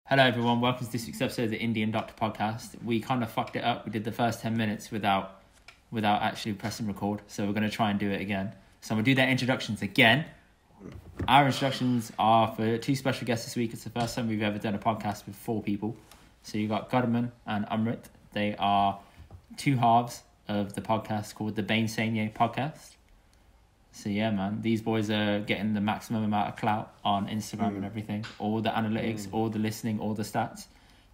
Hello everyone, welcome to this week's episode of the Indy Dr podcast. We kind of fucked it up. We did the first 10 minutes without actually pressing record, so we're going to try and do it again. So I'm going to do their introductions again. Our introductions are for two special guests this week. It's the first time we've ever done a podcast with four people. So you got Gurman and Amrit. They are two halves of the podcast called the Bainsainye podcast. So yeah, man, these boys are getting the maximum amount of clout on Instagram and everything. All the analytics, all the listening, all the stats.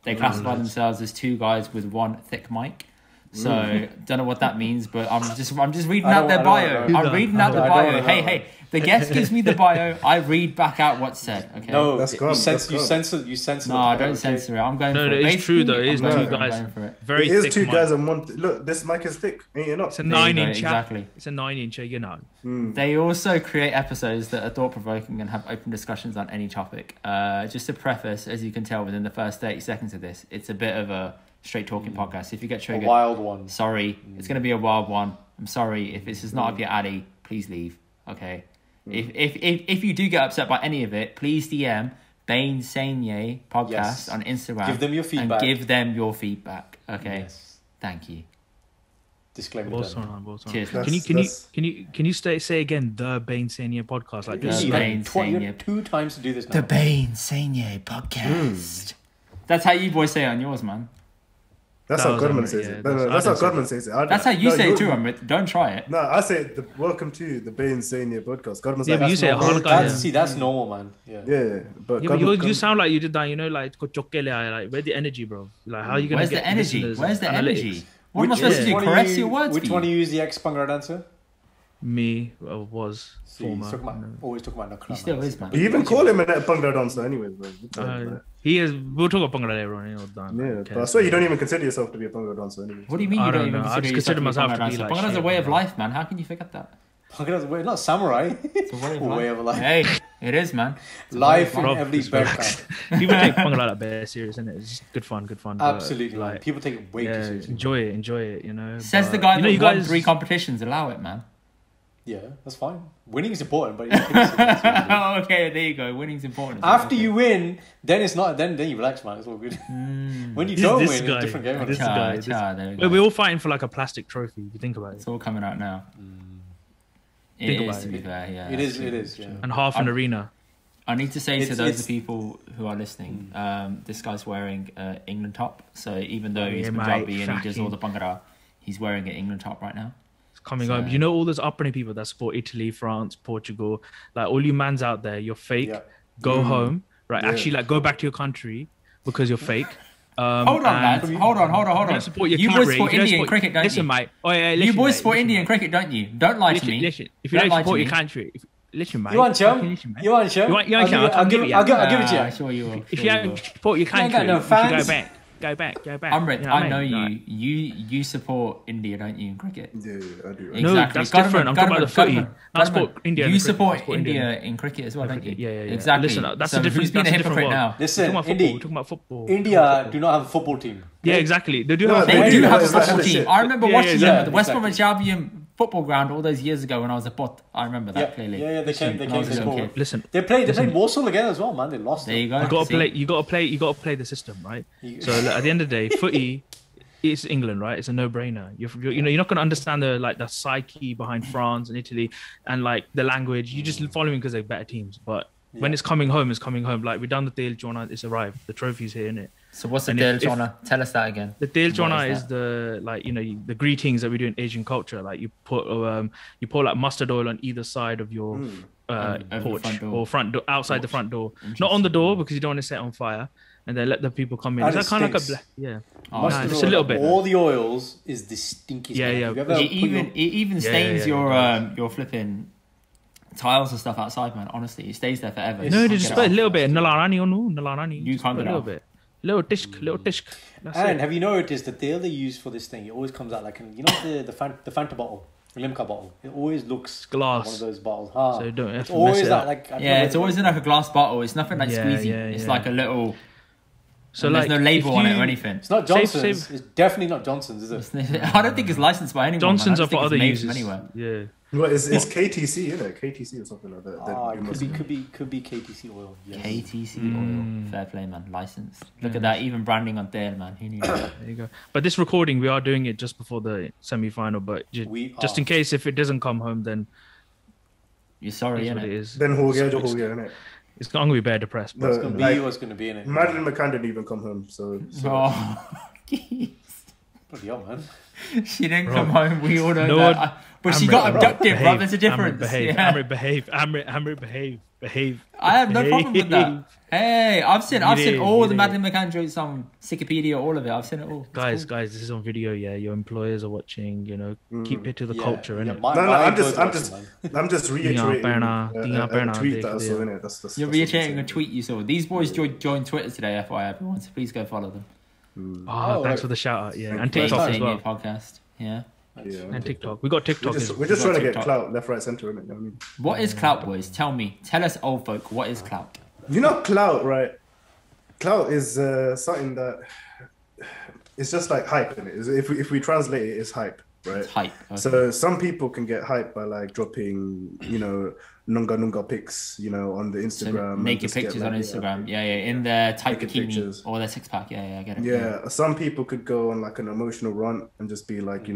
They classify themselves as two guys with one thick mic. So don't know what that means, but I'm just reading out their bio. I'm reading out the bio. Hey, the guest gives me the bio. I read back out what's said. Okay. No, that's good. You censor. No, I don't censor it. I'm going for it. No, it's true though. It is two guys. Very thick. It is two guys and one. Look, this mic is thick. Ain't it not? It's a 9-inch. Exactly. It's a 9-incher. You know. They also create episodes that are thought provoking and have open discussions on any topic. Just to preface, as you can tell within the first 30 seconds of this, it's a bit of a straight talking podcast. If you get triggered, a wild one. Sorry, it's going to be a wild one. I'm sorry if this is not up your alley. Please leave. Okay. If you do get upset by any of it, please DM Bainsainye podcast on Instagram. Give them your feedback. And give them your feedback. Okay. Yes. Thank you. Disclaimer. Cheers. Can you say again the Bainsainye podcast? Like you have 2 times to do this now. The Bainsainye podcast. That's how you boys say it on yours, man. That's how Godman says it. No, that's how Godman says it. That's how you say it too, Amit. Don't try it. No, I say welcome to the Bainsainye podcast. Godman's but you say it. See, that's normal, man. Yeah. But you sound like you did that. You know, like where's the energy, bro? Like how are you gonna get energy? Where's the energy? What am I supposed to do? Caress your words? Which one do you use the ex-Bhangra dancer? Me was former. Always talk about Nakra. He still is, man. You even call him a Bhangra dancer anyway, bro. He is. We'll talk about Bhangra later on. Yeah, but I swear you don't even consider yourself to be a Bhangra dancer anyway. What do you mean you don't even consider myself to be like Bhangra is a way of life, man. How can you forget that? Bhangra is a way, not samurai. It's a way of life. Hey, it is, man. Life in every background. People take Bhangra like that very serious, isn't it? It's just good fun. Absolutely, like people take it way too seriously. Enjoy it. You know. Says the guy that won 3 competitions. Allow it, man. Yeah, that's fine. Winning is important, but okay, there you go. Winning's important. After you win, then it's not. Then you relax, man. It's all good. When you don't win, it's a different game. We're all fighting for like a plastic trophy. If you think about it, it's all coming out now. It is, to be fair. Yeah, it is. Yeah. And half an arena. I need to say to those people who are listening, this guy's wearing an England top. So even though he's Punjabi and he does all the Bhangra, he's wearing an England top right now. Coming home, you know all those upbringing people that support Italy, France, Portugal, like all you mans out there, you're fake. Go home, right? Actually, like go back to your country because you're fake. Hold on, lads. Hold on. You boys support Indian cricket, don't you? Listen, mate. You boys support Indian cricket, don't you? Don't lie to me. Listen, if you don't support your country, listen, mate. You want chum? You want chum? I'll give it to you. Sure you will. If you don't support your country, you should go back. Amrit, I know you. You support India, don't you, in cricket? Yeah, I do. No, that's different. I'm talking about the footy. I support India. You support India in cricket as well, don't you? Yeah. Exactly. Listen, that's a different. Who's being a hypocrite now? Listen, we're talking about football. India do not have a football team. Yeah, exactly. They do have a football team. I remember watching them at the West Bromwich Albion football ground all those years ago when I was a pot. I remember that clearly. Yeah, they came to Listen, they played Warsaw again as well, man. They lost. There you go. You got to play the system, right? So at the end of the day, footy, it's England, right? It's a no-brainer. You're not going to understand the psyche behind France and Italy and like the language. You just following because they're better teams. But when it's coming home, it's coming home. Like we've done the Dale Jona, it's arrived. The trophy's here, innit? So what's the Dale Jona? Tell us that again. The Dale Jona is the the greetings that we do in Asian culture. Like you pour like mustard oil on either side of your porch or front door, outside the front door, not on the door because you don't want to set it on fire. And then let the people come in. And is that kind of like a just a little bit. All the oils is the stinkiest. It even stains your flipping tiles and stuff outside, man. Honestly, it stays there forever. No, just put a little bit. Nalarani. You can't get a little bit. Little tishk. And have you noticed the tail they use for this thing? It always comes out like the Fanta bottle. Limca bottle. It always looks glass. Like one of those bottles. So you don't have to always mess it that up. like it's always in like a glass bottle. It's nothing like squeezy. It's like a little. So like, there's no label on it or anything. It's not Johnson's. It's definitely not Johnson's, is it? I don't think it's licensed by anyone. Johnson's are for other users anywhere. Yeah. Well, it's KTC, isn't it? KTC or something like that. Could be KTC oil. Yes. KTC oil. Fair play, man. Licensed. Look at that. Even branding on there, man. Who knew that? There you go. But this recording, we are doing it just before the semi-final. But just in case if it doesn't come home, then you're sorry, it innit? is. Then innit? It's going to be bare depressed. It's going to be what's going to be in it. Madeline McCann didn't even come home, so. Bloody hell, man. She didn't come home. We all know that. But she got abducted, bro. There's a difference. Amrit, behave. I have no problem with that. Hey, I've seen all the Madeline McCann jokes on Wikipedia, all of it. I've seen it all. Guys, this is on video. Yeah, your employers are watching. You know, keep it to the culture, innit? I'm just reiterating a tweet that I saw, innit? You're reiterating a tweet you saw. These boys joined Twitter today, FYI, everyone. So please go follow them. Thanks for the shout out. Yeah, and TikTok as well. Podcast. Yeah. And TikTok. We got TikTok. We're just trying to get clout left, right, center, innit? You know what I mean? What is clout, boys? Tell us, old folk, what is clout? You know, clout, right? Clout is something that it's just like hype, innit? If we translate it, it's hype, right? It's hype. Okay. So some people can get hype by like dropping, nunga pics, on the Instagram. So naked pictures on Instagram. Yeah, in their tight bikini pictures. Or their six pack. Yeah, I get it. Yeah, some people could go on like an emotional run and just be like,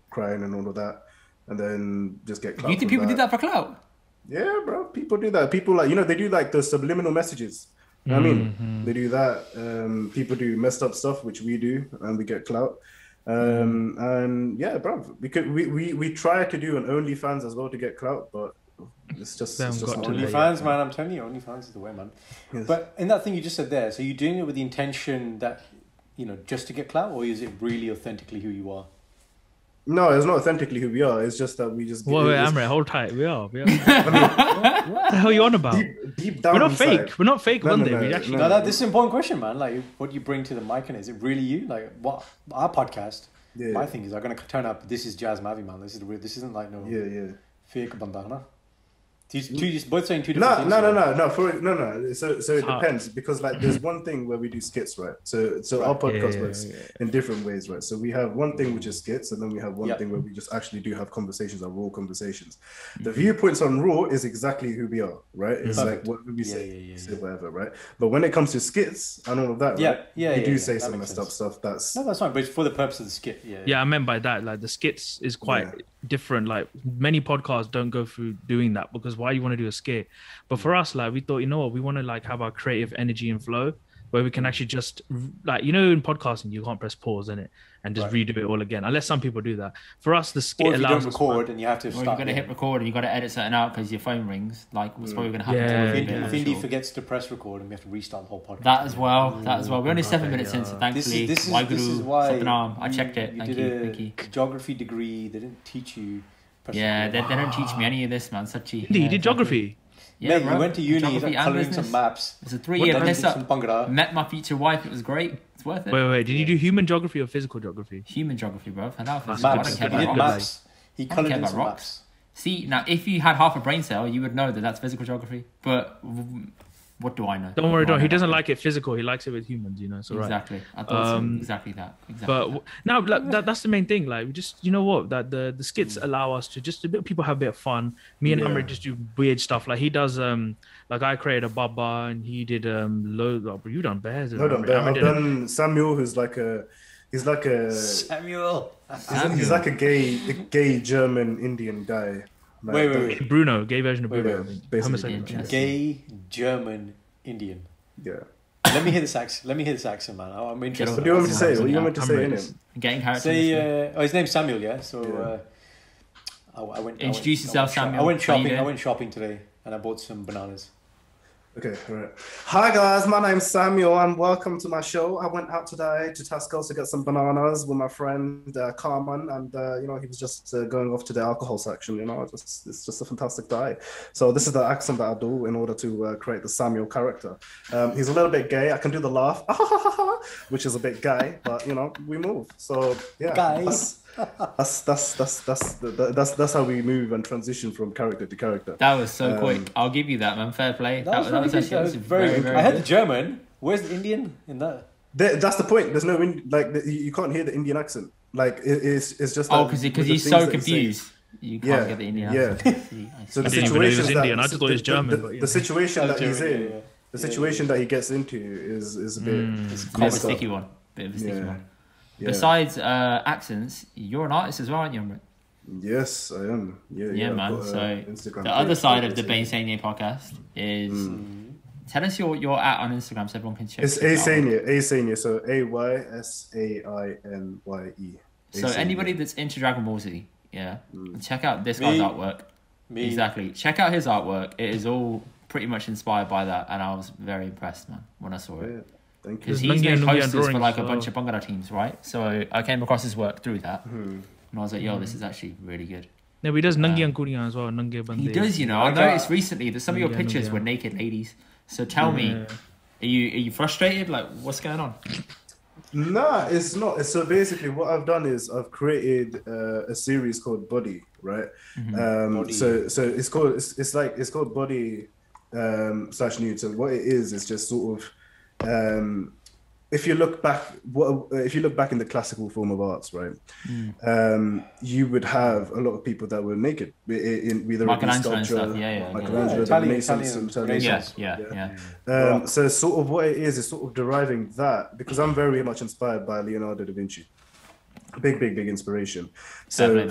crying and all of that, and then just get clout. You think people do that for clout? Yeah, bro. People do that. People they do like the subliminal messages. You know what I mean? They do that. People do messed up stuff, which we do, and we get clout. And yeah, bro, we try to do an OnlyFans as well to get clout, but it's just OnlyFans, man. I'm telling you, OnlyFans is the way, man. Yes. But in that thing you just said there, so you're doing it with the intention that just to get clout, or is it really authentically who you are? No, it's not authentically who we are. It's just that we just. Wait, Amrit, hold tight. We are. I mean, what the hell are you on about? Deep down, we're not fake. We're not fake. One day, we actually. No, this is an important question, man. Like, what you bring to the mic, and is it really you? Like, what our podcast? Yeah. My thing is, I'm gonna turn up. This is Jazz Mavi, man. This is real. This isn't like fake bandana. You're both saying two different things. No. So it depends, because like there's one thing where we do skits, right? So our podcast works in different ways, right? So we have one thing which is skits, and then we have one thing where we just actually do have conversations, our raw conversations. The viewpoints on raw is exactly who we are, right? It's like what we say, whatever, right? But when it comes to skits and all of that, we do say some messed up stuff. That's fine, but it's for the purpose of the skit. Yeah, I meant by that, like the skits is quite different. Like many podcasts don't go through doing that, because why you want to do a skit? But for us, like we thought, we want to like have our creative energy and flow where we can actually just like, in podcasting you can't press pause in it and just redo it all again, unless some people do that. For us, the skit allows you don't record and you have to start. You've got to hit record and you've got to edit something out because your phone rings. Like what's probably going to happen. If Indy forgets to press record and we have to restart the whole podcast. That as well. We're only 7 minutes in, so thankfully, this is why I checked it. You did a geography degree. They didn't teach you. Yeah, they don't teach me any of this, man. You did geography. Yeah, you went to uni, colouring some maps. It's a 3-year piss up. Met my future wife. It was great. It's worth it. Wait. Did you do human geography or physical geography? Human geography, bro. Maps. He did maps. He coloured in some maps. See, now if you had half a brain cell, you would know that that's physical geography. But what do I know? Don't worry, he doesn't like it physical. He likes it with humans, so exactly. I thought exactly that. But now that's the main thing. Like, we just, that the skits allow us to just people have a bit of fun. Me and Amrit just do weird stuff. Like he does, like I created a Baba and he did you done bears. I've done Samuel, who's like a. He's like a Samuel. He's like a gay German Indian guy. Like, wait. Bruno, gay version of Bruno. Basically. Gay German Indian. Yeah. Let me hear this accent, man. I'm interested. What do you want me to say? What do you want me to say in him? Getting characters. Say, his name's Samuel, yeah. So I went. Introduce yourself, Samuel. I went shopping today, and I bought some bananas. Okay, all right. Hi guys, my name's Samuel and welcome to my show. I went out today to Tesco to get some bananas with my friend Carmen, and he was just going off to the alcohol section. It's just a fantastic day. So this is the accent that I do in order to create the Samuel character. He's a little bit gay. I can do the laugh, which is a bit gay, but we move. So yeah, guys. That's how we move and transition from character to character. That was so quick. I'll give you that, man. Fair play. That was very good. I had the German. Where's the Indian in that? That's the point. There's no you can't hear the Indian accent. Like it's just because he's so confused. You can't get the Indian yeah. accent. So the situation Indian. I just thought it was German. The situation that he's in, the situation that he gets into is a bit it's a sticky one. Bit of a sticky one. Yeah. Besides accents, you're an artist as well, aren't you, Amrit? Yes, I am. Yeah, man. got, so Instagram the other side of the Bainsainye podcast is tell us your at on Instagram so everyone can check. It's Bainsainye, so Aysainye. So anybody that's into Dragon Ball Z, check out this guy's artwork. Exactly. Check out his artwork. It is all pretty much inspired by that, and I was very impressed, man, when I saw it. Yeah. Thank you. Because he's made posters for like a bunch of Bangla teams, right? So I came across his work through that, and I was like, "Yo, this is actually really good." No, he does Nangi and Kuriyan as well. Nange Bande. He does, you know. I noticed recently that some of your pictures were naked ladies. So tell me, are you frustrated? Like, what's going on? Nah, it's not. So basically, what I've done is I've created a series called Body, right? Body. So it's called Body / Nude. So what it is just sort of if you look back in the classical form of arts, right? You would have a lot of people that were naked in either sculpture, Michelangelo, Renaissance. So sort of what it is sort of deriving that, because I'm very much inspired by Leonardo da Vinci. Big inspiration. So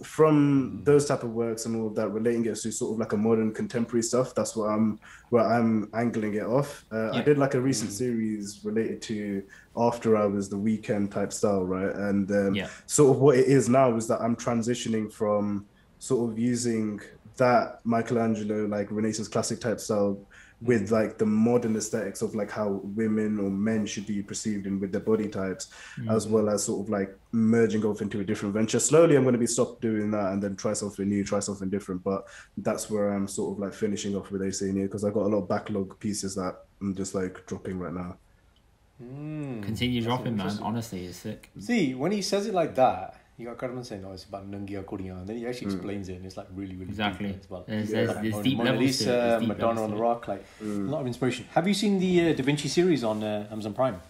from those type of works and all of that, relating it to sort of like a modern contemporary stuff, that's where I'm angling it off. I did like a recent series related to After Hours, the weekend type style, right? And sort of what it is now is that I'm transitioning from sort of using that Michelangelo, like Renaissance classic type style, with like the modern aesthetics of like how women or men should be perceived in with their body types, as well as sort of like merging off into a different venture. Slowly I'm going to be stopped doing that and then try something new, try something different. But that's where I'm sort of like finishing off with Bainsainye, because I got a lot of backlog pieces that I'm just like dropping right now. Continue dropping, man. Honestly, it's sick. See, when he says it like that, you got Karan saying, "No, it's about Nangia Kuriyan," and then he actually explains it, and it's like really exactly. Deep as well. There's like deep Mona levels to Lisa, it. Madonna on the Rock, like a lot of inspiration. Have you seen the Da Vinci series on Amazon Prime?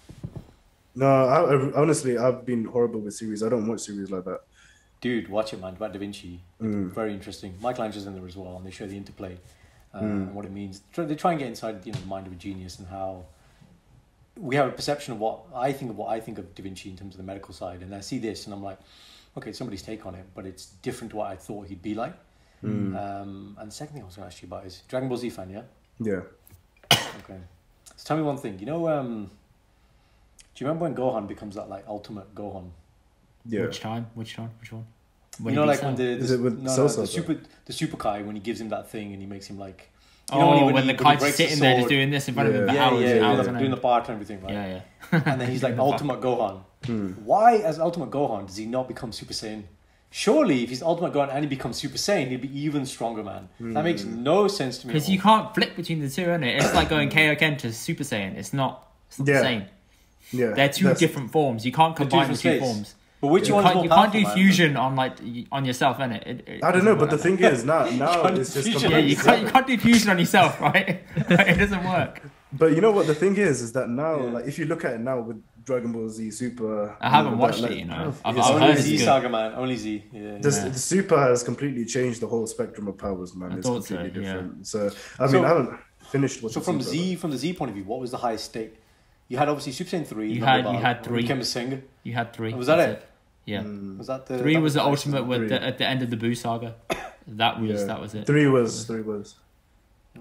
No, I honestly, I've been horrible with series. I don't watch series like that. Dude, watch it, man. About Da Vinci, very interesting. Michelangelo's in there as well, and they show the interplay and what it means. They try and get inside, the mind of a genius and how we have a perception of what I think of Da Vinci in terms of the medical side, and I see this, and I'm like, okay, somebody's take on it, but it's different to what I thought he'd be like. And the second thing I was going to ask you about is Dragon Ball Z fan, yeah? Yeah. Okay. So tell me one thing. You know, do you remember when Gohan becomes that like ultimate Gohan? Yeah. Which one? When you know, like when the Super Kai, when he gives him that thing and he makes him like. You know, when the Kai's sitting there just doing this in front of him for hours, doing the part and everything, right? Yeah. And then he's like Ultimate Gohan. Why, as Ultimate Gohan, does he not become Super Saiyan? Surely, if he's Ultimate Gohan and he becomes Super Saiyan, he'd be even stronger, man. That makes no sense to me. Because you can't flip between the two, innit? It's like going Kaioken to Super Saiyan. It's not the same. Yeah, they're two different forms. You can't combine the two forms. But which one's more you powerful, can't do fusion on yourself, innit? I don't know, but the thing is, now it's just you can't do fusion on yourself, right? It doesn't work. But you know what the thing is that now, like if you look at it now with Dragon Ball Z Super, I haven't watched it, you know. I've only Z Saga, man. Only Z. The Super has completely changed the whole spectrum of powers, man. It's completely different. So I haven't finished watching. So from the Z point of view, what was the highest state? You had obviously Super Saiyan 3. You had 3. You became a Singh. You had 3. Was that it? Yeah. Was that the 3 was the ultimate at the end of the Buu saga. That was it. 3 was.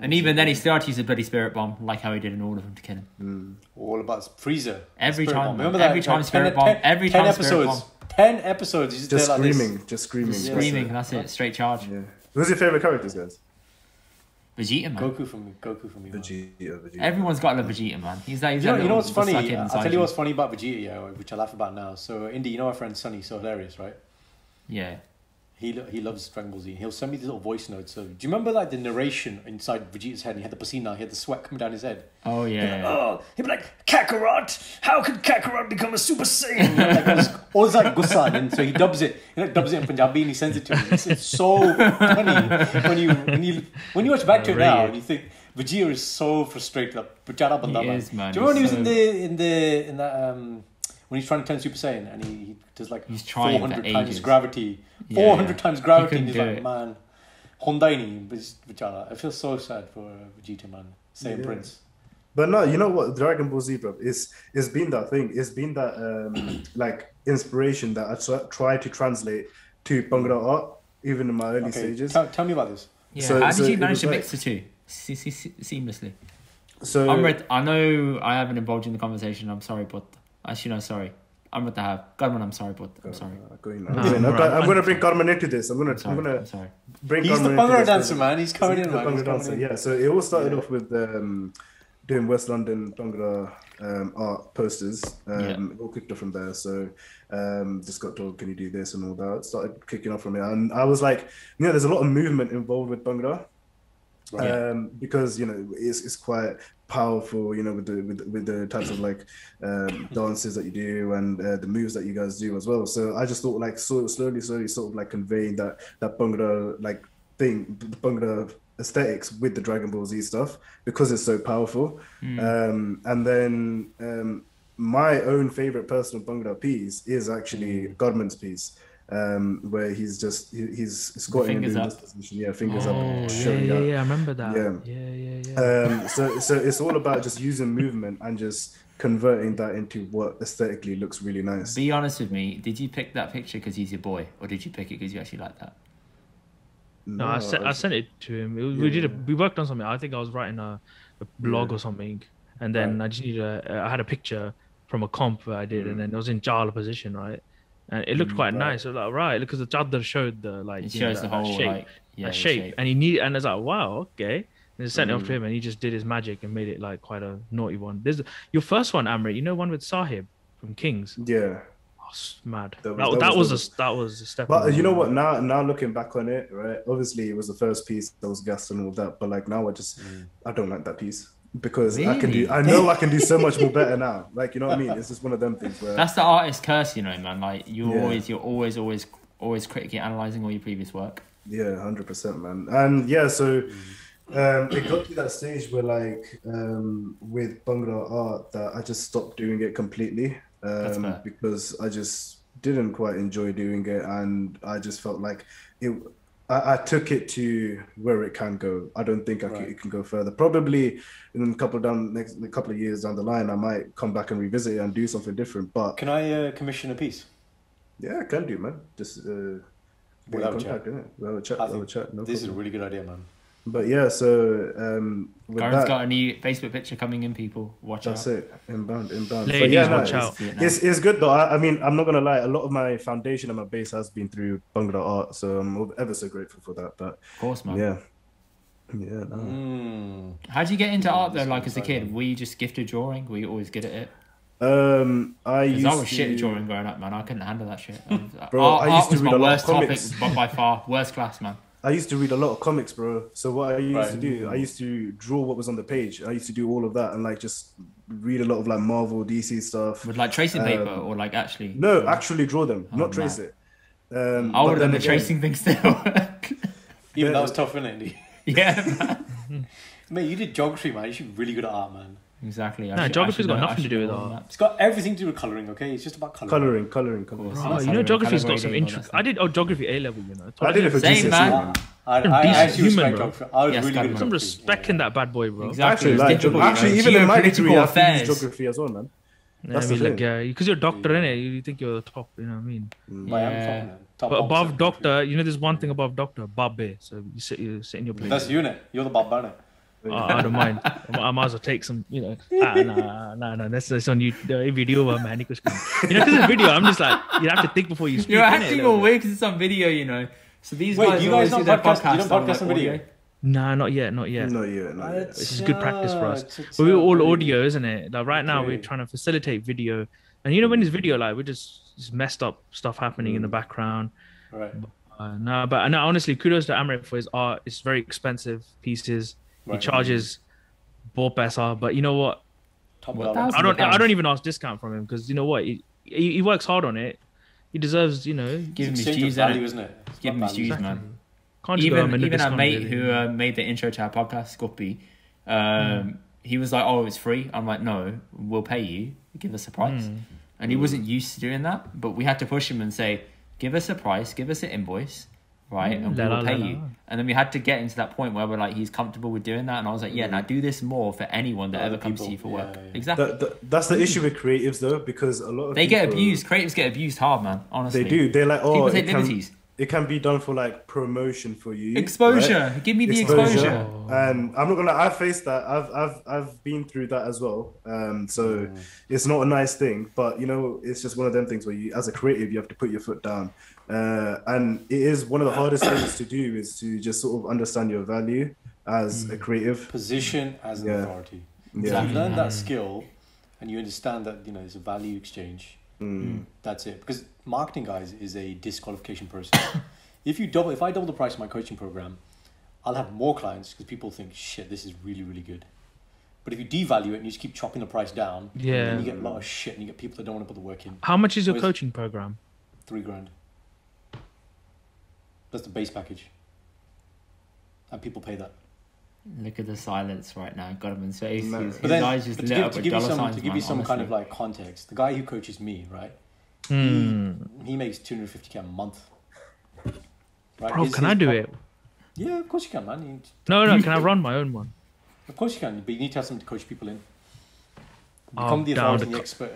And even then, he still had to use a bloody spirit bomb, like how he did in all of them to kill him. All about Frieza. Every time. Remember that? Every time spirit bomb. Every time spirit bomb. 10 episodes. Just screaming. Screaming. That's it. Straight charge. Yeah. Who's your favorite characters, guys? Vegeta, man. Goku for me. Vegeta. Everyone's got a Vegeta, man. He's you know what's funny? I'll tell you what's funny about Vegeta, which I laugh about now. So, Indy, you know our friend Sonny, so hilarious, right? Yeah. He loves Dragon Ball Z. He'll send me these little voice notes. So, do you remember like the narration inside Vegeta's head? And he had the pasina, he had the sweat coming down his head. Oh yeah. He'd be like, Kakarot, how could Kakarot become a Super Saiyan? Like, all this like gussa, and so he dubs it. He dubs it in Punjabi and he sends it to me. It's so funny when you watch back to it now and you think Vegeta is so frustrated. Like, He is, man. Do you remember when he was in that when he's trying to turn Super Saiyan and he does like he's trying 400 for times ages. gravity. 400 times gravity, and he's like, it. man, Hondaini, I feel so sad for Vegeta, man. Saiyan Prince. But no, you know what? Dragon Ball Z, bro, it's been that thing. It's been that like inspiration that I try to translate to Bhangra art, even in my early stages. Tell me about this. Yeah, how did you manage to mix the two seamlessly? So I know I haven't involved in the conversation. I'm sorry, but actually no, sorry. I'm going to have Carmen. I'm sorry, but I'm sorry. I'm going to bring Carmen into this. I'm going to bring. He's Carmen the Bhangra dancer, man. He's coming in, man. Dancer. Yeah. So it all started off with doing West London Bhangra art posters. It all kicked off from there. So just got told, can you do this and all that. Started kicking off from it, and I was like, there's a lot of movement involved with Bhangra. Because it's quite powerful, with the types of like dances that you do and the moves that you guys do as well. So I just thought like slowly sort of like conveying that Bhangra like thing, the Bhangra aesthetics with the Dragon Ball Z stuff, because it's so powerful. And then my own favorite personal Bhangra piece is actually Godman's piece. Where he's squatting in this position, fingers up, showing up. I remember that. Yeah. So it's all about just using movement and just converting that into what aesthetically looks really nice. Be honest with me. Did you pick that picture because he's your boy, or did you pick it because you actually like that? No, I sent it to him. We worked on something. I think I was writing a blog or something, and then I just I had a picture from a comp that I did, and then it was in Jala position, right? And it looked quite nice. I was like, right, because the chadar showed the like, it shows the whole shape, like, shape, and and it's like, wow, okay. And I sent it off to him, and he just did his magic and made it like quite a naughty one. There's your first one, Amrit. One with Sahib from Kings. Yeah, mad. That was a step. But you know what? Now looking back on it, right? Obviously, it was the first piece that was gassed and all that. But like now, I don't like that piece. Because really? I know I can do so much more better now. Like, you know what I mean? It's just one of them things where... That's the artist curse, man. Like, you're always critically analysing all your previous work. Yeah, 100%, man. And yeah, so it got to that stage where like, with Bhangra art, that I just stopped doing it completely. Because I just didn't quite enjoy doing it. And I just felt like I took it to where it can go. I don't think it can go further. Probably in a couple of years down the line, I might come back and revisit it and do something different. But can I commission a piece? Yeah, I can do, man. Just we'll have a chat. This is a really good idea, man. But yeah, so Karan's got a new Facebook picture coming in, people. Watch out. That's it. Inbound. Ladies, watch out. It's good though. I mean, I'm not gonna lie. A lot of my foundation and my base has been through Bhangra art, so I'm ever so grateful for that. But of course, man. Yeah. No. How did you get into art though? Like as a kid, were you just gifted drawing? Were you always good at it? I was shit at drawing growing up, man. I couldn't handle that shit. Bro, art was my worst topic, but by far worst class, man. I used to read a lot of comics, bro. So what I used to do, I used to draw what was on the page. I used to do all of that and like just read a lot of like Marvel, DC stuff. With like tracing paper or like actually? No, actually draw them, not trace it. I would have done the tracing thing still. Even that was tough, isn't it, Indy? Yeah, man. Mate, you did geography, man. You should be really good at art, man. Exactly. Geography's got nothing to do with art. It's got everything to do with colouring, okay? It's just about colouring. Coloring. Bro, geography's got some interest. I did geography A level, I did it for GCSE, man. I actually respect geography. I was really good at some respect in that bad boy, bro. Exactly. Actually, even in my degree, I have to use geography as well, man. That's the thing. Because you're a doctor, innit? You think you're the top, you know what I mean? Yeah. But above doctor, there's one thing above doctor, babbe. So you sit in your place. That's you, innit? You're the babba, innit? I don't mind. I might as well take some, no. That's on you. Video, man. Because the video, I'm just like, you have to think before you speak. You're acting all weird because it's on video, So these guys, you guys don't podcast? You don't podcast on video? Nah, not yet. Not yet. This is good practice for us. But we're all audio, isn't it? Like right now, we're trying to facilitate video, and when it's video, like we're just messed up stuff happening in the background. Right. But honestly, kudos to Amrit for his art. It's very expensive pieces. He charges Borpesa, but you know what? I don't even ask discount from him because you know what? He works hard on it. He deserves, Give him his dues, value, isn't it? Give him his dues, man. Can't even our mate who made the intro to our podcast, Scoopy, he was like, "Oh, it's free." I'm like, "No, we'll pay you. Give us a price." and he wasn't used to doing that. But we had to push him and say, give us a price, give us an invoice, right, and we will pay you. And then we had to get him to that point where we're like, he's comfortable with doing that. And I was like, yeah, now do this more for anyone that ever comes to you for work. Yeah. Exactly. That's the issue with creatives though, because a lot of people get abused. Creatives get abused hard, man. Honestly, they do. They're like, oh, people take liberties. It can be done for like promotion for you. Exposure. Right? Give me the exposure. And I'm not gonna. I faced that. I've been through that as well. So it's not a nice thing. But you know, it's just one of them things where you, as a creative, you have to put your foot down. And it is one of the hardest things to do is to just sort of understand your value as a creative. Position as an authority. Yeah. So you learn that skill, and you understand that it's a value exchange. That's it. Because marketing, guys, is a disqualification process. If I double the price of my coaching program, I'll have more clients because people think, shit, this is really, really good. But if you devalue it and you just keep chopping the price down, then you get a lot of shit and you get people that don't want to put the work in. How much is your coaching program? $3,000. That's the base package. And people pay that. Look at the silence right now. Got him in space. No. His eyes just lit up with dollar signs. To give you some kind of like context, the guy who coaches me, right? He makes $250K a month. Right? Bro, can I do it? Yeah, of course you can, man. No, can I run my own one? Of course you can, but you need to have something to coach people in. Become the authority expert.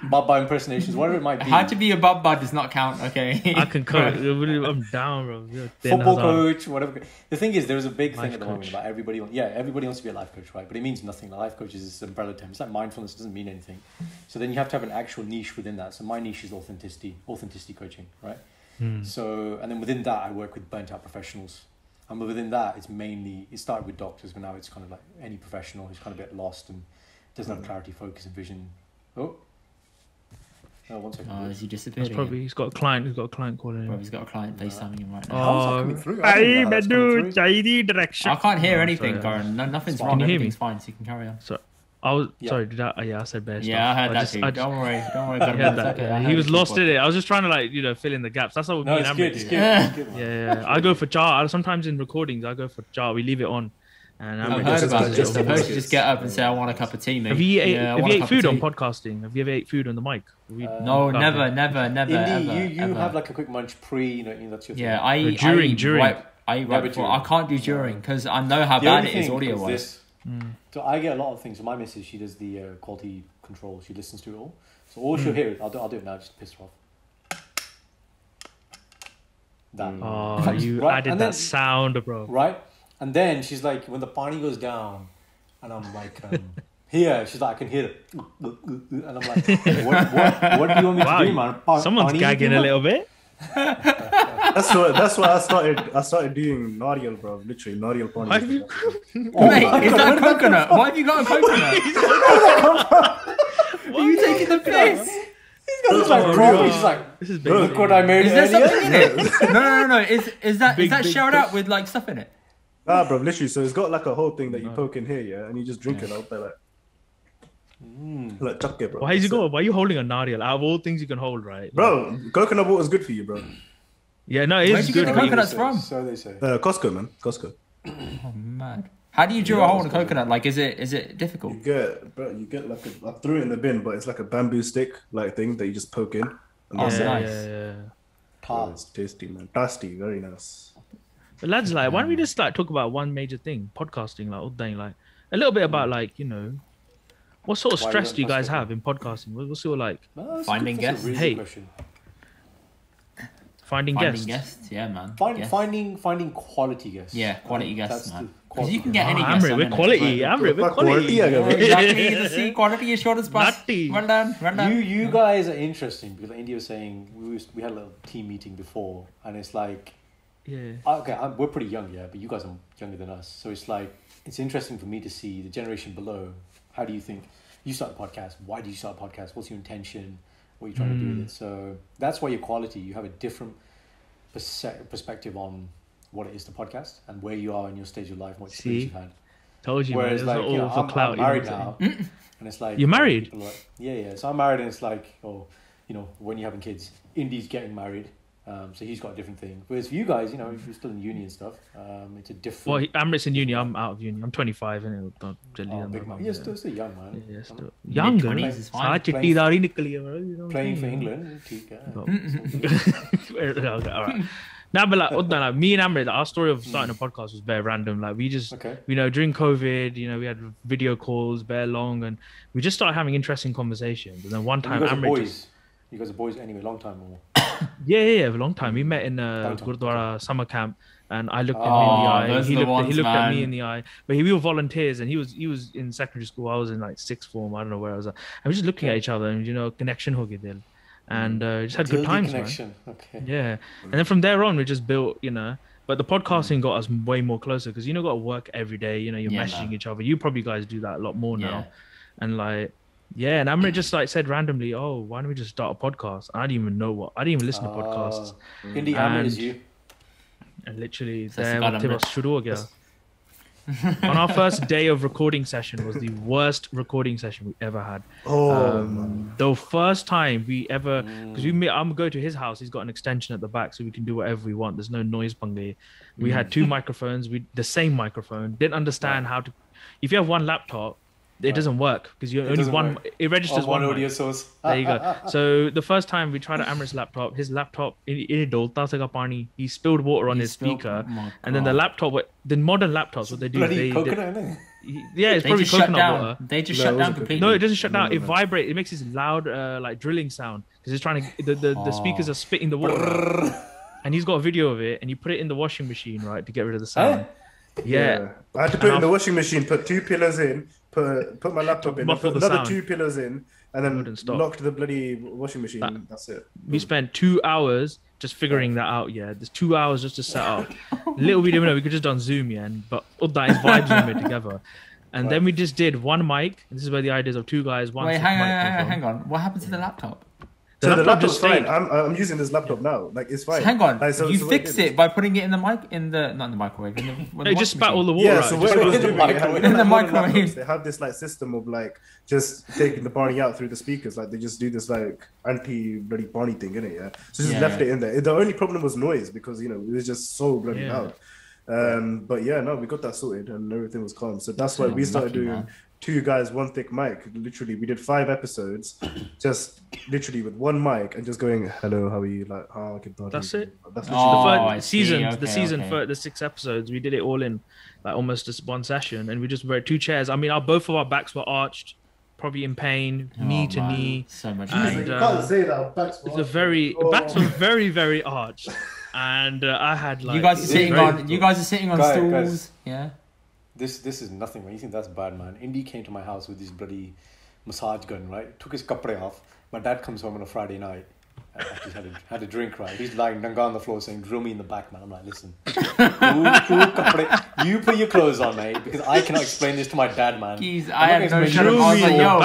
Baba impersonations, whatever it might be. How to be a Baba does not count, okay? I can coach. I'm down, bro. Football coach, whatever. The thing is, there's a big thing at the moment about everybody wants to be a life coach, right? But it means nothing. A life coach is this umbrella term. It's like mindfulness, doesn't mean anything. So then you have to have an actual niche within that. So my niche is authenticity coaching, right? So, and then within that, I work with burnt out professionals. And within that, it started with doctors, but now it's kind of like any professional who's kind of a bit lost and doesn't have clarity, focus, and vision. Oh, 1 second. Oh, is he disappeared? That's probably he's got a client. He's got a client calling him. Bro, he's got a client FaceTiming him right now. Direction. I can't hear anything, Karan. Nothing's wrong. Everything's fine. So you can carry on. Sorry. Did I? Yeah, I said bad stuff. Yeah, I heard that too. Don't worry. Okay. He was lost in it. I was just trying to fill in the gaps. That's what me and Amrit do. Yeah. I go for jar. Sometimes in recordings, I go for jar. We leave it on. And I've heard about it. You're supposed to just get up and say, I want a cup of tea, mate. Have you ate food on podcasting? Have you ever ate food on the mic? No, never, Indy, you have like a quick munch pre, that's your thing. Yeah, I eat during. I eat right before. I can't do during because I know how bad it is audio-wise. So I get a lot of things. So my missus, she does the quality control. She listens to it all. So all she'll hear is, I'll do it now, just piss her off. That. Oh, you added that sound, bro. Right? And then she's like, when the pani goes down, and I'm like, here, she's like, I can hear it. And I'm like, what do you want me to do, man? Someone's gagging a little bit. That's why I started doing Nariel, bro. Literally, Nariel pani. Mate, is that a coconut? Why have you got a coconut? Are you taking the piss? He's got this like proper. He's like, this is big. Look what I made. Is there something in it? No. Is that shelled out with like stuff in it? Nah, bro, literally. So it's got like a whole thing that you poke in here, yeah, and you just drink it out there, like chuck it, bro. Why are you holding a Nariel? Out of all things you can hold, right? Bro, coconut water is good for you, bro. Yeah, no, it is good. Where'd you get the coconuts from? So they say. Costco, man. Costco. Oh, mad. How do you drill a hole in a coconut? Like, is it difficult? You get like I threw it in the bin, but it's like a bamboo stick like thing that you just poke in. And that's nice. Yeah. It's tasty, man. Tasty, very nice. But lads, like, why don't we just like talk about one major thing, podcasting, like, all day, like, a little bit about like, what sort of stress do you guys have in podcasting? What's your like finding guests? Finding guests. Yeah, man. Finding quality guests. Yeah, quality guests, man. Because you can get any guest. Amrit, with quality. Amrit, with quality. Exactly. The C quality assurance pass. Well done. You guys are interesting because Indy was saying we had a little team meeting before, and it's like, okay, we're pretty young, but you guys are younger than us, so it's like it's interesting for me to see the generation below. How do you think you start a podcast? Why do you start a podcast? What's your intention? What are you trying to do with it? So that's why your quality. You have a different perspective on what it is to podcast and where you are in your stage of life, what experience you've had. Told you. Whereas man, like I'm married now, and it's like you're married. Like, yeah. So I'm married, and it's like when you're having kids, Indy's getting married. So he's got a different thing. Whereas for you guys, you know, if you're still in uni and stuff, it's a different. Well, Amrit's in uni. I'm out of uni. I'm 25, and big man. You're still young, man. Yeah, still young. Playing for England. All right. Now, but like me and Amrit, our story of starting a podcast was very random. Like we just, you know, during COVID, you know, we had video calls, very long, and we just started having interesting conversations. And then one time, Amrit. You guys are boys anyway, long time or? Yeah, a long time. We met in Gurdwara summer camp, and I looked him in the eye. He looked at me in the eye. But we were volunteers, and he was in secondary school. I was in like sixth form. I don't know where I was at. And we just looking at each other, and you know, connection ho gaye dil. And just had good times, man. Okay. Yeah, and then from there on, we just built, you know. But the podcasting got us way more closer because you know, got to work every day. You know, you're messaging each other. You probably guys do that a lot more now, and like. Yeah, and Amrit just like said randomly, "Oh, why don't we just start a podcast?" I didn't even know what. I didn't even listen to podcasts. Indy Amrit is you. And literally, on our first day of recording session was the worst recording session we ever had. The first time we ever, because I'm go to his house. He's got an extension at the back, so we can do whatever we want. There's no noise pange. We had two microphones. The same microphone. Didn't understand how to. If you have one laptop. It doesn't work because you only one. It registers one audio source. There you go. So the first time we tried Amrit's laptop, his laptop he spilled water on his speaker, and then the laptop. The modern laptops, what they do, it's probably coconut water. They just shut down completely. No, it doesn't shut down. It vibrates. It makes this loud, like drilling sound because it's trying to. The speakers are spitting the water out. And he's got a video of it, and you put it in the washing machine, right, to get rid of the sound. Yeah. I had to put it in the washing machine, put two pillows in, put my laptop in, put another two pillows in, and then locked the bloody washing machine. That's it. We spent 2 hours just figuring that out. Yeah, there's 2 hours just to set up. Little we didn't know we could just done Zoom, and but that is vibes we made together. And then we just did one mic. And this is where the ideas of two guys. One. Wait, hang on. What happened to the laptop? So the laptop's fine. I'm using this laptop now. Like it's fine. So hang on. Like, you fixed it by putting it in the not in the microwave. It just spat all the water out. So what it was doing, in the microwave. They have this like system of like just taking the Barney out through the speakers. Like they just do this like anti-bloody Barney thing, innit? Yeah. So just left it in there. The only problem was noise because you know it was just so bloody loud. But yeah, no, we got that sorted and everything was calm. So that's why we started doing two guys, one thick mic. Literally, we did 5 episodes, just literally with one mic and just going, "Hello, how are you?" Like, "Oh, good body." That's it. That's the season for the 6 episodes. We did it all in like almost just one session, and we just were 2 chairs. I mean, both of our backs were arched, probably in pain, knee to knee. So much pain. You can't say that. Backs were backs were very, very arched, and I had like you guys are sitting on stools. Guys. Yeah. This is nothing, man. You think that's bad, man? Indy came to my house with this bloody massage gun, right? Took his kapre off. My dad comes home on a Friday night. After he had a drink, right? He's lying nanga on the floor saying, "Drill me in the back, man." I'm like, "Listen, you put your clothes on, mate, because I cannot explain this to my dad, man." I had no shut up. I was like, "Yo."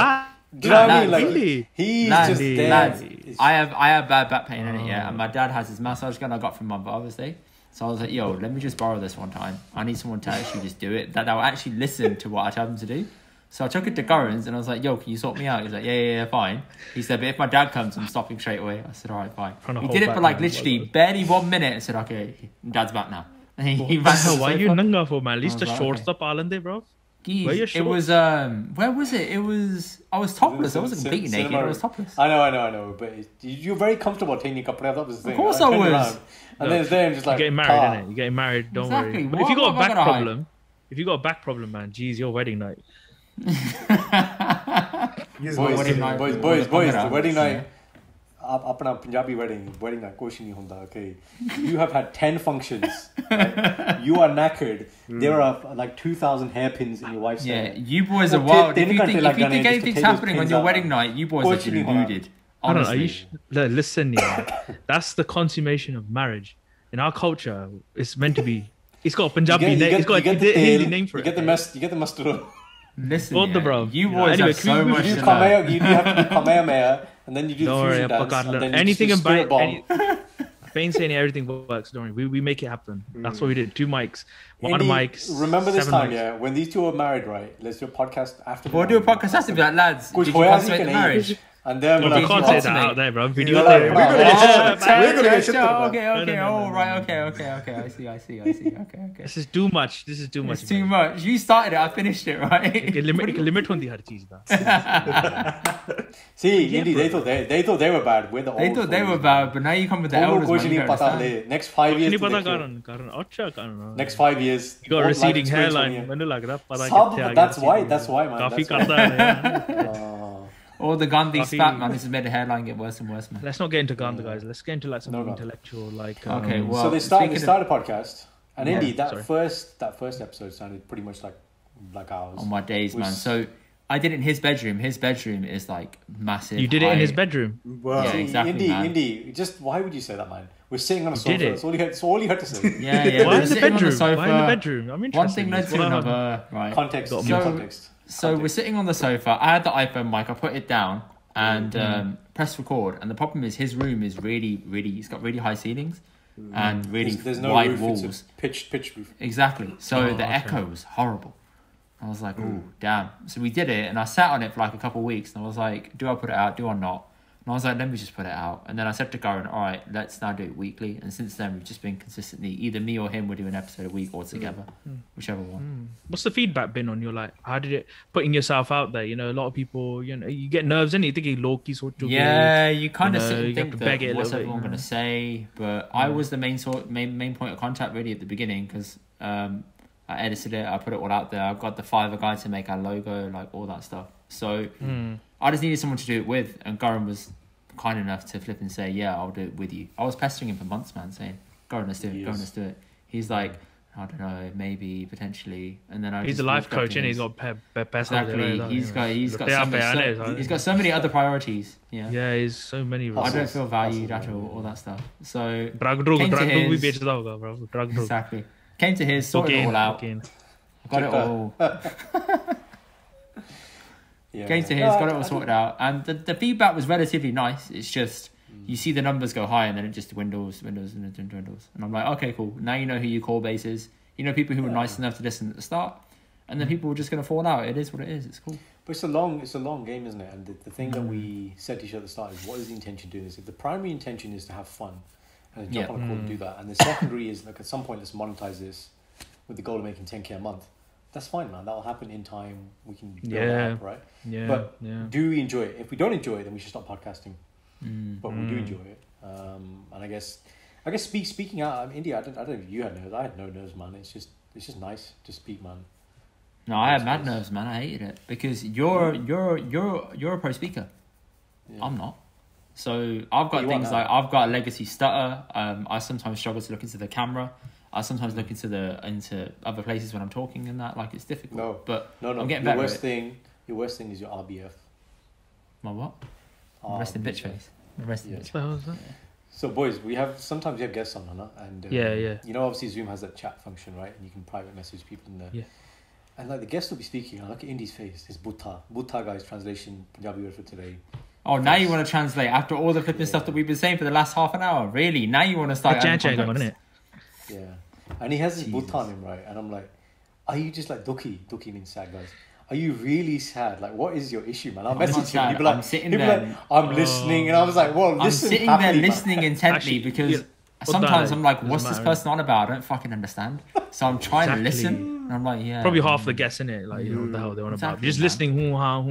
Do you know what I mean? Like, he's just there. I have bad back pain in it, yeah. And my dad has his massage gun I got from my Father's Day. So I was like, "Yo, let me just borrow this one time. I need someone to actually just do it. That will actually listen to what I tell them to do." So I took it to Karan's and I was like, "Yo, can you sort me out?" He was like, yeah, fine. He said, "But if my dad comes, I'm stopping straight away." I said, "All right, fine." He did it for like literally barely 1 minute. I said, "Okay, Dad's back now." And he ran. Why are you nanga for, man? At least the shorts up Alande, bro. It was where was it? I was topless. I wasn't completely naked. I was topless. I know. But you're very comfortable taking your kapre. That was the thing. Of course I was. And then it's there and just like you're getting married, innit? You're getting married. Don't worry. But if you got a back problem, man, geez, your wedding night. Boys, the wedding night. Apna Punjabi wedding night kuch nahi hunda, okay? You have had 10 functions. Right? You are knackered. There are like 2,000 hairpins in your wife's hair. Yeah, you boys are wild. If you think anything's happening on your wedding night, you boys are deluded. Honestly. Listen, that's the consummation of marriage. In our culture, it's meant to be. It's got a Punjabi name. It's got a Hindi name for it. You get the mustard. Listen, bro. You boys have so much to learn. You have to do Kamehameha, and then you do the fusion dance, and then anything you do spirit bomb. Bainsainye, everything works. Don't worry. We make it happen. That's what we did. 2 mics, one mic. Remember this time, yeah, when these two were married, right? Let's do a podcast after. We'll do a podcast after that, lads. Did you consummate the marriage? And then you can't say that out there, bro. Video like, there. we're gonna get shit. Okay. Oh, right. Okay. I see. Okay. This is too much. It's too much. You started it. I finished it, right? Limit होती हर चीज का. See, Indy, they thought they were bad. We're the old. They thought they were bad, but now you come with the elders. Next 5 years. Next 5 years. You got a receding hairline. That's why, man. Or the Gandhi's fat, man. This has made the hairline get worse and worse, man. Let's not get into Gandhi, guys. Let's get into like some intellectual, like. Okay, well. So they started a podcast, and Indy, that first episode sounded pretty much like ours. On my days, man. So I did it in his bedroom. His bedroom is like massive. You did it in his bedroom? Wow. Yeah, exactly, Indy, just why would you say that, man? We're sitting on a sofa. That's all you had to say. Yeah. Why in the bedroom? Why in the bedroom? I'm interested. One thing led to another, right? Context. So we're sitting on the sofa. I had the iPhone mic. I put it down and press record. And the problem is his room is really, it's got really high ceilings and really there's no wide roof, walls. it's a pitched roof. Exactly. So the echo was horrible. I was like, oh, damn. So we did it and I sat on it for like a couple of weeks. And I was like, do I put it out? Do I not? And I was like, let me just put it out. And then I said to Karan, all right, let's now do it weekly. And since then, we've just been consistently, either me or him would do an episode a week or together, whichever one. What's the feedback been on your, like, how did it, putting yourself out there? You know, a lot of people, you know, you get nerves, and you think low-key sort of. Yeah, you kind of sit and think that, what's everyone going to say? But I was the main point of contact really at the beginning because I edited it, I put it all out there. I've got the Fiverr guy to make our logo, like all that stuff. So I just needed someone to do it with, and Karan was kind enough to flip and say, yeah, I'll do it with you. I was pestering him for months, man, saying, Karan, let's do it, let's do it. He's like, I don't know, maybe, potentially. And then he's a life coach, and he's got exactly. He's got so many other priorities. Yeah, he's so many. I don't feel valued at all that stuff. So exactly. Came to his, sorted it all out. Got it all. Came to his, got it all sorted out, and the feedback was relatively nice. It's just you see the numbers go high, and then it just dwindles, and I'm like, okay, cool. Now you know who your core base is. You know people who were nice enough to listen at the start, and then people were just going to fall out. It is what it is. It's cool. But it's a long game, isn't it? And the thing that we said to each other at the start is, what is the intention doing this? If the primary intention is to have fun and jump on a call and do that, and the secondary is like at some point let's monetize this with the goal of making 10k a month. That's fine, man. That'll happen in time. We can build it up, right? But do we enjoy it? If we don't enjoy it, then we should stop podcasting. But we do enjoy it. And I guess speaking out, Indy, I don't know if you had nerves. I had no nerves, man. It's just nice to speak, man. No, I had mad nerves, man. I hated it because you're a pro speaker. Yeah. I'm not. So I've got things like I've got a legacy stutter. I sometimes struggle to look into the camera. I sometimes look into other places when I'm talking and that, like it's difficult. No. I'm getting better. Your worst thing is your RBF. My what? Rest in bitch face. Rest in bitch face. So boys, sometimes we have guests on, huh? And you know, obviously Zoom has that chat function, right? And you can private message people in there. Yeah. And like the guest will be speaking, I look at Indy's face. It's Butta. Butta, guys, translation Punjabi word for today. Oh, now you want to translate after all the flipping stuff that we've been saying for the last half an hour? Really? Now you want to start? Isn't it? Yeah. And he has this Butta on him, right? And I'm like, are you just like Dukhi? Dukhi means sad, guys. Are you really sad? Like, what is your issue, man? I'll message him. You'd be like, I'm listening. And I was like, well, listen. I'm sitting there listening intently because sometimes I'm like, what's this person on about? I don't fucking understand. So I'm trying to listen. And I'm like, yeah. Probably half the guess in it. Like, you know what the hell they want about. You're just listening. Hoo-ha.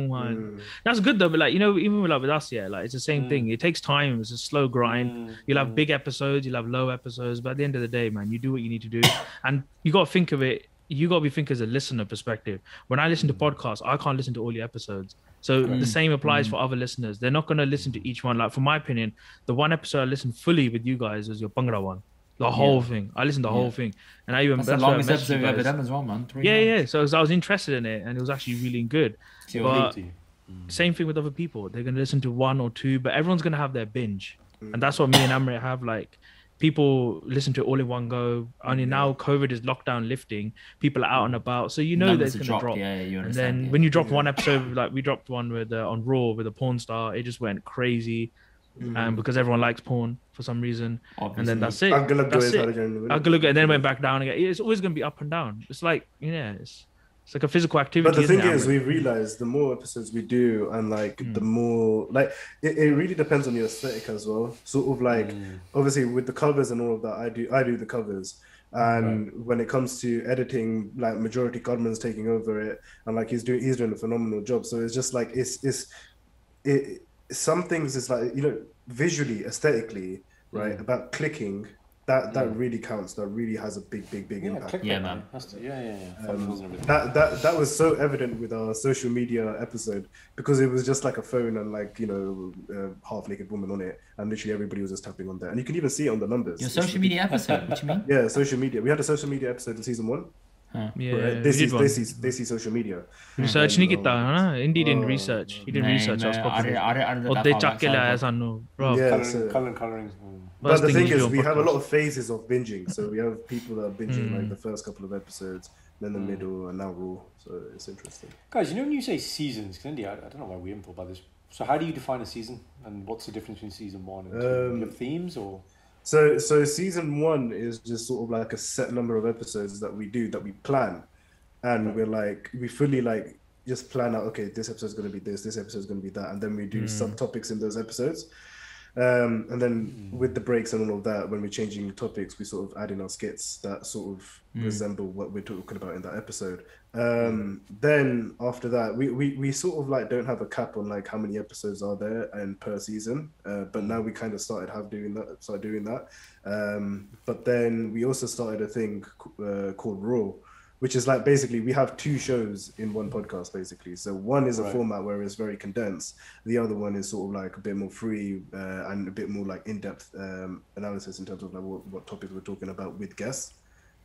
That's good though. But like, you know, even with us, like it's the same thing. It takes time. It's a slow grind. You'll have big episodes. You'll have low episodes. But at the end of the day, man, you do what you need to do. And you got to think of it. You got to be thinking as a listener perspective. When I listen to podcasts, I can't listen to all the episodes. So the same applies for other listeners. They're not going to listen to each one. Like, for my opinion, the one episode I listened fully with you guys was your Bhangra one. The whole thing. I listened to the whole thing. And that's the longest episode we've ever done as well, man. 3 hours. So I was interested in it, and it was actually really good. But same thing with other people. They're going to listen to 1 or 2, but everyone's going to have their binge. And that's what me and Amrit have. Like, people listen to it all in one go. Only now COVID is lockdown lifting. People are out and about, so you know that it's going to drop. Yeah, you understand. And then when you drop one episode, like we dropped one with on Raw with a porn star, it just went crazy. Because everyone likes porn for some reason. Obviously. And then that's it. And then it went back down again. It's always going to be up and down. It's like, it's It's like a physical activity. But the thing is, we realize the more episodes we do, and like the more like it really depends on your aesthetic as well. Sort of like obviously with the covers and all of that, I do the covers. And when it comes to editing, like majority Godman's taking over it, and like he's doing a phenomenal job. So it's just like some things is like, you know, visually, aesthetically, right, about clicking. That really counts. That really has a big impact. Yeah, man. That was so evident with our social media episode, because it was just like a phone and like, you know, half naked woman on it, and literally everybody was just tapping on that, and you can even see it on the numbers. Your social media episode? What you mean? Yeah, social media. We had a social media episode in season 1. Huh. Yeah, right? They see social media. Research नहीं किया ना? Indy didn't research. He didn't research us properly. और they chuck के लाया सानू. Coloring. But the thing is, we have a lot of phases of binging. So we have people that are binging like the first couple of episodes, then the middle, and now Raw. So it's interesting. Guys, you know when you say seasons, Indy, I don't know why we haven't thought about this. So how do you define a season, and what's the difference between season 1 and 2? You have themes or? So season 1 is just sort of like a set number of episodes that we plan, and we're like, we fully like just plan out, okay, this episode's going to be this episode's going to be that, and then we do subtopics in those episodes. And then with the breaks and all of that, when we're changing topics, we sort of add in our skits that sort of resemble what we're talking about in that episode. Then after that, we sort of like don't have a cap on like how many episodes are there and per season. But now we kind of started doing that. But then we also started a thing called Raw, which is like basically we have 2 shows in one podcast basically. So one is a format where it's very condensed. The other one is sort of like a bit more free and a bit more like in-depth analysis in terms of like what topics we're talking about with guests.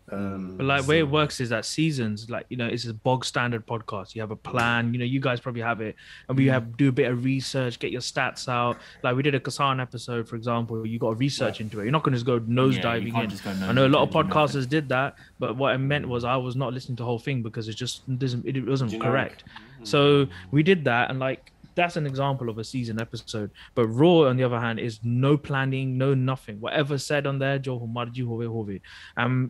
But like way it works is that seasons, like, you know, it's a bog standard podcast. You have a plan, you know, you guys probably have it, and we do a bit of research, get your stats out. Like we did a Kasan episode, for example, you got to research into it. You're not going to just go nose diving in. I know a lot of podcasters did that, but what I meant was I was not listening to the whole thing because it wasn't correct. So we did that, and like that's an example of a season episode. But Raw, on the other hand, is no planning, no nothing. Whatever said on there,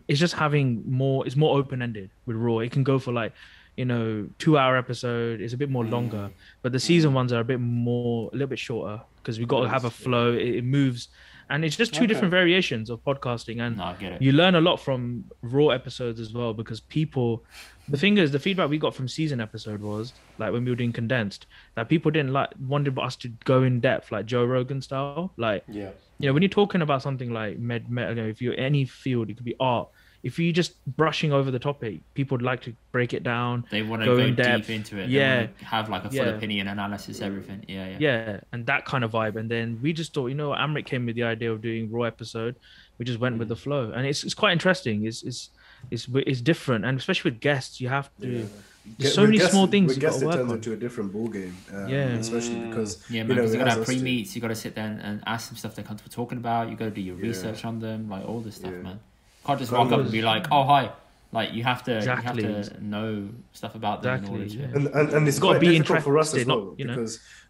it's just having more. It's more open ended with Raw. It can go for like, you know, 2-hour episode. It's a bit more longer, but the season ones are a little bit shorter because we've got to have a flow. It moves. And it's just 2 different variations of podcasting. And you learn a lot from Raw episodes as well, because people, the thing is, the feedback we got from season episode was, like when we were doing condensed, that people didn't wanted us to go in depth, like Joe Rogan style. Like, you know, when you're talking about something like you know, if you're any field, it could be art. If you're just brushing over the topic, people would like to break it down. They want to go in deep into it. They want to have like a full opinion, analysis, everything. Yeah, and that kind of vibe. And then we just thought, you know, Amrit came with the idea of doing Raw episode. We just went with the flow, and it's quite interesting. It's different, and especially with guests, you have to. There's so many small things you got to work on. It turns into a different ball game. Especially because you got to have pre-meets. You got to sit there and ask them stuff they're comfortable talking about. You got to do your research on them, like all this stuff, man. Can't just walk up and be like, "Oh, hi." Like you have to know stuff about them in order to. And it's got to be difficult for us as well,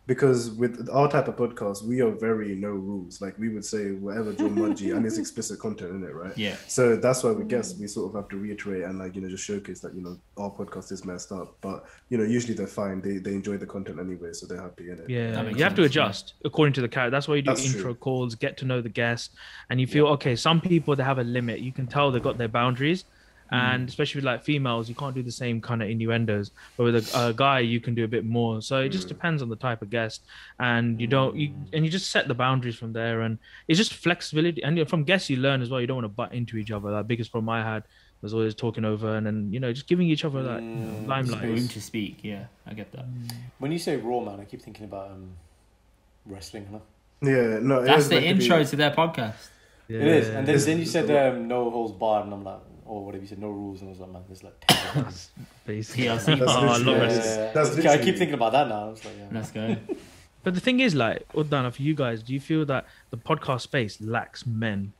because with our type of podcast, we are very no rules. Like we would say whatever John Mudgy, and it's explicit content in it, right? Yeah. So that's why we guess we sort of have to reiterate and like, you know, just showcase that, you know, our podcast is messed up, but you know, usually they're fine. They enjoy the content anyway, so they're happy in it. Yeah, you have to adjust according to the character. That's why you do intro calls, get to know the guest, and you feel okay. Some people, they have a limit. You can tell they've got their boundaries. And especially with like females, you can't do the same kind of innuendos. But with a guy, you can do a bit more. So it just depends on the type of guest, and you just set the boundaries from there. And it's just flexibility. And from guests, you learn as well. You don't want to butt into each other. The biggest problem I had was always talking over, and then, you know, just giving each other that limelight, room to speak. Yeah, I get that. When you say Raw, man, I keep thinking about wrestling. Huh? Yeah, no, that's the intro to their podcast. Yeah. It is, and then you said no holds barred, and I'm like. Or whatever you said, no rules, and I was like, man, there's like 10 TLC. I keep thinking about that now. I was like, let's go. But the thing is, like, Uddana, for you guys, do you feel that the podcast space lacks men?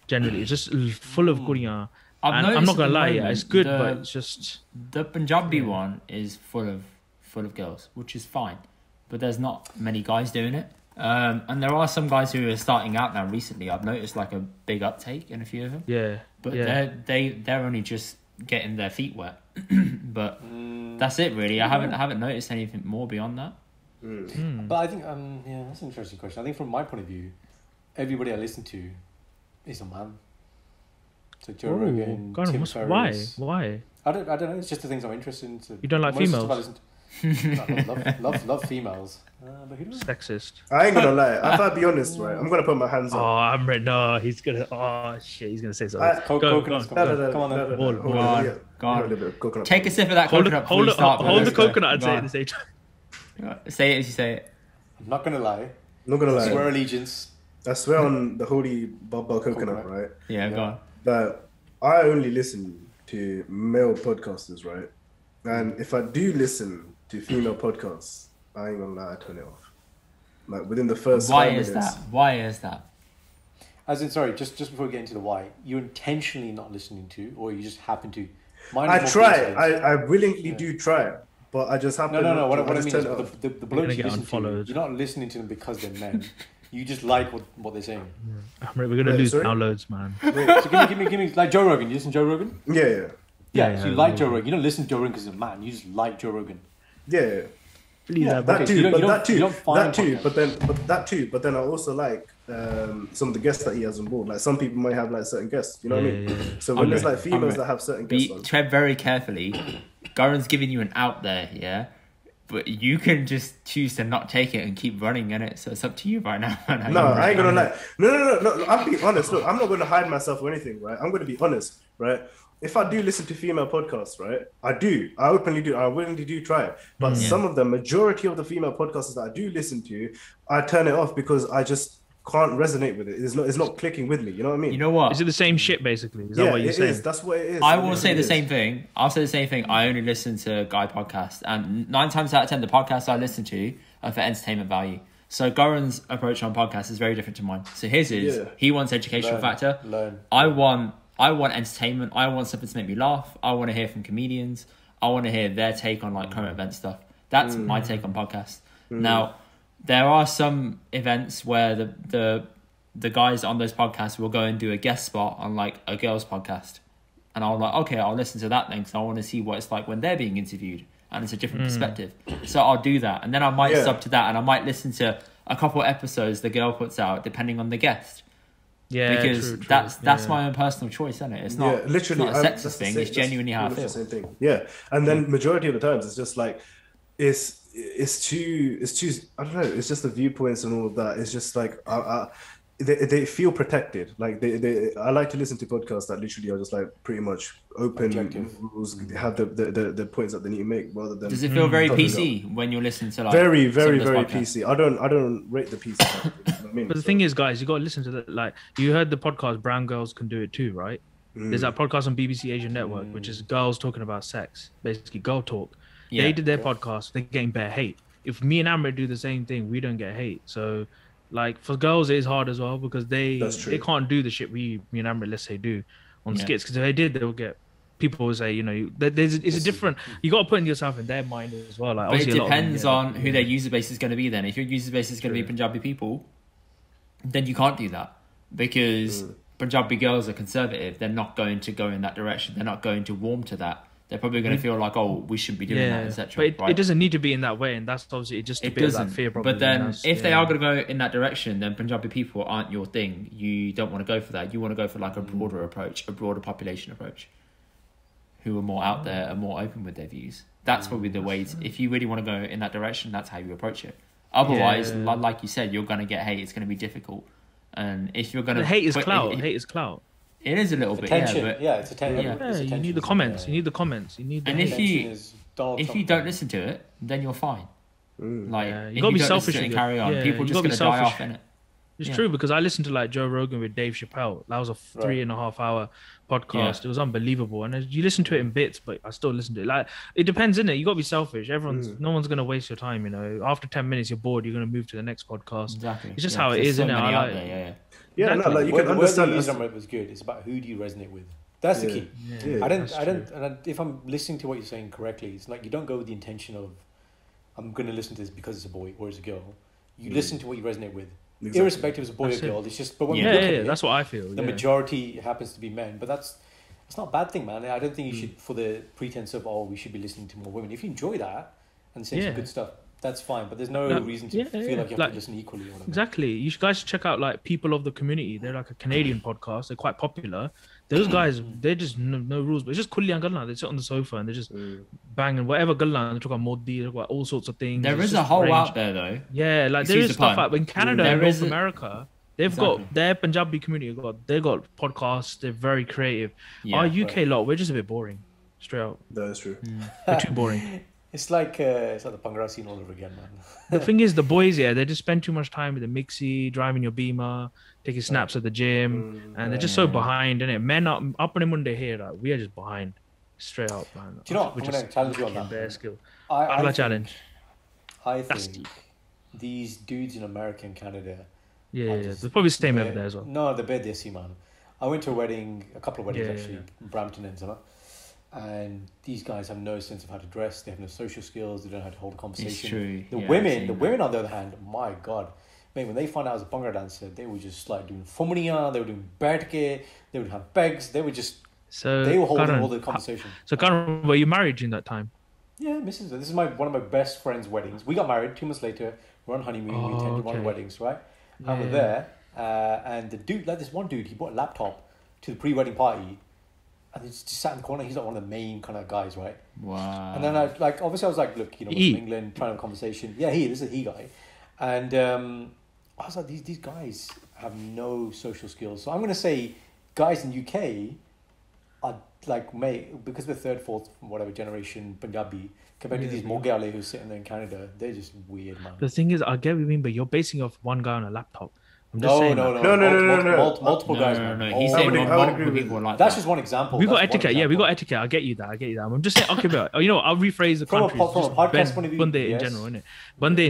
Generally, it's just full of guriyan. I'm not gonna lie, it's good, but it's just the Punjabi one is full of girls, which is fine, but there's not many guys doing it. And there are some guys who are starting out now recently. I've noticed like a big uptake in a few of them. Yeah. But they're only just getting their feet wet. But that's it really. I haven't noticed anything more beyond that. But I think that's an interesting question. I think from my point of view, everybody I listen to is a man. So Joe Rogan, Tim Ferriss. Why? I don't know. It's just the things I'm interested in. You don't like females? love females. But who doesn't? Sexist. I ain't gonna lie. If I be honest, right, I'm gonna put my hands up. Oh, I'm ready. No, he's gonna. Oh shit, he's gonna say something. Coconuts. Come on. Go on. Take a sip of that coconut. Hold the coconut and say it at the same time. Say it as you say it. I'm not gonna lie. I swear allegiance. I swear on the holy Baba coconut, right? Yeah, go on. But I only listen to male podcasters, right? And if I do listen to female podcasts, I ain't gonna lie, I turn it off. Like within the first 5 minutes. Why is that? As in, sorry, just before we get into the why, you're intentionally not listening to, or you just happen to? I try. I willingly do try, but I just happen. No. What I mean is the blokes you listen to, you're not listening to them because they're men. You just like what they're saying. We're gonna lose downloads, man. So give me like Joe Rogan. You listen to Joe Rogan? Yeah. So you like Joe Rogan. You don't listen to Joe Rogan because he's a man. You just like Joe Rogan. Yeah. That too. But then I also like some of the guests that he has on board. Like some people might have like certain guests. You know what I mean? So when there's like females that have certain guests on. Tread very carefully. Garen's giving you an out there, yeah. But you can just choose to not take it and keep running in it. So it's up to you right now. No, I ain't gonna lie. No. I'm being honest. Look, I'm not gonna hide myself or anything, right? I'm gonna be honest, right? If I do listen to female podcasts, right? I openly do. I willingly do try it. But some of the majority of the female podcasts that I do listen to, I turn it off because I just can't resonate with it. It's not clicking with me. You know what I mean? You know what? Is it the same shit basically? Is that what you're saying? Is. That's what it is. I will say the same thing. I'll say the same thing. I only listen to guy podcasts, and 9 times out of 10, the podcasts I listen to are for entertainment value. So Garen's approach on podcasts is very different to mine. So his is he wants educational factor. I want entertainment. I want something to make me laugh. I want to hear from comedians. I want to hear their take on like current event stuff. That's my take on podcasts. Now, there are some events where the guys on those podcasts will go and do a guest spot on like a girl's podcast. And I'll like, okay, I'll listen to that then because I want to see what it's like when they're being interviewed. And it's a different perspective. So I'll do that. And then I might sub to that and I might listen to a couple episodes the girl puts out depending on the guest. Yeah, because true. That's my own personal choice, isn't it? It's not literally it's not a sexist thing. It's genuinely how I feel. The same thing. Yeah, and then majority of the times it's just like it's too I don't know. It's just the viewpoints and all of that. It's just like they feel protected. Like I like to listen to podcasts that literally are just like pretty much open rules. They have the points that they need to make rather than. Does it feel very PC when you're listening to like very PC? I don't rate the PC. You know what I mean? But the thing is, guys, you got to listen to that. Like you heard the podcast "Brown Girls Can Do It Too," right? There's that podcast on BBC Asian Network, which is girls talking about sex, basically girl talk. They did their podcast. They're getting bare hate. If me and Amrit do the same thing, we don't get hate. So, like for girls, it is hard as well because they can't do the shit me and Amrit, let's say, do on skits. Because if they did, they'll get people will say, you know, it's a different. You got to put yourself in their mind as well. Like, but it depends on who their user base is going to be. Then, if your user base is going to be Punjabi people, then you can't do that because Punjabi girls are conservative. They're not going to go in that direction. They're not going to warm to that. They're probably going to feel like, oh, we shouldn't be doing that, etc. But it doesn't need to be in that way, and that's obviously just a bit of that fear problem. But then, if they are going to go in that direction, then Punjabi people aren't your thing. You don't want to go for that. You want to go for like a broader approach, a broader population approach, who are more out there and more open with their views. That's probably the way. If you really want to go in that direction, that's how you approach it. Otherwise, like you said, you're going to get hate. It's going to be difficult. And if you're going to hate is clout. Hate is clout. It is a little bit, it's attention. You need the comments. You need the comments. You need. And if you don't listen to it, then you're fine. Like you gotta be selfish and carry on. People just gonna die off in it. It's true because I listened to like Joe Rogan with Dave Chappelle. That was a 3.5 hour podcast. It was unbelievable, and you listen to it in bits, but I still listen to it. Like it depends, innit? You got to be selfish. No one's gonna waste your time. You know, after 10 minutes you're bored, you're gonna move to the next podcast. Exactly. It's just how it is, innit? Yeah, no, like you can understand. The word it was good. It's about who do you resonate with. That's the key. I don't. And if I'm listening to what you're saying correctly, it's like you don't go with the intention of, I'm going to listen to this because it's a boy or it's a girl. You listen to what you resonate with, irrespective of it's a boy or girl. It's just, but when we look at it, that's what I feel. The majority happens to be men, but that's It's not a bad thing, man. I don't think you should, for the pretense of, we should be listening to more women. If you enjoy that and say some good stuff, that's fine. But there's no reason to feel like you have to listen equally. Or whatever. Exactly. You guys should check out like People of the Community. They're like a Canadian podcast. They're quite popular. Those guys, they're just no rules. But it's just kulli and gallan. They sit on the sofa and they're just banging whatever gallan. They talk about Modi, they talk about all sorts of things. There is a whole out there though. Yeah, like there is stuff out in Canada and North America. They've got their Punjabi community. They've got podcasts. They're very creative. Our UK lot, we're just a bit boring. Straight up. That is true. We're too boring. It's like the Bhangra scene all over again, man. The thing is, the boys, they just spend too much time with the mixie, driving your Beamer, taking snaps at the gym, and they're just so behind, innit? Men are up on a Monday here, like, we are just behind. Straight up, man. Do you know what? I'm going to challenge you on that. Bare skill. I challenge. I think these dudes in America and Canada... Yeah. There's probably the same over there as well. No, they're bad desi, man. I went to a couple of weddings actually, in Brampton and Zimmer. And these guys have no sense of how to dress. They have no social skills. They don't know how to hold a conversation. It's true. The women on the other hand, my God, man, when they found out I was a Bhangra dancer, they were just like doing fumniya, they were doing bertke, they would have begs, they were holding all the conversation. So Karan, were you married during that time? Yeah, Mrs. This is one of my best friend's weddings. We got married 2 months later. We're on honeymoon. We attended one of the weddings, right? And we're there, and the dude, like this one dude, he brought a laptop to the pre-wedding party. And he just sat in the corner. He's like one of the main kind of guys, right? Wow. And then I was like, look, we're from England, trying to have a conversation. Yeah, this is a he guy. And I was like, these guys have no social skills. So I'm going to say guys in UK are like, because we're third, fourth, whatever generation Punjabi, compared to these Moghale who's sitting there in Canada, they're just weird, man. The thing is, I get what you mean, but you're basing off one guy on a laptop. No. Multiple guys. No. He's saying multiple people like that. That's just one example. We got etiquette. Yeah, we got etiquette. I get you that. I'm just saying. Okay, but I'll rephrase the country. From a podcast point of view, Bande in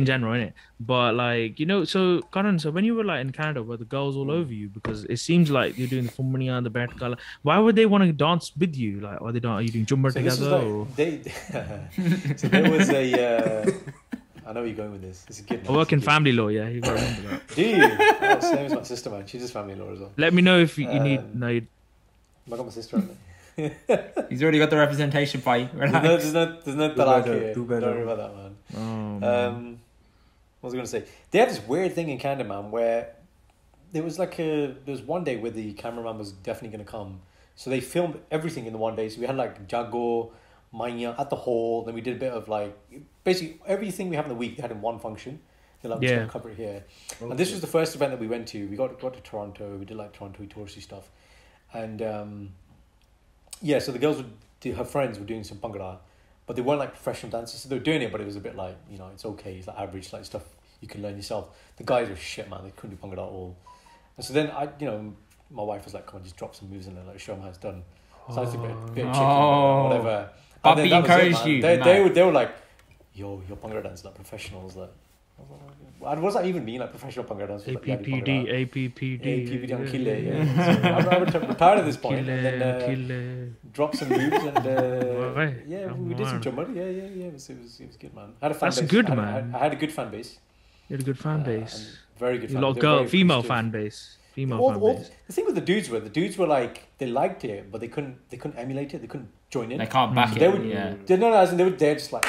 general, innit? But like, so Karan, so when you were like in Canada, were the girls all over you? Because it seems like you're doing the fumniya and the bertkala. Why would they want to dance with you? Like, are you doing jumper together? So there was a. I know where you're going with this. It's a good. I work in family law, yeah. You gotta remember that. Do you? Oh, same as my sister, man. She does family law as well. Let me know if you need. No, I got my sister on there. He's already got the representation by you. There's no talaq here. Don't worry about that, man. Oh, man. What was I going to say? They had this weird thing in Canada, man, where there was one day where the cameraman was definitely going to come. So they filmed everything in the one day. So we had like Jago, Manya at the hall. Then we did a bit of like basically everything we have in the week they had in one function. They're like, we're just going to cover it here. Okay. And this was the first event that we went to. We got to Toronto. We did like Toronto touristy stuff. And so the girls her friends were doing some Bhangra, but they weren't like professional dancers. So they were doing it, but it was a bit like, it's okay. It's like average, like stuff you can learn yourself. The guys were shit, man. They couldn't do Bhangra at all. And so then my wife was like, come on, just drop some moves in there, like show them how it's done. So I was a bit of chicken, whatever. Bobby encouraged you. They were like, yo, your Bhangra dance like professionals. Like, what does that even mean? Like professional Bhangra dance? APPD, on Kille. Yeah. I'm retired at this point. And then drop some moves and we did some Jummer. Yeah. It was good, man. I had a fan base. That's good, man. I had a good fan base. You had a good fan base. Very good. A lot of female fan base. The thing with the dudes were like, they liked it, but they couldn't emulate it. They couldn't join in. They can't back it. They were just like,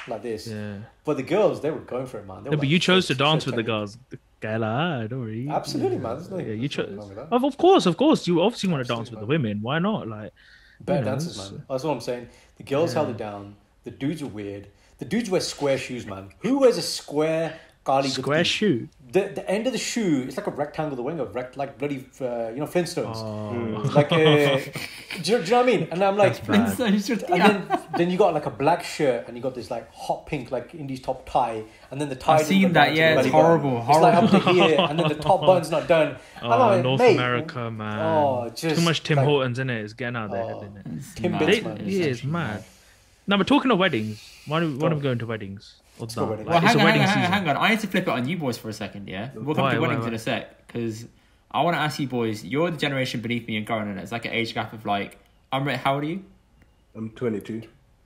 like this. Yeah. But the girls, they were going for it, man. But you chose to dance with the girls. Don't worry. Absolutely, man. You chose. Of course. You obviously want to dance with the women. Why not? Like, better dancers, man. That's what I'm saying. The girls held it down. The dudes were weird. The dudes wear square shoes, man. Who wears a square square shoe? The end of the shoe, it's like a rectangle. The wing of like bloody, Flintstones. Like, do you know what I mean? And I'm like, and then you got like a black shirt, and you got this like hot pink like Indy's top tie, and then the tie. I've seen that. Yeah, it's horrible. It's like up to here, and then the top button's not done. Like, North America, man. Too much Tim Hortons in it. It's getting out there, isn't it? Tim Bits, man. Yeah, it's mad. Now we're talking of weddings. Why don't we go into weddings? Well, hang on. I need to flip it on you boys for a second, yeah? We'll come to weddings in a sec, because I want to ask you boys, you're the generation beneath me and Karan, and it's like an age gap of like, how old are you? I'm 22.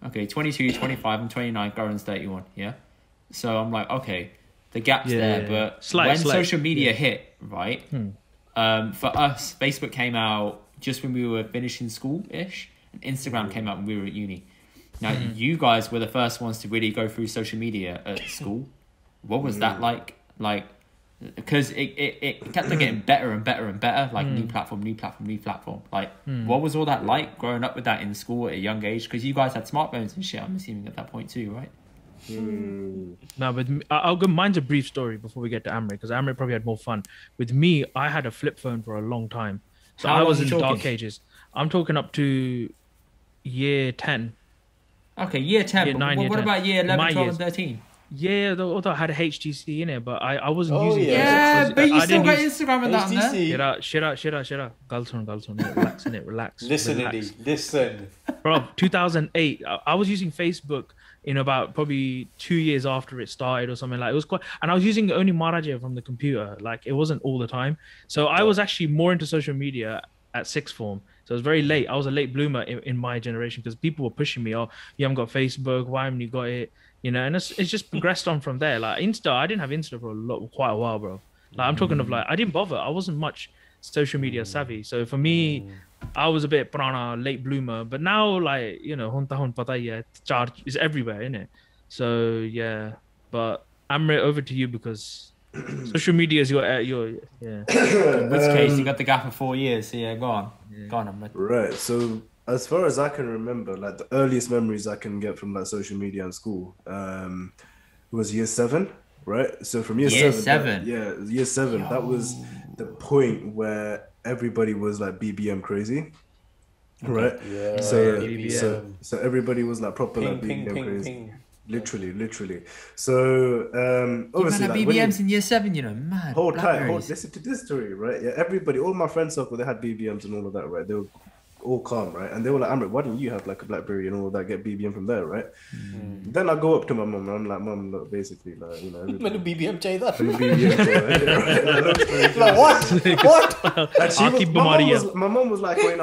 Okay, 22, 25, I'm 29, Karan's 31, yeah? So I'm like, okay, the gap's there, but when social media hit, right, for us, Facebook came out just when we were finishing school-ish, and Instagram came out when we were at uni. Now, you guys were the first ones to really go through social media at school. What was that like? Like, because it kept on getting better and better and better, like new platform. Like, what was all that like growing up with that in school at a young age? Because you guys had smartphones and shit, I'm assuming, at that point too, right? No, but mine's a brief story before we get to Amri, because Amri probably had more fun. With me, I had a flip phone for a long time. So I was in the dark ages. I'm talking up to year 10. Okay, year 10. Year 9, what year 10. about year 11, 12, and 13? Yeah, although I had a HTC in it, but I wasn't using it. Yeah, but you still got Instagram and that on there. Shut up. Galton. Relax, innit? Relax. Listen, Indy. Listen. Bro, 2008, I was using Facebook in about probably 2 years after it started or something. Like, it was quite, and I was using only Maraja from the computer. Like, it wasn't all the time. So I was actually more into social media at sixth form. So it was very late. I was a late bloomer in my generation, because people were pushing me, oh, you haven't got Facebook, why haven't you got it? You know, and it's just progressed on from there. Like Insta, I didn't have Insta for quite a while, bro. Like, I'm talking of, like, I didn't bother. I wasn't much social media savvy. So for me, I was a bit prana, late bloomer. But now, like, you know, charge is everywhere, innit? So yeah. But I'm over to you, because social media is your yeah. In this case, you got the gap of 4 years. So yeah, go on. I'm right. So as far as I can remember, like, the earliest memories I can get from, like, social media and school was year 7, right? So from year 7, year 7, that was the point where everybody was, like, BBM crazy, right? Yeah. So everybody was, like, proper like BBM crazy. Ping. Literally. So obviously, like, BBMs in year 7, you know, mad. Hold tight. Listen to this story, right? Yeah, everybody, all my friends circle, they had BBMs and all of that, right? They were all calm, right? And they were like, Amrit, why didn't you have, like, a BlackBerry and all of that, get BBM from there, right? Then I go up to my mum and I'm like, Mum, look, basically, like, you know, BBM chain that. Like, what? And my mum was like, and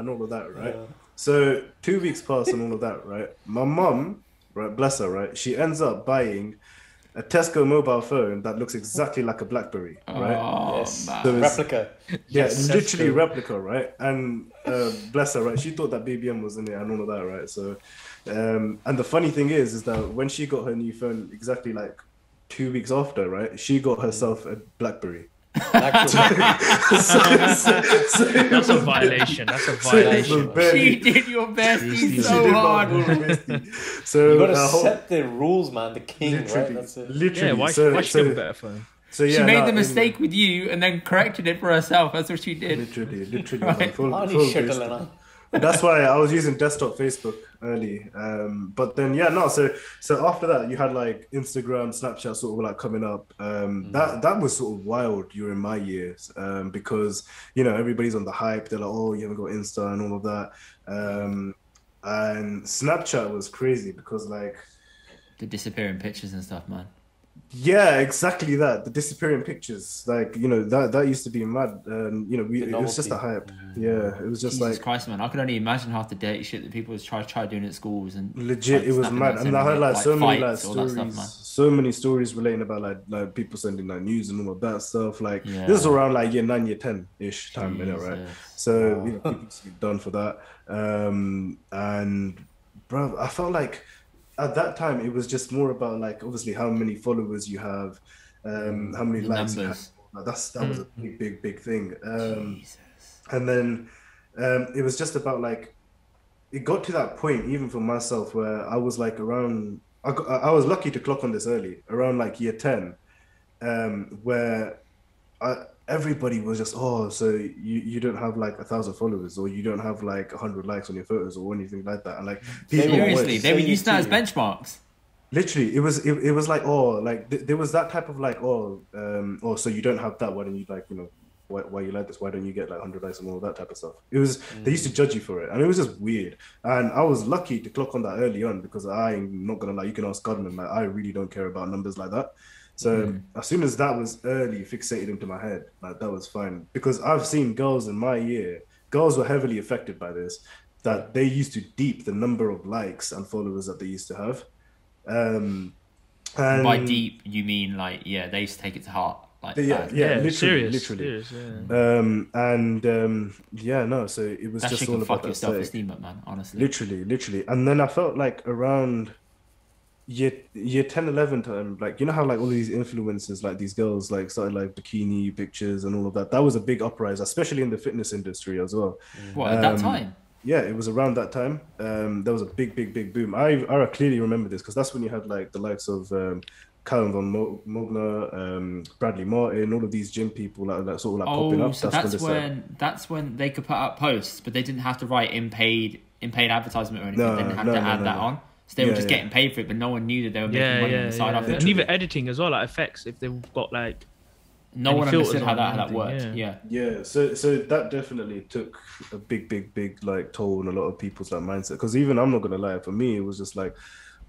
all of that, right? So 2 weeks passed and all of that, right? My mum, right, bless her, right? She ends up buying a Tesco mobile phone that looks exactly like a BlackBerry, right? Oh, yes. So replica. Yeah, literally replica, right? And bless her, right? She thought that BBM was in it and all of that, right? So, and the funny thing is that when she got her new phone, exactly like 2 weeks after, right? She got herself a BlackBerry. That's a violation. She did your best. So hard. So you gotta set the rules, man. The king, right? That's it. Literally. Yeah, why she get a better phone? So yeah, she made the mistake with you and then corrected it for herself. That's what she did. Literally. Right. Full that's why I was using desktop Facebook early. But then so after that you had, like, Instagram, Snapchat sort of, like, coming up. That was sort of wild during my years, because, you know, everybody's on the hype. They're like, oh, you haven't got Insta and all of that. And Snapchat was crazy because, like, the disappearing pictures and stuff, man. Yeah, exactly that. The disappearing pictures, like, you know, that used to be mad. You know, it was just a hype. Yeah, it was just Jesus like Christ, man. I could only imagine half the dirty shit that people try doing at schools and legit. Like, it was mad, and I heard like so many like stories, stuff, so many stories relating about like people sending like news and all of that stuff. Like this is around like year 9, year 10 ish time, you know, right? So you know, people used to be done for that. And bro, I felt like at that time it was just more about like obviously how many followers you have, how many likes you have. That was a big thing. And then it was just about like it got to that point even for myself where I was like around I was lucky to clock on this early around like year 10, where everybody was just, oh, so you don't have like 1,000 followers or you don't have like 100 likes on your photos or anything like that. And like seriously, they were using that as benchmarks. Literally, it was like, oh, like there was that type of like, oh, so you don't have that. Why don't you like, you know, why you like this? Why don't you get like 100 likes and all that type of stuff? It was they used to judge you for it, and it was just weird. And I was lucky to clock on that early on because I'm not gonna lie, you can ask Godman, like I really don't care about numbers like that. So as soon as that was early fixated into my head, like that was fine. Because I've seen girls in my year, girls were heavily affected by this, that they used to deep the number of likes and followers that they used to have. And by deep, you mean like, yeah, they used to take it to heart. like yeah, literally. Serious, So it was that just shit all can about fuck your that self-esteem up, man. Honestly, literally. And then I felt like around year 10, 11 time, like, you know how like all these influencers, like these girls, like started like bikini pictures and all of that. That was a big uprising, especially in the fitness industry as well. what, at that time? Yeah, it was around that time. There was a big boom. I clearly remember this because that's when you had like the likes of Callum von Mogner, Bradley Martin, all of these gym people that sort of like popping up. So that's when they could put out posts, but they didn't have to write in paid advertisement or anything. They didn't have to add that on. So they were just getting paid for it, but no one knew that they were making money on the side of it. And even editing as well, like effects, if they've got like no one understood how that worked. Yeah. So that definitely took a big like toll on a lot of people's like mindset. Because even I'm not gonna lie, for me it was just like,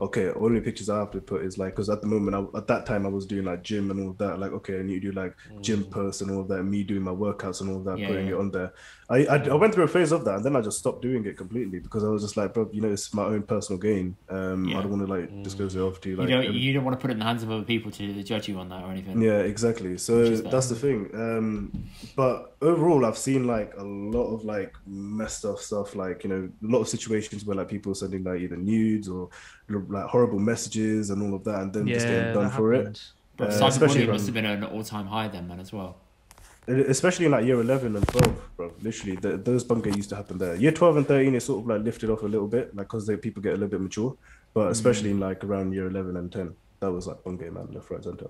okay, only pictures I have to put is like, because at the moment, at that time I was doing like gym and all of that. Like, okay, I need to do like gym posts and all of that, and me doing my workouts and all of that, putting it on there. I went through a phase of that, and then I just stopped doing it completely because I was just like, bro, you know, it's my own personal gain. I don't want to like disclose it off to you. Like, you don't want to put it in the hands of other people to judge you on that or anything. Yeah, exactly. So that's the thing. But overall, I've seen like a lot of like messed up stuff, like, you know, a lot of situations where like people sending like either nudes or like horrible messages and all of that, and then just getting done for it. But cyberbullying must have been an all-time high then, man, as well. Especially in like year 11 and 12, bro. Literally, those bunker used to happen there. Year 12 and 13 is sort of like lifted off a little bit, like because people get a little bit mature. But especially in like around year 11 and 10, that was like bunker, man, left, right, center.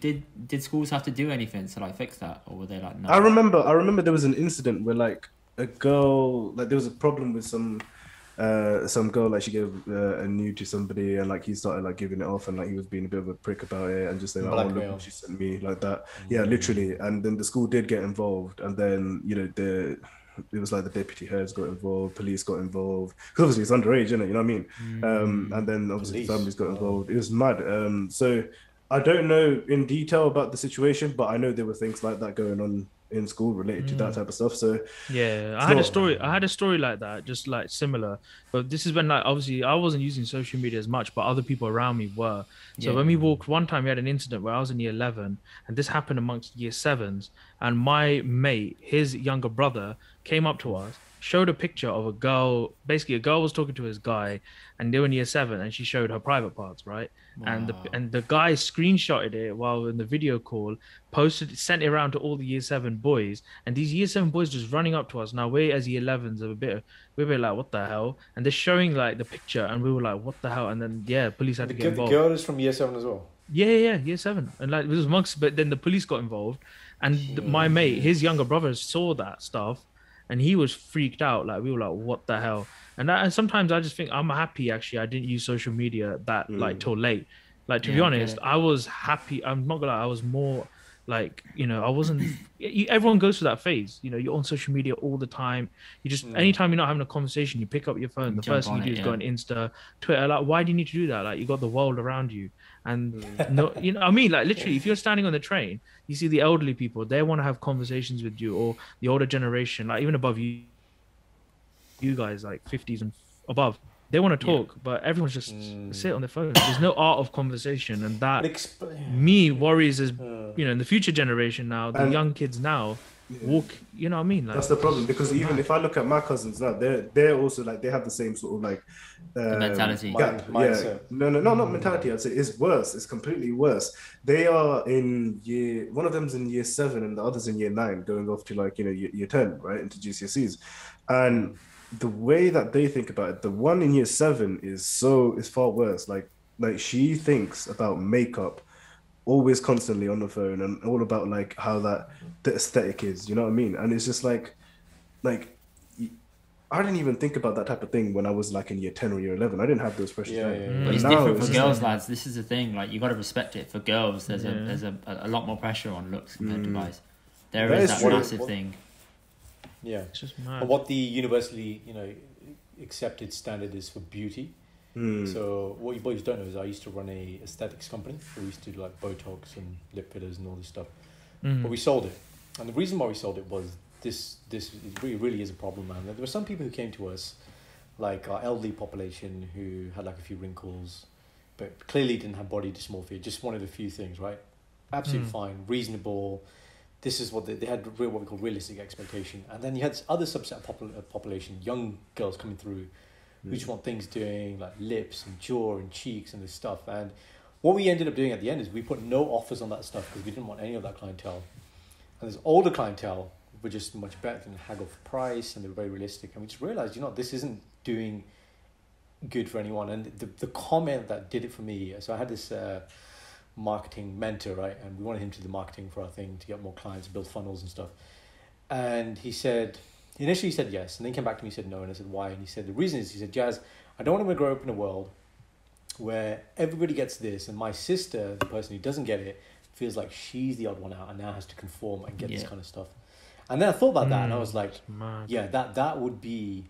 Did schools have to do anything to like fix that, or were they like no? I remember there was an incident where like a girl, like there was a problem with some girl, like she gave a nude to somebody, and like he started like giving it off, and like he was being a bit of a prick about it and just saying like, oh, look what she sent me, like that. Yeah, literally. And then the school did get involved, and then, you know, it was like the deputy heads got involved, police got involved, because obviously it's underage, isn't it? You know what I mean? And then obviously families got involved. It was mad. So I don't know in detail about the situation, but I know there were things like that going on in school related to that type of stuff. So yeah, I had a story like that, just like similar, but this is when like obviously I wasn't using social media as much, but other people around me were. So when we walked one time, we had an incident where I was in year 11, and this happened amongst year 7s, and my mate, his younger brother, came up to us, showed a picture of a girl. Basically, a girl was talking to his guy, and they were in year 7, and she showed her private parts, right? Wow. And the guy screenshotted it while in the video call, sent it around to all the year 7 boys, and these year 7 boys just running up to us. Now we as year 11s we're a bit like, what the hell? And they're showing like the picture, and we were like, what the hell? And then police had to get involved. The girl is from year 7 as well. Yeah, year 7, and like it was monks, but then the police got involved, and my mate, his younger brother, saw that stuff, and he was freaked out. Like, we were like, what the hell? And sometimes I just think I'm happy, actually, I didn't use social media that like till late. Like, to be honest, I was happy. I'm not gonna lie, I was more like, you know, I wasn't. Everyone goes through that phase. You know, you're on social media all the time. You just anytime you're not having a conversation, you pick up your phone. The first thing you do is go on Insta, Twitter. Like, why do you need to do that? Like, you got the world around you. And no, you know, I mean, like literally, if you're standing on the train, you see the elderly people. They want to have conversations with you, or the older generation, like even above you guys, like 50s and above. They want to talk, but everyone's just sit on their phone. There's no art of conversation, and that me worries as you know, in the future generation now, the young kids now walk. You know what I mean? Like, that's the problem, because even if I look at my cousins now, they're also like, they have the same sort of like mentality. Mindset. No, not mentality. I'd say it's worse. It's completely worse. They are in one of them's in year 7, and the other's in year 9, going off to like, you know, year 10, right, into GCSEs, and the way that they think about it, the one in year 7 is far worse. Like she thinks about makeup always constantly on the phone, and all about like how the aesthetic is, you know what I mean? And it's just like I didn't even think about that type of thing when I was like in year 10 or year 11. I didn't have those pressures. But it's different for girls, lads. This is the thing. Like, you got to respect it. For girls, there's a lot more pressure on looks compared to guys. There is that massive thing. Yeah, it's just mad. But what the universally, you know, accepted standard is for beauty. So what you boys don't know is I used to run a aesthetics company. We used to do like Botox and lip fillers and all this stuff. But we sold it, and the reason why we sold it was this really is a problem, man. There were some people who came to us, like our elderly population, who had like a few wrinkles, but clearly didn't have body dysmorphia. Just wanted a few things, right? Absolutely fine, reasonable. This is what they had, what we call realistic expectation. And then you had this other subset of population, young girls coming through, who just want things doing like lips and jaw and cheeks and this stuff. And what we ended up doing at the end is we put no offers on that stuff because we didn't want any of that clientele. And this older clientele were just much better than haggle for price, and they were very realistic. And we just realized, this isn't doing good for anyone. And the comment that did it for me, so I had this marketing mentor, right? And we wanted him to do the marketing for our thing to get more clients, build funnels and stuff. And he initially said yes, and then came back to me and said no. And I said, why? And he said, the reason is, he said, Jazz, I don't want to grow up in a world where everybody gets this, and my sister, the person who doesn't get it, feels like she's the odd one out and now has to conform and get this kind of stuff. And then I thought about that, and I was like, yeah, that would be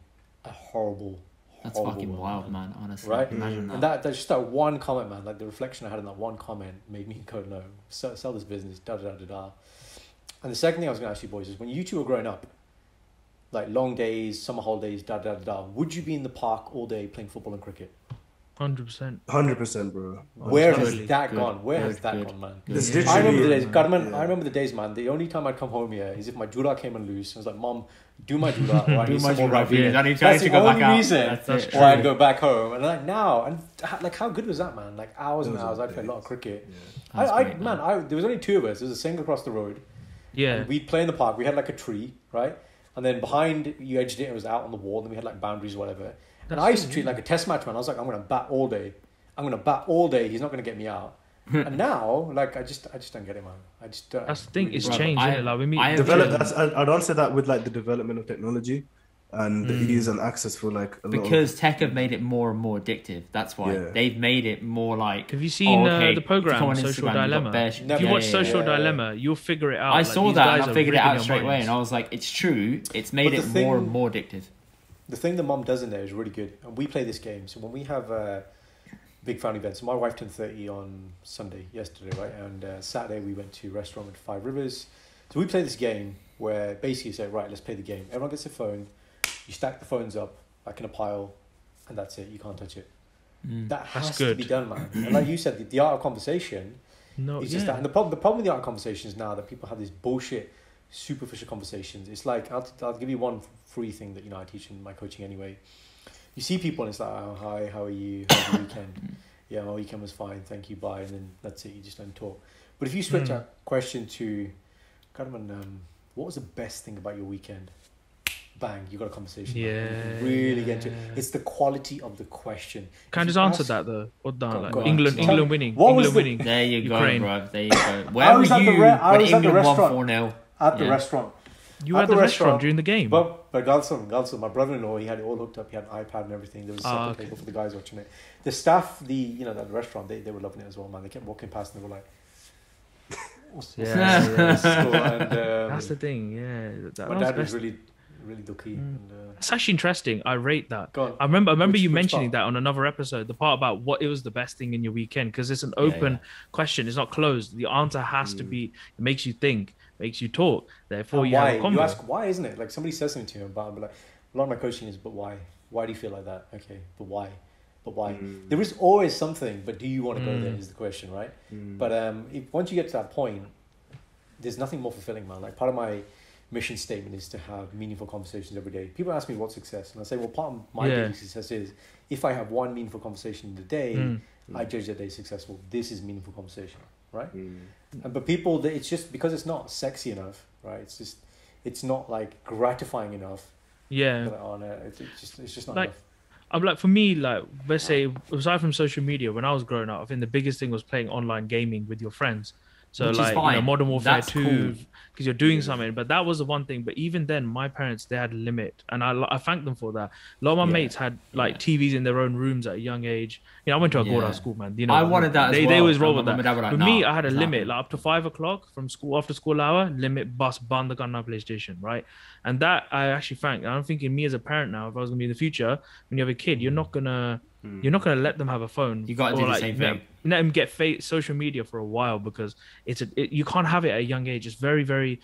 a horrible. That's fucking wild, man, honestly. Right? Imagine that. And that's just that one comment, man. Like, the reflection I had in that one comment made me go, no, sell this business, da-da-da-da-da. And the second thing I was going to ask you boys is, when you two were growing up, like long days, summer holidays, da-da-da-da, would you be in the park all day playing football and cricket? 100%. 100%, bro. Where has that gone? Where has that gone, man? I remember the days, I remember the days, man. The only time I'd come home here is if my jura came unloose. I was like, Mom, do my jura, or I need some more rugby. That's the only reason why I'd go back home. And like now, and like, how good was that, man? Like hours and hours. I'd play a lot of cricket. Yeah. There was only two of us. There was a single across the road. Yeah. And we'd play in the park. We had like a tree, right? And then behind, you edged it, it was out on the wall. And we had like boundaries or whatever. And I used to treat it like a test match, man. I was like, I'm going to bat all day. He's not going to get me out. And now, like, I just don't get it, man. I just don't. That's the thing. It's changed, isn't it? Like, I'd answer that with like the development of technology and the ease and access for like because tech have made it more and more addictive. That's why they've made it more like. Have you seen the program Social Dilemma? If you watch Social Dilemma, you'll figure it out. I saw that and I figured it out straight away, and I was like, it's true. It's made it more and more addictive. The thing that Mom does in there is really good. And we play this game. So when we have big family events, so my wife turned 30 on Sunday, yesterday, right? And Saturday we went to a restaurant at Five Rivers. So we play this game where basically you say, right, let's play the game. Everyone gets a phone. You stack the phones up like in a pile, and that's it. You can't touch it. That has to be done, man. And like you said, the art of conversation is just that. And the problem with the art of conversation is now that people have these bullshit, superficial conversations. It's like, I'll give you one free thing that I teach in my coaching anyway. You see people and it's like, oh, hi, how are you? How was your weekend? Yeah, my weekend was fine, thank you, bye. And then that's it, you just don't talk. But if you switch that question to, what was the best thing about your weekend? Bang, you got a conversation. Yeah. You can really get into it. It's the quality of the question. Can I just answer that though? England winning. England winning. There you Ukraine. go, bro. There you go. Where were you when England won 4-0? At the restaurant. You were at the restaurant during the game? But Galson, my brother-in-law, he had it all hooked up. He had an iPad and everything. There was a separate table for the guys watching it. The staff, at the restaurant, they were loving it as well, man. They kept walking past and they were like... That's the thing, yeah. My dad was really ducky. It's actually interesting. I rate that. Go on. I remember you mentioning that on another episode, the part about what it was the best thing in your weekend, because it's an open question. It's not closed. The answer has to be, it makes you think, makes you talk. Therefore, you have a convo. You ask why, isn't it? Like somebody says something to you about, like, a lot of my coaching is, but why? Why do you feel like that? Okay, but why? But why? There is always something, but do you want to go there is the question, right? But once you get to that point, there's nothing more fulfilling, man. Like part of my mission statement is to have meaningful conversations every day. People ask me what's success, and I say, well, part of my daily success is if I have one meaningful conversation in the day, I judge that day successful. This is meaningful conversation, right? But people, it's just because it's not sexy enough, right? It's not like gratifying enough. Yeah. Like, oh no, it's just not enough. I'm like, for me, like, let's say, aside from social media, when I was growing up, I think the biggest thing was playing online gaming with your friends. So which like, Modern Warfare 2, because you're doing something. But that was the one thing. But even then, my parents, they had a limit. And I thank them for that. A lot of my mates had like TVs in their own rooms at a young age. I went to a Gordon school, man. I wanted that as well. They always roll with that. With me, I had a limit. Like up to 5 o'clock from school, after school hour, limit, bus, ban the gun, PlayStation, right? And that I actually thank. And I'm thinking, me as a parent now, if I was going to be in the future, when you have a kid, you're not going to let them have a phone. You got to do the same thing. Let them get social media for a while, because you can't have it at a young age. It's very, very.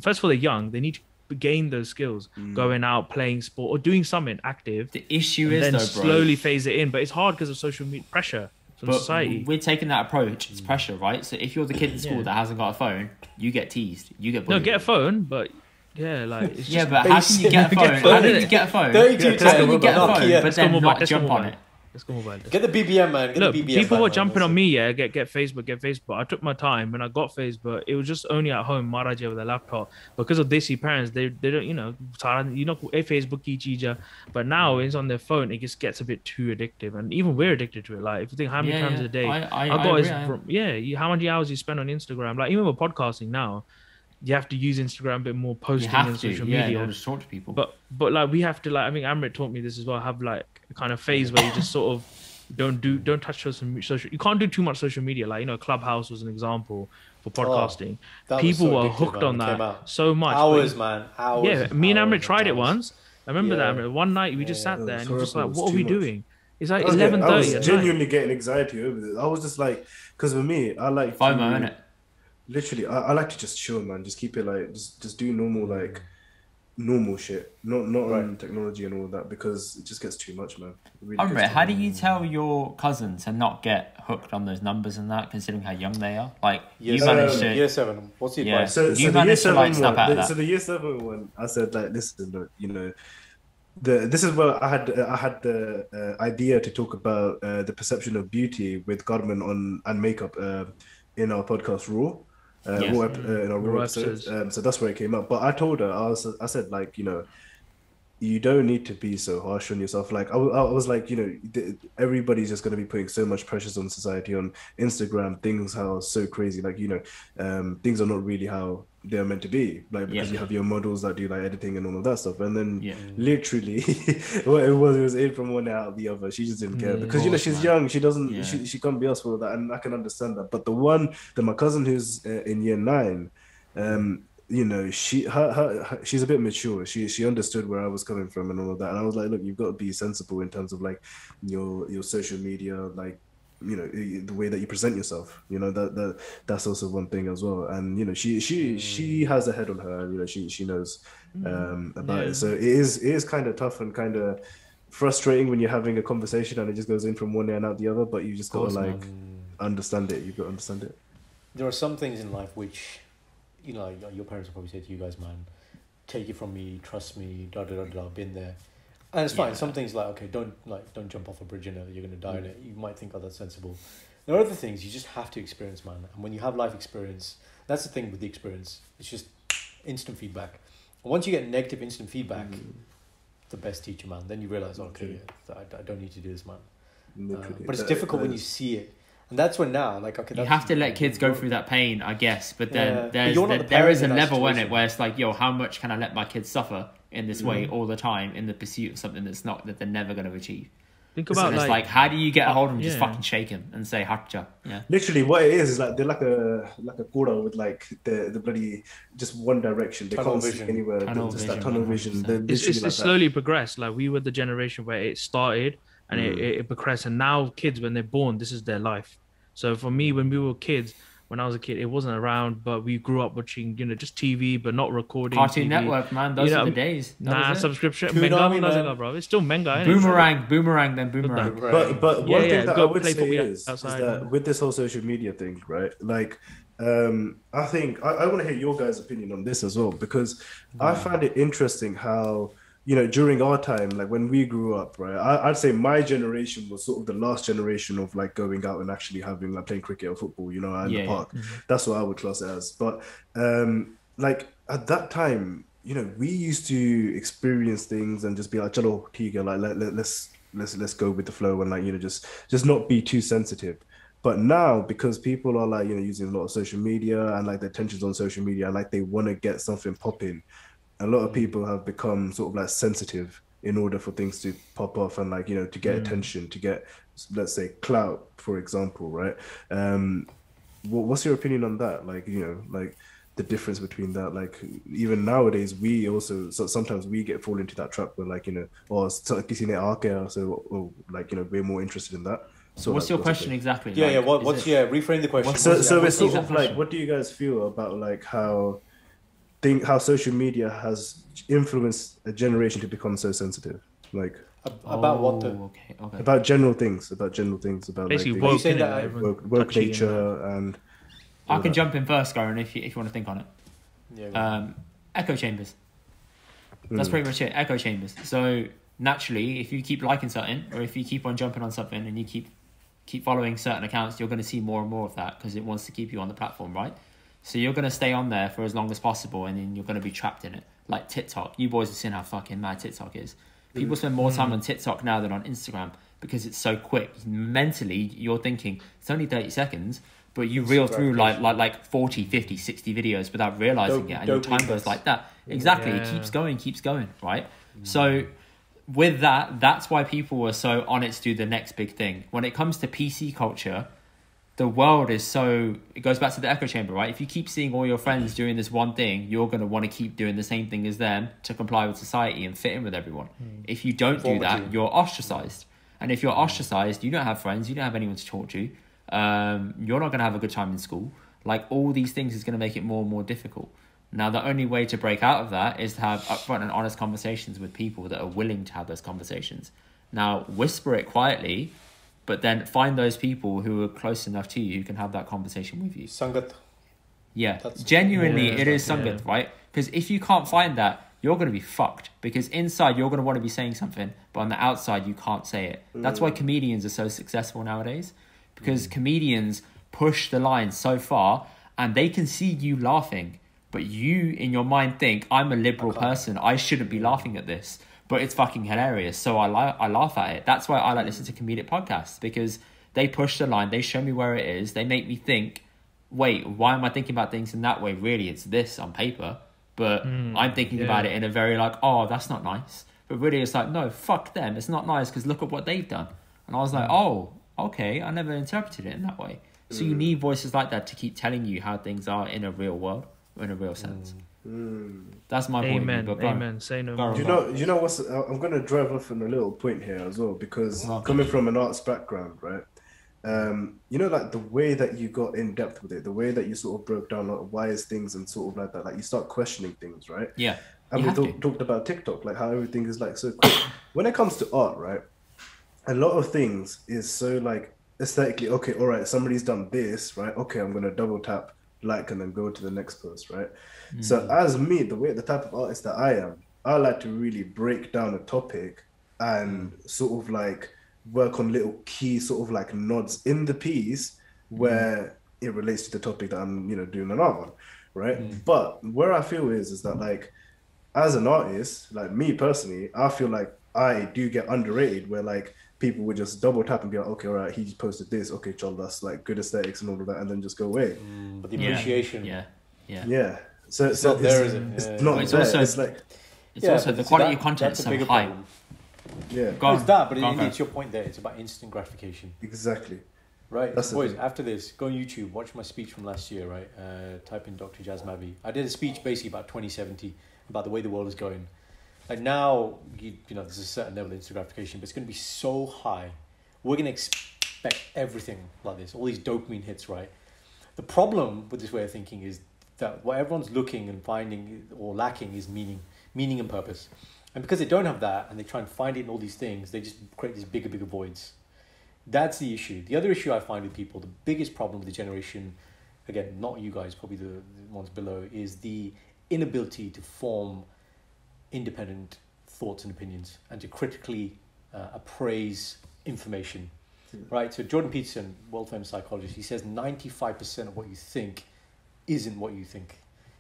First of all, they're young. They need to gain those skills, going out, playing sport, or doing something active. The issue is, then slowly phase it in. But it's hard because of social media pressure But society. we're taking that approach. It's pressure, right? So if you're the kid in school that hasn't got a phone, you get teased. You get bullied. No, get a phone, but yeah, like it's yeah, just but how can you get a phone? How do you get a phone? 32 How do you get a Nokia. phone, but then not jump on it? Let's go mobile. Get the BBM, man. Get Look, the BBM. people were man. jumping on me, yeah, get Facebook. I took my time and I got Facebook. It was just only at home, Maharaja with a laptop. Because of Desi parents, they don't, a Facebook teacher. But now it's on their phone, it just gets a bit too addictive. And even we're addicted to it. Like, if you think how many times a day, how many hours you spend on Instagram. Like, even with podcasting now, you have to use Instagram a bit more, posting on social media. In order to talk to people. But like we have to, like, I think Amrit taught me this as well. Have like a kind of phase where you just sort of don't touch social. You can't do too much social media. Like, Clubhouse was an example for podcasting. People were hooked on that so much. Hours, man. Hours. Yeah, me and Amrit tried it once. I remember that, Amrit. One night we just sat there and just like, what are we doing? It's like 11:30. I was genuinely getting anxiety over this. I was just like, because for me, I like 5 minutes. Literally, I like to just chill, man. Just keep it like, just do normal shit, not on technology and all that, because it just gets too much, man. Really how do you tell your cousin to not get hooked on those numbers and that, considering how young they are? Like, you managed to... Year 7, what's the advice? So you managed to, like, snap out of that. So the year 7 one, I said, like, listen, look, this is where I had the idea to talk about the perception of beauty with Godman and makeup in our podcast Raw. In our Raw episodes. So that's where it came up. But I told her, I said, like, you don't need to be so harsh on yourself. Like, I was like, everybody's just going to be putting so much pressures on society, on Instagram, things are so crazy. Like, things are not really how they're meant to be. Like, because you have your models that do like editing and all of that stuff. And then literally what it was in from one out the other. She just didn't care because, she's young. She doesn't, she can't be asked for that. And I can understand that. But my cousin who's in year 9, she's a bit mature. She understood where I was coming from and all of that. And I was like, look, you've got to be sensible in terms of like your social media, like, the way that you present yourself. That's also one thing as well. And she has a head on her. She knows about it. So it is kind of tough and kind of frustrating when you're having a conversation and it just goes in from one ear and out the other. But you just gotta understand it. You've got to understand it. There are some things in life which, your parents will probably say to you guys, man, take it from me, trust me, I've been there. And it's fine. Some things like, okay, don't jump off a bridge and you're going to die in it. You might think, oh, that's sensible. There are other things you just have to experience, man. And when you have life experience, that's the thing with the experience. It's just instant feedback. And once you get negative instant feedback, the best teacher, man, then you realize, okay, I don't need to do this, man. But it's difficult when you see it. And that's when now, like, okay, you have to let kids go through that pain, I guess. But then there is a level in it where it's like, how much can I let my kids suffer in this way all the time in the pursuit of something that they're never going to achieve? Think about it's like, how do you get a hold of them? Just fucking shake him and say hatcha. Yeah. Literally, what it is like they're like a kura with like the bloody just one direction. They can't see anywhere. Tunnel vision. It's slowly progressed. Like, we were the generation where it started and it progressed, and now kids, when they're born, this is their life. So for me, when we were kids, when I was a kid, it wasn't around, but we grew up watching, just TV, but not recording. Cartoon TV. Network, man. Those are the days. Subscription. Menga, bro. It's still Menga. Boomerang, then Boomerang. But one thing that I would say is that with this whole social media thing, right? Like, I think I want to hear your guys' opinion on this as well, because I find it interesting how, during our time, like when we grew up, right, I'd say my generation was sort of the last generation of like going out and actually having like playing cricket or football, in the park. That's what I would class it as. But like at that time, we used to experience things and just be like, chalo, tiga, like let's go with the flow and like, just not be too sensitive. But now, because people are like, using a lot of social media and like their attention's on social media and like they want to get something popping, a lot of people have become sort of like sensitive in order for things to pop off and like, to get attention, to get, let's say, clout, for example, right? What's your opinion on that? Like, like the difference between that, like even nowadays, we also, so sometimes we fall into that trap where like, or so like we're more interested in that. So what's your question exactly? Reframe the question. So it's sort of like, what do you guys feel about like how social media has influenced a generation to become so sensitive? Like, About what the... Okay. About general things. About basically like, woke nature and... I can jump in first, Karan, if you want to think on it. Yeah. Echo chambers. That's pretty much it. Echo chambers. So naturally, if you keep liking something, or if you keep on jumping on something, and you keep following certain accounts, you're going to see more and more of that because it wants to keep you on the platform, right? So you're going to stay on there for as long as possible, and then you're going to be trapped in it. Like TikTok. You boys have seen how fucking mad TikTok is. People spend more time on TikTok now than on Instagram because it's so quick. Mentally, you're thinking it's only 30 seconds, but you reel through like 40, 50, 60 videos without realizing it, and your time goes like that. Exactly. It keeps going, right? So with that, that's why people are so on it to do the next big thing. When it comes to PC culture, the world is so... It goes back to the echo chamber, right? If you keep seeing all your friends doing this one thing, you're going to want to keep doing the same thing as them to comply with society and fit in with everyone. If you don't do that, you're ostracized. And if you're ostracized, you don't have friends, you don't have anyone to talk to. You're not going to have a good time in school. Like, all these things is going to make it more and more difficult. Now, the only way to break out of that is to have upfront and honest conversations with people that are willing to have those conversations. Now, whisper it quietly, but then find those people who are close enough to you who can have that conversation with you. Sangat. Yeah, genuinely, it is Sangat, right? Because if you can't find that, you're going to be fucked. Because inside, you're going to want to be saying something, but on the outside, you can't say it. That's why comedians are so successful nowadays. Because comedians push the line so far, and they can see you laughing, but you, in your mind, think, I'm a liberal person, I shouldn't be laughing at this. But it's fucking hilarious, so I laugh at it. That's why I like listening to comedic podcasts, because they push the line, they show me where it is, they make me think, wait, why am I thinking about things in that way? Really, it's this on paper, but I'm thinking about it in a very like, oh, that's not nice. But really, it's like, no, fuck them, it's not nice because look at what they've done. And I was like, oh, okay, I never interpreted it in that way. So you need voices like that to keep telling you how things are in a real world, or in a real sense. That's my point. Amen. Say no more. You know what's? I'm gonna drive off on a little point here as well, because coming from an arts background, right? You know, like the way that you got in depth with it, the way that you sort of broke down like wise things and sort of like that, like you start questioning things, right? Yeah. And we talked about TikTok, like how everything is like so quick. When it comes to art, right? A lot of things is so like aesthetically, okay, all right, somebody's done this, right? Okay, I'm gonna double tap like and then go to the next post, right? So as me, the type of artist that I am, I like to really break down a topic and sort of like work on little key sort of like nods in the piece where it relates to the topic that I'm, you know, doing an art on, right? But where I feel is that like, as an artist, like me personally, I feel like I do get underrated where like people would just double tap and be like, okay, all right, he just posted this, okay, John, that's like good aesthetics and all of that, and then just go away. But the appreciation. Yeah. So it's not there, is it? It's not it's there. Also, it's like... It's also the quality of content is so high. Yeah. It's that, but it's your point there. It's about instant gratification. Exactly. Right. Boys, after this, go on YouTube, watch my speech from last year, right? Type in Dr. Jaz Mavi. I did a speech basically about 2070, about the way the world is going. Like now, you know, there's a certain level of instant gratification, but it's going to be so high. We're going to expect everything like this, all these dopamine hits, right? The problem with this way of thinking is that what everyone's looking and finding or lacking is meaning and purpose. And because they don't have that and they try and find it in all these things, they just create these bigger voids. That's the issue. The other issue I find with people, the biggest problem with the generation, again, not you guys, probably the ones below, is the inability to form independent thoughts and opinions and to critically appraise information, right? So Jordan Peterson, world-famous psychologist, he says 95% of what you think isn't what you think.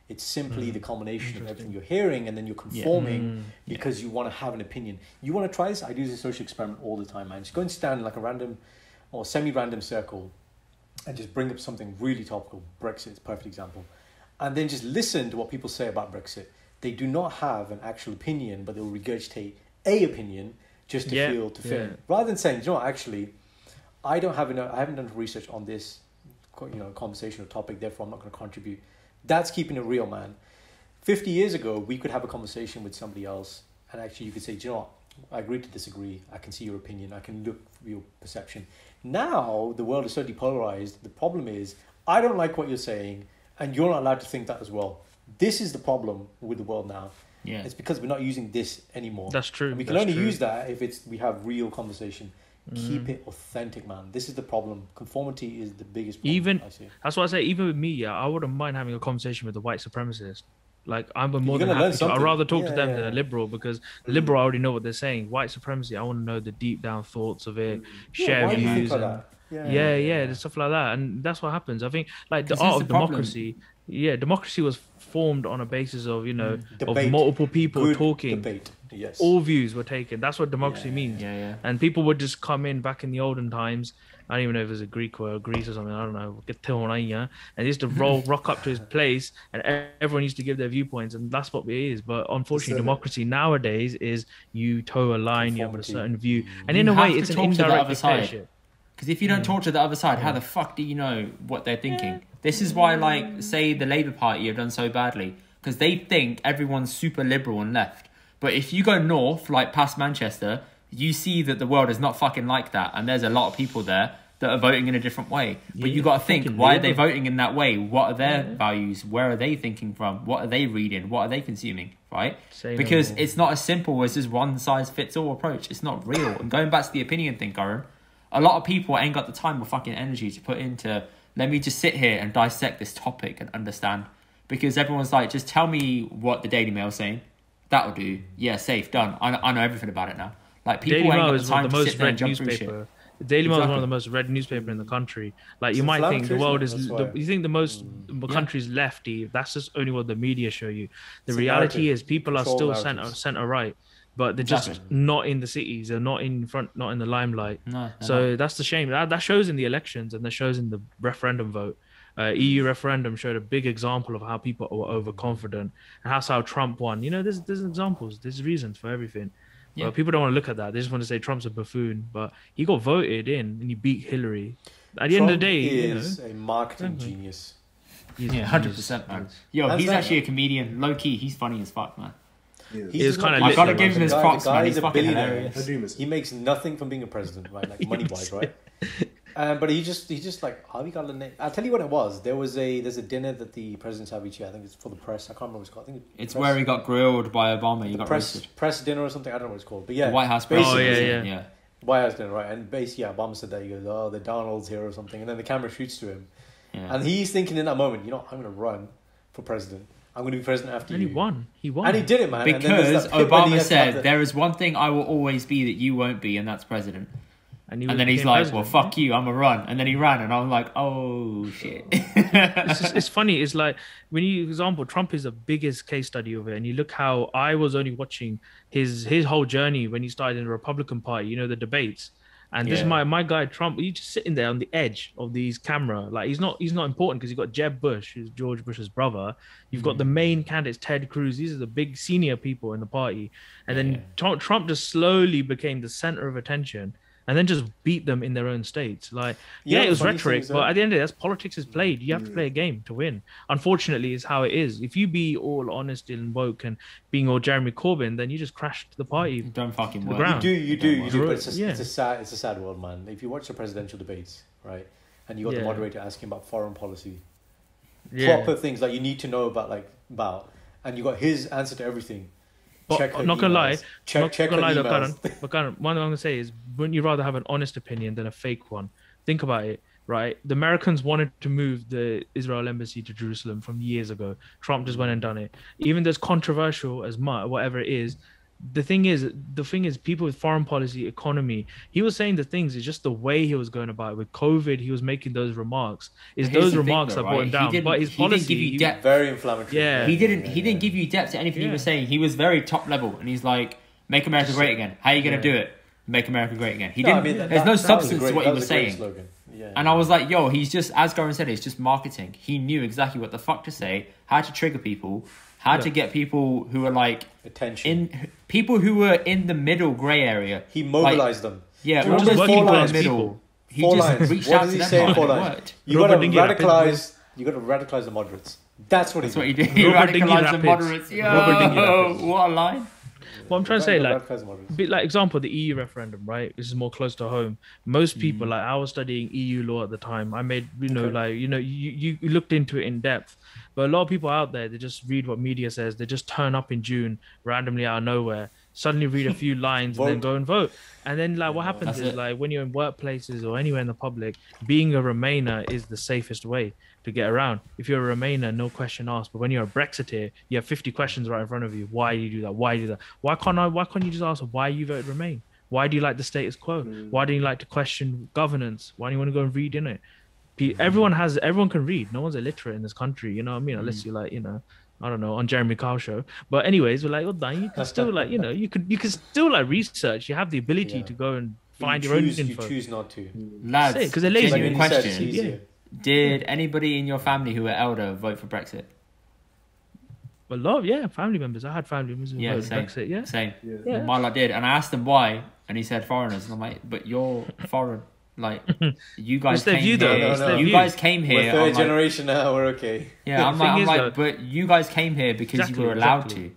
It's simply the culmination of everything you're hearing, and then you're conforming because you want to have an opinion. You want to try this? I do this social experiment all the time, man. Just go and stand in like a random or semi-random circle and just bring up something really topical. Brexit is a perfect example. And then just listen to what people say about Brexit. They do not have an actual opinion, but they'll regurgitate a opinion just to feel to fit in. Rather than saying, you know what, actually, I haven't done research on this, you know, conversation or topic, therefore I'm not going to contribute. That's keeping it real, man. 50 years ago, we could have a conversation with somebody else, and actually you could say, do you know what, I agree to disagree. I can see your opinion. I can look for your perception. Now, the world is so depolarized. The problem is, I don't like what you're saying, and you're not allowed to think that as well. This is the problem with the world now. Yeah. It's because we're not using this anymore. That's true. And we can only use that if we have real conversation. Keep it authentic, man. This is the problem. Conformity is the biggest problem I see. That's what I say. Even with me, yeah, I wouldn't mind having a conversation with a white supremacist. Like, I'm more than happy to. I'd rather talk to them than a liberal, because the liberal, I already know what they're saying. White supremacy, I want to know the deep down thoughts of it, share views. There's stuff like that. And that's what happens. I think, like, the art of democracy, democracy was formed on a basis of, of multiple people talking. Debate. Yes. All views were taken. That's what democracy means. And people would just come in back in the olden times. I don't even know if it was a Greek word, Greece or something. I don't know. And they used to rock up to his place, and everyone used to give their viewpoints, and that's what it is. But unfortunately, democracy nowadays is you toe a line, you have a certain view, and in a way, it's an indirect dictatorship. Because if you don't talk to the other side, how the fuck do you know what they're thinking? This is why, like, say the Labour Party have done so badly, because they think everyone's super liberal and left. But if you go north, like past Manchester, you see that the world is not fucking like that. And there's a lot of people there that are voting in a different way. But you got to think, why are they voting in that way? What are their values? Where are they thinking from? What are they reading? What are they consuming? Right? Because it's not as simple as just one size fits all approach. It's not real. And going back to the opinion thing, Karan, a lot of people ain't got the time or fucking energy to put into, let me just sit here and dissect this topic and understand. Because everyone's like, just tell me what the Daily Mail's saying. That'll do. Yeah, safe, done. I know everything about it now. Like, people ain't got the time to sit there and jump through shit. The Daily Mail is one of the most read newspaper in the country. Like, you might think the world is, you think the most country's lefty. That's just only what the media show you. The reality is people are still center right, but they're just not in the cities. They're not in front, not in the limelight. So that's the shame. That shows in the elections, and that shows in the referendum vote. EU referendum showed a big example of how people were overconfident, and that's how Trump won. There's examples, there's reasons for everything. But people don't want to look at that. They just want to say Trump's a buffoon, but he got voted in and he beat Hillary. At the end of the day, he is a marketing genius. 100%, man. He's actually a comedian. Low key, he's funny as fuck, man. He's kind of. I gotta give him his props, man. He's fucking hilarious. He makes nothing from being a president, right? Like money wise, right? But he's just like, I'll tell you what it was. There's a dinner that the presidents have each year. I think it's for the press. I can't remember what it's called. I think it's where he got grilled by Obama. He got press dinner or something. I don't know what it's called. But yeah, the White House. Yeah. White House dinner, right? And basically, Obama said that. He goes, "Oh, the Donald's here" or something, and then the camera shoots to him, and he's thinking in that moment, I'm going to run for president. I'm going to be president after you. And he won. And he did it, man. Because Obama said, there is one thing I will always be that you won't be, and that's president. And then he's like, well, fuck you, I'm a run. And then he ran, and I'm like, oh, shit. It's funny. It's like, for example, Trump is the biggest case study of it. And you look how I was only watching his whole journey when he started in the Republican Party, the debates. And this is my guy, Trump. He's just sitting there on the edge of these camera. Like, he's not important because you've got Jeb Bush, who's George Bush's brother. You've got the main candidates, Ted Cruz. These are the big senior people in the party. And then Trump just slowly became the center of attention. And then just beat them in their own states. Like, it was rhetoric, but at the end of it, that's politics is played. You have to play a game to win. Unfortunately, is how it is. If you be all honest and woke and being all Jeremy Corbyn, then you just crash the party. Don't fucking work. You do. But it's a sad world, man. If you watch the presidential debates, right, and you got the moderator asking about foreign policy, proper things like you need to know about, and you got his answer to everything. But I'm not gonna lie. Check Karan. But Karan, one thing I'm gonna say is, wouldn't you rather have an honest opinion than a fake one? Think about it, right? The Americans wanted to move the Israel embassy to Jerusalem from years ago. Trump just went and done it. Even though it's controversial as much, whatever it is. The thing is, people with foreign policy, economy, he was saying the things, it's just the way he was going about it. With COVID, he was making those remarks. Those remarks that brought him down. But his policy, give you depth. Very inflammatory. Yeah. He didn't give you depth to anything he was saying. He was very top level, and he's like, make America great again. How are you going to do it? Make America great again. He didn't. There's no substance to what he was saying. And I was like, yo, he's just, as Karan said, it's just marketing. He knew exactly what the fuck to say, how to trigger people, how to get people who are like attention, people who were in the middle grey area. He mobilized them. Yeah, all those people in the middle. He just reached out to them. You got to radicalize. You got to radicalize the moderates. That's what he did. He radicalized the moderates. Yo, what a line! What I'm trying to say, like, bit like example, the EU referendum, right? This is more close to home. Most people, like, I was studying EU law at the time. I made, you looked into it in depth. But a lot of people out there, they just read what media says. They just turn up in June randomly out of nowhere, suddenly read a few lines and then go and vote. And then, like, what happens is, like, when you're in workplaces or anywhere in the public, being a Remainer is the safest way to get around. If you're a Remainer, no question asked. But when you're a Brexiteer, you have 50 questions right in front of you. Why do you do that? Why do you do that? Why can't you just ask why you voted Remain? Why do you like the status quo? Why do you like to question governance? Why do you want to go and read in it? Everyone can read. No one's illiterate in this country, you know what I mean? Unless you're like, I don't know, on Jeremy Kyle show. But anyways, we're like, you can still like, you can still like research. You have the ability to go and find your own info. You choose not to. Lads, because they're lazy. Genuine question. Did anybody in your family who were elder vote for Brexit? A lot, family members. I had family members who voted for Brexit. Same. Yeah. My lot did, and I asked him why, and he said foreigners. And I'm like, but you're foreign. Like, you guys came here. No. You guys came here. We're third generation now. We're okay. Yeah, I'm like, but you guys came here because you were allowed to.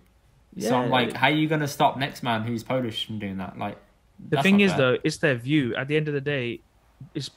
Yeah, so I'm like, how are you gonna stop next man who's Polish from doing that? Like, the thing is, though, it's their view. At the end of the day,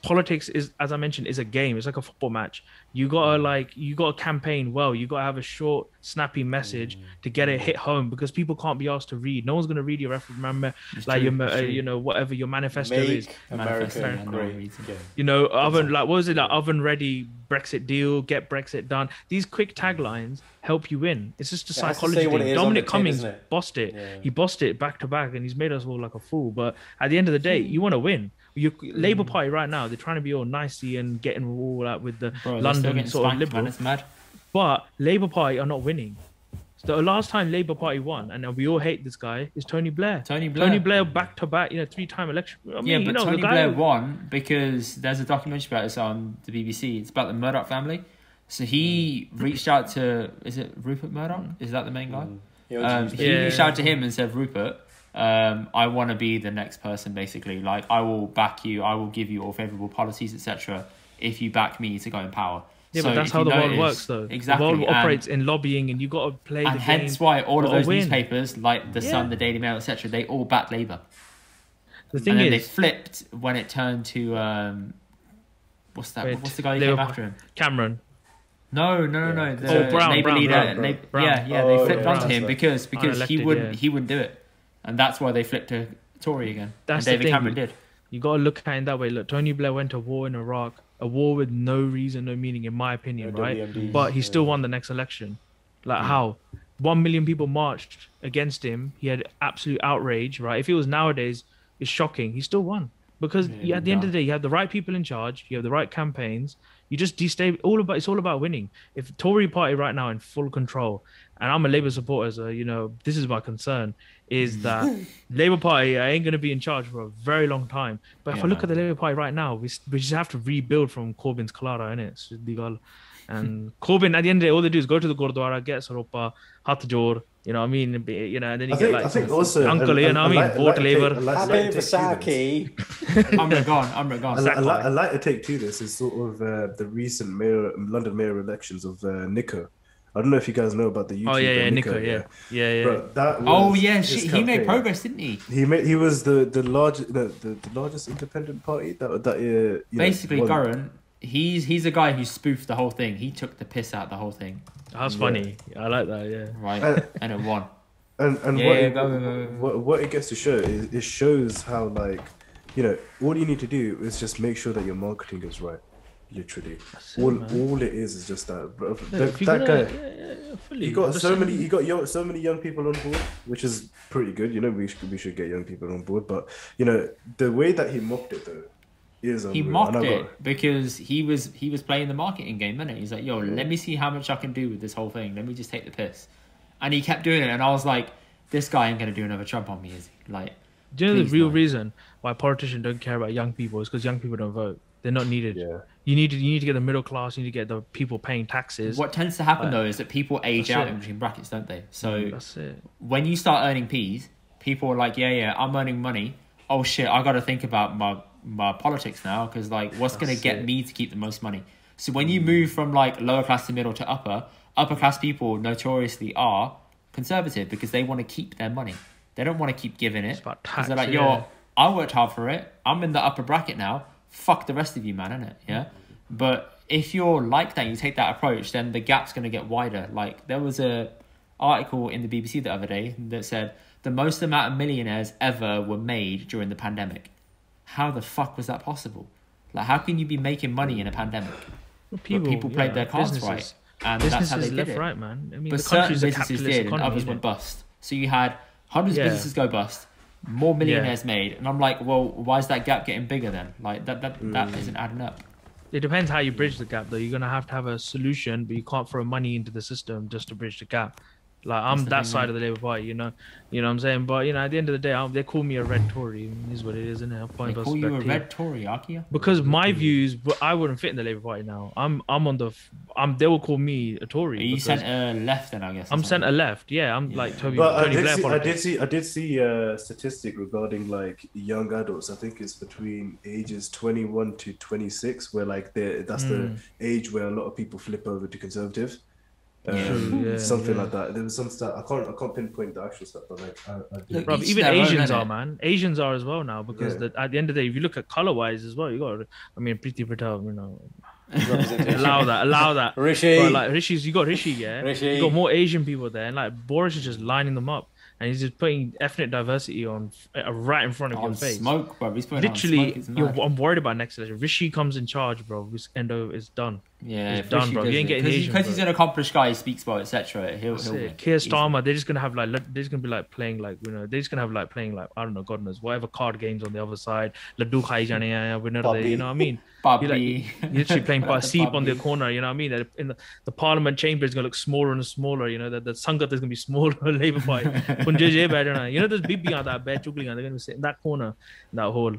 politics is, as I mentioned, is a game. It's like a football match. You gotta campaign well. You gotta have a short, snappy message to get it hit home, because people can't be asked to read. No one's gonna read your referendum, whatever your manifesto is. America great. What was it, like, oven ready Brexit deal, get Brexit done. These quick taglines help you win. It's just a psychology thing. Dominic Cummings bossed it. Yeah. He bossed it back to back, and he's made us all like a fool. But at the end of the day, you want to win. Labour Party right now, they're trying to be all nicey and getting all out with the London sort of liberal. It's mad. But Labour Party are not winning. So the last time Labour Party won, and we all hate this guy, is Tony Blair. Tony Blair back to back, 3-time election. Tony Blair won because there's a documentary about this on the BBC. It's about the Murdoch family. So he reached out to, is it Rupert Murdoch? Is that the main guy? He reached out to him and said, Rupert, I want to be the next person, basically. Like, I will back you. I will give you all favourable policies, etc. if you back me to go in power. Yeah, but that's how the world works, though. Exactly. The world operates in lobbying, and you got to play the game. And hence why all of those newspapers, like The Sun, the Daily Mail, etc., they all backed Labour. The thing is, they flipped when it turned to what's that? What's the guy who came after him? Cameron. No. The Labour leader. They flipped onto him because he wouldn't do it, and that's why they flipped to Tory again. That's and David the thing. Cameron did. You got to look at it that way. Look, Tony Blair went to war in Iraq, a war with no reason, no meaning, in my opinion, right? WMDs, but he still won the next election. Like, how? 1 million people marched against him. He had absolute outrage, right? If it was nowadays, it's shocking. He still won. Because at the end of the day, you have the right people in charge, you have the right campaigns, you just destabilize. It's all about winning. If the Tory party right now in full control, and I'm a Labour supporter, so this is my concern, is that Labour Party ain't going to be in charge for a very long time. But if I look at the Labour Party right now, we just have to rebuild from Corbyn's Clara, innit? And Corbyn, at the end of the day, all they do is go to the Gurdwara, get Saropa, Hat Jor, you know what I mean? And then you get like, I think also, uncle, you know what I mean? Vote Labour. Happy for Saki. I'm gone. I like to take to this is sort of the recent London mayor elections of Nico. I don't know if you guys know about the YouTube. Nico, yeah. But that was he made progress, didn't he? He was the largest independent party that basically Karan. He's a guy who spoofed the whole thing. He took the piss out the whole thing. That's funny. I like that. Yeah. Right, and it won. What it gets to show is it shows how all you need to do is just make sure that your marketing is right. Literally, all it is just that. That guy, he got so many young people on board, which is pretty good. We should get young people on board. But the way that he mocked it though is unreal. He mocked it because he was playing the marketing game, wasn't he? He's like, let me see how much I can do with this whole thing. Let me just take the piss, and he kept doing it. And I was like, this guy ain't gonna do another Trump on me, is he? Like, do you know the real reason why politicians don't care about young people is because young people don't vote. They're not needed. Yeah. You need to get the middle class. You need to get the people paying taxes. What tends to happen though is that people age out in between brackets, don't they? So that's it. When you start earning P's, people are like, I'm earning money. Oh shit, I got to think about my politics now because what's going to get me to keep the most money. So when you move from lower class to middle to upper class people notoriously are conservative because they want to keep their money. They don't want to keep giving it. It's about Because tax, they're like, yo, I worked hard for it. I'm in the upper bracket now. Fuck the rest of you, man, innit? Yeah. But if you're like that, you take that approach, then the gap's going to get wider. Like, there was a article in the BBC the other day that said the most amount of millionaires ever were made during the pandemic. How the fuck was that possible? Like, how can you be making money in a pandemic? Well, people played their cards right, and that's how they did left, it. right, man. I mean, But the certain country's a businesses capitalist did, and economy, others innit? went bust. So you had hundreds of businesses go bust, more millionaires made, and I'm like, well, why is that gap getting bigger then? Like that isn't adding up. It depends how you bridge the gap, though. You're gonna have a solution, but you can't throw money into the system just to bridge the gap. Like, I'm that side of the Labour Party, you know what I'm saying. But at the end of the day, they call me a red Tory. It is what it is, isn't it? They call you a red Tory, Akia? Because my views, I wouldn't fit in the Labour Party now. I'm on the. They will call me a Tory. Are you centre left then? I guess. I'm centre left. Yeah, I'm like Tony But Blair. I did see a statistic regarding like young adults. I think it's between ages 21 to 26, where like that's the age where a lot of people flip over to Conservative. Something like that. There was some stat. I can't pinpoint the actual stat, but like, Bro, even Asians are, man. Asians are as well now, because at the end of the day, if you look at color wise as well, you got. I mean, Priti Patel, allow that. Rishi, but like you got Rishi, Rishi. You got more Asian people there, and like Boris is just lining them up. And he's just putting ethnic diversity on right in front of your face. Smoke, bro. He's putting literally. I'm worried about next election. Rishi comes in charge, bro. This Endo is done. Yeah, it's done, bro. You ain't getting Asian, because he's an accomplished guy. He speaks well, etc. He'll win. Keir Starmer. They're just gonna have like. They're just gonna be like playing like They're just gonna have like playing like I don't know, God knows whatever card games on the other side. Laddu khai jane hai, winner there. You know what I mean? You're literally playing Seep on the corner. You know what I mean? In the Parliament chamber is gonna look smaller and smaller. You know that the Sangat is gonna be smaller. Labour Party. You know there's Bibiyan that bad chugliyan. They're gonna sit in that corner, in that hole.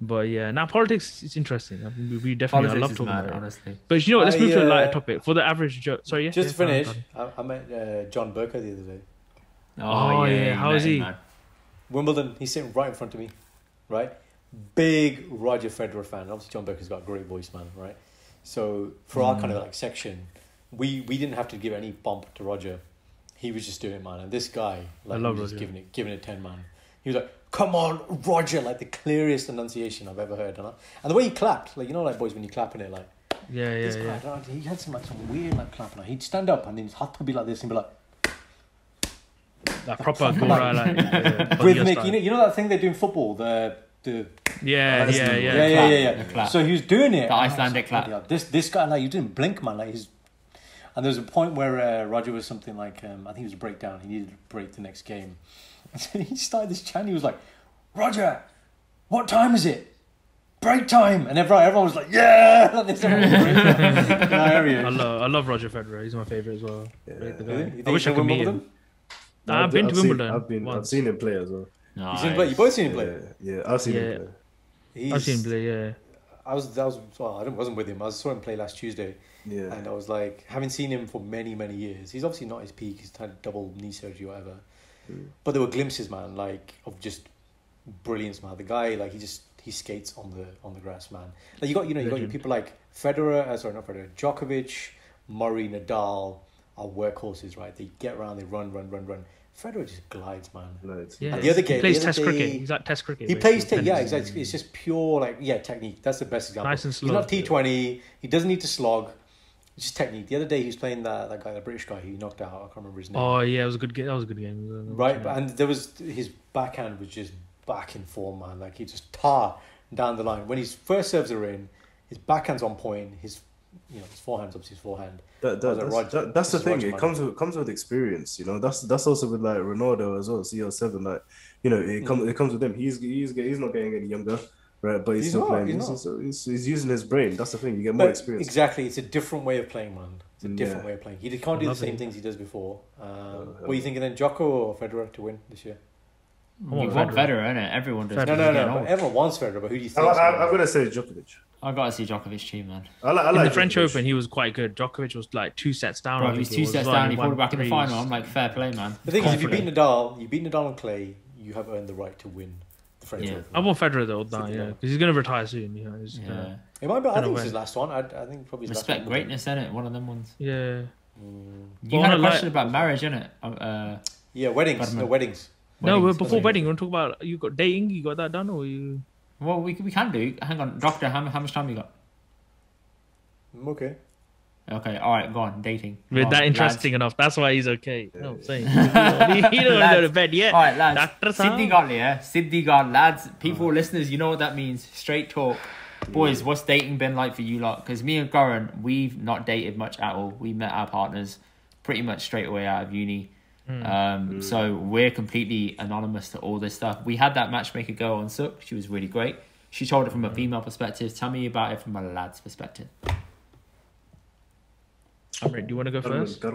But yeah, now politics is interesting. I mean, we definitely I love talking about it. Honestly. But you know what? Let's move to a lighter topic for the average Joe. Sorry, just to finish. I met John Burker the other day. Oh yeah, how is he? Wimbledon. He's sitting right in front of me, right? Big Roger Federer fan. Obviously, John Burker's got a great voice, man. Right. So for our kind of like section, we didn't have to give any bump to Roger. He was just doing it, man. And this guy, like, he was just giving it 10, man. He was like, "Come on, Roger!" Like the clearest enunciation I've ever heard. And the way he clapped, like like boys when you clap in it, like this guy, he had some weird like clapping. Like, he'd stand up and then his hat would be like this and be like, that proper Gora, like rhythmic. You know that thing they do in football, the clap. So he was doing it. The Icelandic clap. This guy, like, you didn't blink, man. Like and there was a point where Roger was something like, I think it was a breakdown. He needed to break the next game. And so he started this chant. He was like, "Roger, what time is it? Break time!" And everyone was like, "Yeah!" I love Roger Federer. He's my favorite as well. Yeah. I wish I could meet him. I've been to Wimbledon. I've seen him play as well. Nice. You both seen him play? Yeah, I've seen him play. I've seen him play. Yeah. I wasn't with him. I saw him play last Tuesday. Yeah. And I was like, having seen him for many, many years, he's obviously not his peak. He's had double knee surgery or whatever. But there were glimpses, man, like of just brilliance, man. The guy, like he skates on the grass, man. Like you got your people like Federer, Djokovic, Murray, Nadal are workhorses, right? They get around, they run. Federer just glides, man. Yeah, and the other game, he plays Test cricket. He's like Test cricket. He plays exactly. It's just pure technique. That's the best example. Nice and slow. He's not T20. He doesn't need to slog. It's just technique. The other day he was playing that guy, the British guy who he knocked out. I can't remember his name. Oh yeah, it was a good game. That was a good game. Right, and there was his backhand was just back in form, man. Like he just tar down the line. When his first serves are in, his backhand's on point. His forehand's obviously his forehand. That's the thing. It comes with experience. That's also with like Ronaldo as well. CR7, like it comes with him. He's not getting any younger. Right, but he's still playing. He's using his brain. That's the thing. You get more experience. Exactly. It's a different way of playing, man. It's a different way of playing. He can't do the same things he does before. What are you thinking then, Djoko or Federer to win this year? You want Federer, innit? Everyone does. No. But everyone wants Federer, but who do you think? I'm going to say Djokovic. I got to see Djokovic too, man. I like in the French Open, he was quite good. Djokovic was like 2 sets down. Bro, he was 2 sets down. He pulled it back in the final. I'm like, fair play, man. The thing is, if you beat Nadal on clay, you have earned the right to win. I want Federer though, because he's going to retire soon. It might be. I think it's his last one. I think probably his respect last greatness, innit? One of them ones. Yeah. You had a question about marriage, innit? Yeah, weddings. No weddings. No, before wedding, you want to talk about you got dating? You got that done, or you? Well, we can do. Hang on, doctor. How much time you got? Okay. Okay, all right, go on. Dating. With that interesting enough. That's why he's okay. No, I'm saying. He don't want to go to bed yet. All right, lads. Doctor Sidney got yeah. Sidney got lads. People, listeners, you know what that means. Straight talk. Boys, what's dating been like for you lot? Because me and Karan, we've not dated much at all. We met our partners pretty much straight away out of uni. So we're completely anonymous to all this stuff. We had that matchmaker girl on Sook. She was really great. She told it from a female perspective. Tell me about it from a lad's perspective. Amrit, do you want to go first?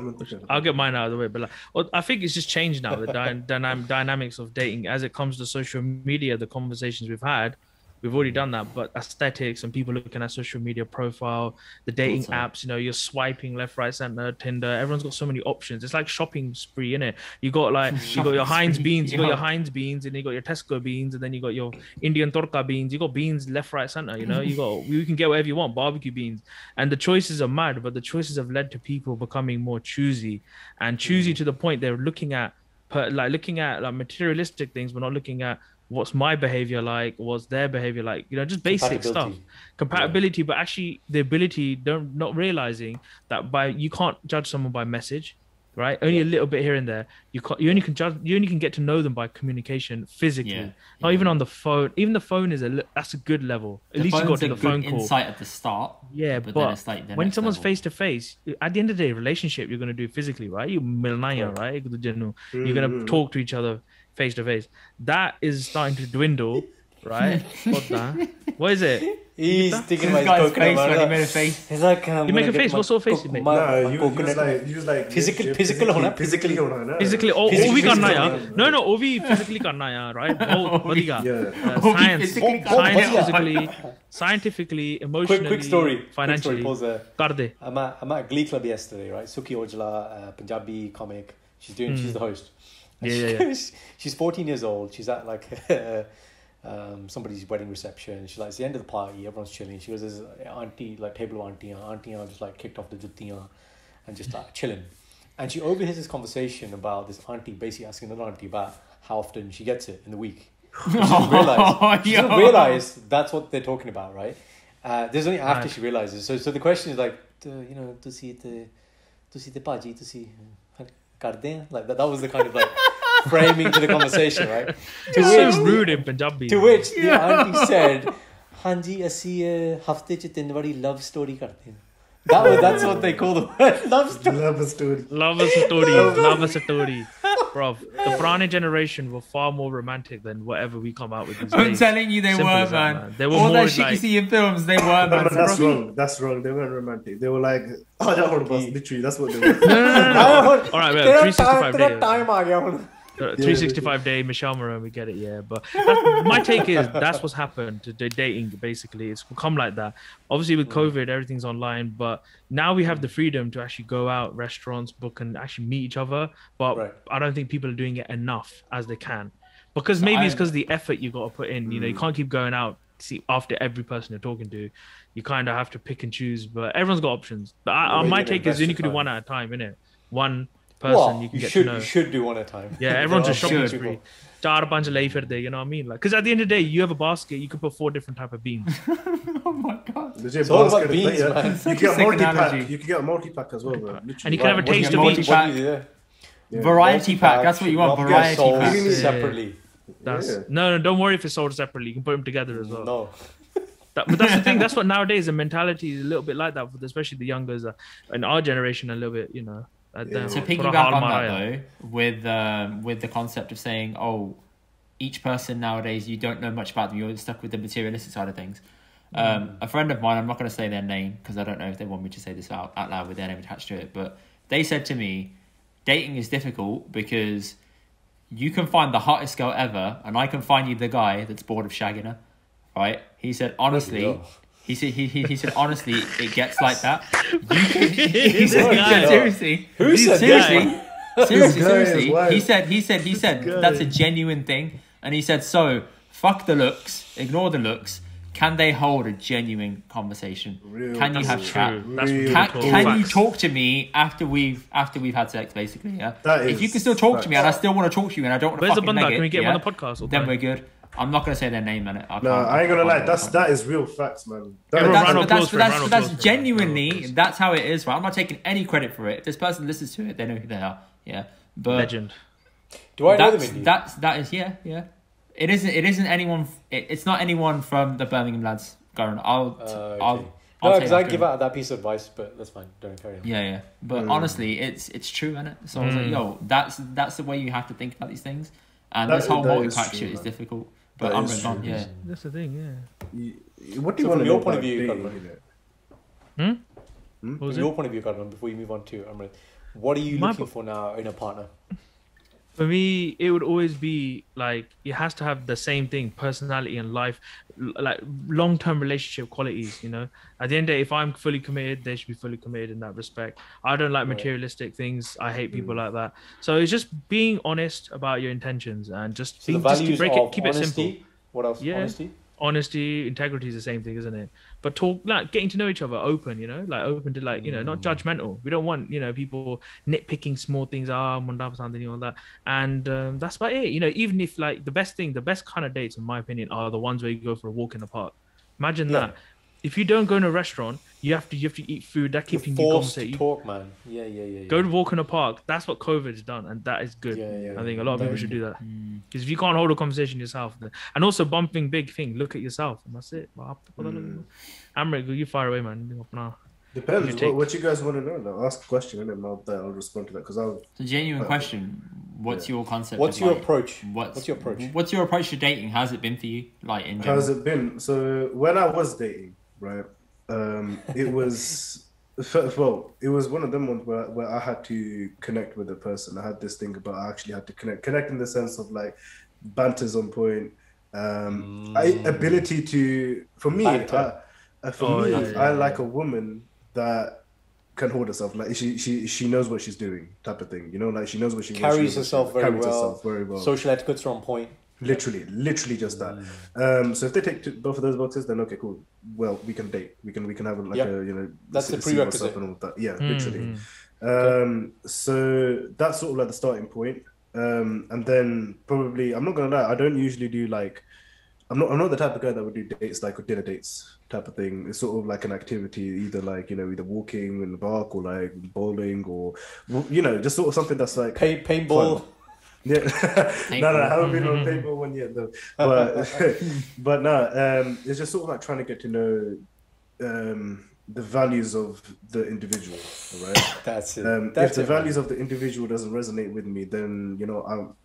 I'll get mine out of the way. But I think it's just changed now. The dynamics of dating as it comes to social media, the conversations we've had. We've already done that, but aesthetics and people looking at social media profile, the dating apps, you're swiping left, right, center, Tinder. Everyone's got so many options. It's like shopping spree, innit? You got your Heinz beans, and you got your Tesco beans, and then you got your Indian Torka beans. You got beans left, right, center. You can get whatever you want, barbecue beans, and the choices are mad. But the choices have led to people becoming more choosy to the point they're looking at materialistic things, but not looking at what's my behavior like, what's their behavior like, just basic stuff, compatibility, but actually the ability, not realizing that you can't judge someone by message, right? Only a little bit here and there. You only can get to know them by communication physically, not even on the phone. Even the phone that's a good level. At least you got to the phone call. Insight at the start. Yeah, but then it's like when someone's face to face, at the end of the day, relationship you're going to do physically, right? You're going to talk to each other face to face. That is starting to dwindle, right? What is it? He's thinking about his face when he made a face. He's like, you make a face. What sort of face you make? No, you use like physically. Physically. Ovi karna ya. No. Ovi physically karna ya. Right? Scientifically, emotionally, quick story. Financially. Quick story. Kar de. I'm at Glee Club yesterday, right? Suki Ojala, Punjabi comic. She's the host. Yeah. She's 14 years old. She's at like somebody's wedding reception. She's like, it's the end of the party. Everyone's chilling. She goes, there's auntie, like table of auntie just like kicked off the juttiyan and just like chilling. And she overhears this conversation about this auntie basically asking another auntie about how often she gets it in the week. She doesn't realize that's what they're talking about, right? There's only after she realizes. So the question is like, ਤੁਸੀਂ ਤੇ ਭਾਜੀ ਤੁਸੀਂ ਕਰਦੇ ਆ? Like that was the kind of like framing to the conversation, right? It's so rude in Punjabi. To which the auntie said, "Hanji, ਅਸੀਂ ਹਫਤੇ ਚ 3 ਵਾਰੀ love story ਕਰਦੇ ਹਾਂ." That's what they call the word. Love story. Bro, the Purana generation were far more romantic than whatever we come out with these days. I'm telling you, they were, man. They were all more that shit you see in films, they were, man. But that's wrong. They weren't romantic. They were like, literally, that's what they were. No. All right, man. 365 days. Time aa gaya hun. 365 day Michelle Moran, we get it, yeah. But my take is that's what's happened to dating, basically. It's become like that. Obviously, with COVID, everything's online, but now we have the freedom to actually go out, restaurants, book, and actually meet each other. But I don't think people are doing it enough as they can. Because maybe it's because the effort you got to put in. You can't keep going out after every person you're talking to. You kind of have to pick and choose, but everyone's got options. But my take is you only could do one at a time, innit? One person you can get to know. You should do one at a time. Yeah, everyone's a shopping spree. Char panch lay firde, you know what I mean? Like, because at the end of the day, you have a basket, you can put 4 different type of beans. Oh my god! It's all about beans, man. You can get a multi-pack. You can get a multi-pack as well, bro. Literally. And you can have a taste of each. Variety pack. That's what you want. Variety pack. Separately. No, don't worry if it's sold separately. You can put them together as well. No. But that's the thing. That's what nowadays the mentality is a little bit like that, especially the youngers in our generation. A little bit, So piggyback on that though, with the concept of saying, each person nowadays, you don't know much about them. You're stuck with the materialistic side of things. A friend of mine, I'm not going to say their name because I don't know if they want me to say this out loud with their name attached to it, but they said to me, dating is difficult because you can find the hottest girl ever and I can find you the guy that's bored of shagging her, right? He said, honestly... He said, honestly, it gets like that. He said, seriously. Who said that? Seriously. He said, that's a genuine thing. And he said, so, fuck the looks, ignore the looks. can they hold a genuine conversation? Can you have chat? Can you talk to me after we've had sex, basically? Yeah. If you can still talk to me and I still want to talk to you and I don't want to Where's the fucking banda? neg it, Can we get him on the podcast? Then we're good. I'm not gonna say their name, man. I ain't gonna lie. That is real facts, man. That's genuinely that's how it is, right? I'm not taking any credit for it. If this person listens to it, they know who they are. Yeah, but legend. Do I know them? Indy? That is yeah. It isn't anyone. It's not anyone from the Birmingham lads. Going, no, because I give out that piece of advice, but that's fine. Don't carry on. Yeah. But honestly, it's true, isn't it? So I was like, yo, that's the way you have to think about these things. And this whole multi-pack shit is difficult. But I'm gone. Yeah, that's the thing. Yeah. What do you want from to your point of view, From your point of view, Karan, before you move on to Amrit, what are you looking for now in a partner? For me, it would always be like it has to have the same thing: personality and life, like long-term relationship qualities. You know, at the end of the day, if I'm fully committed, they should be fully committed in that respect. I don't like materialistic things. I hate people like that. So it's just being honest about your intentions and just keep it simple. What else? Yeah. Honesty, integrity is the same thing, isn't it? But getting to know each other, open, you know, like open to not judgmental. We don't want, people nitpicking small things, something all that. And that's about it. Even if the best kind of dates, in my opinion, are the ones where you go for a walk in the park. Imagine that. If you don't go in a restaurant, you have to eat food. That keeps you conversating. Talk, man. Yeah. Go to walk in a park. That's what COVID's done, and that is good. I think a lot of people should do that. Because if you can't hold a conversation yourself, and also bumping big thing, look at yourself, and that's it. Amrit, you fire away, man. Depends. What you guys want to know? Though? Ask a question, and then I'll respond to that. Because it's a genuine question. What's your concept? What's your approach? What's your approach? What's your approach to dating? How's it been for you? In general? How's it been? So when I was dating, right, it was one of them ones where I had to connect with a person. I had this thing about I actually had to connect in the sense of banter's on point, ability to I like a woman that can hold herself, she knows what she's doing, type of thing, she knows what she carries herself very well. Social etiquette's on point. Literally just that. So if they take both of those boxes, then okay, cool. Well, we can date. We can have that's the prerequisite. And all that. Yeah, literally. So that's sort of the starting point. And then probably I'm not gonna lie, I don't usually do I'm not the type of guy that would do dates or dinner dates type of thing. It's sort of an activity, either either walking in the park or bowling or just sort of something that's paintball. Fun. Yeah, no, I haven't been on paintball one yet though. But no, it's just sort of trying to get to know the values of the individual, right? That's it. If the values of the individual doesn't resonate with me, then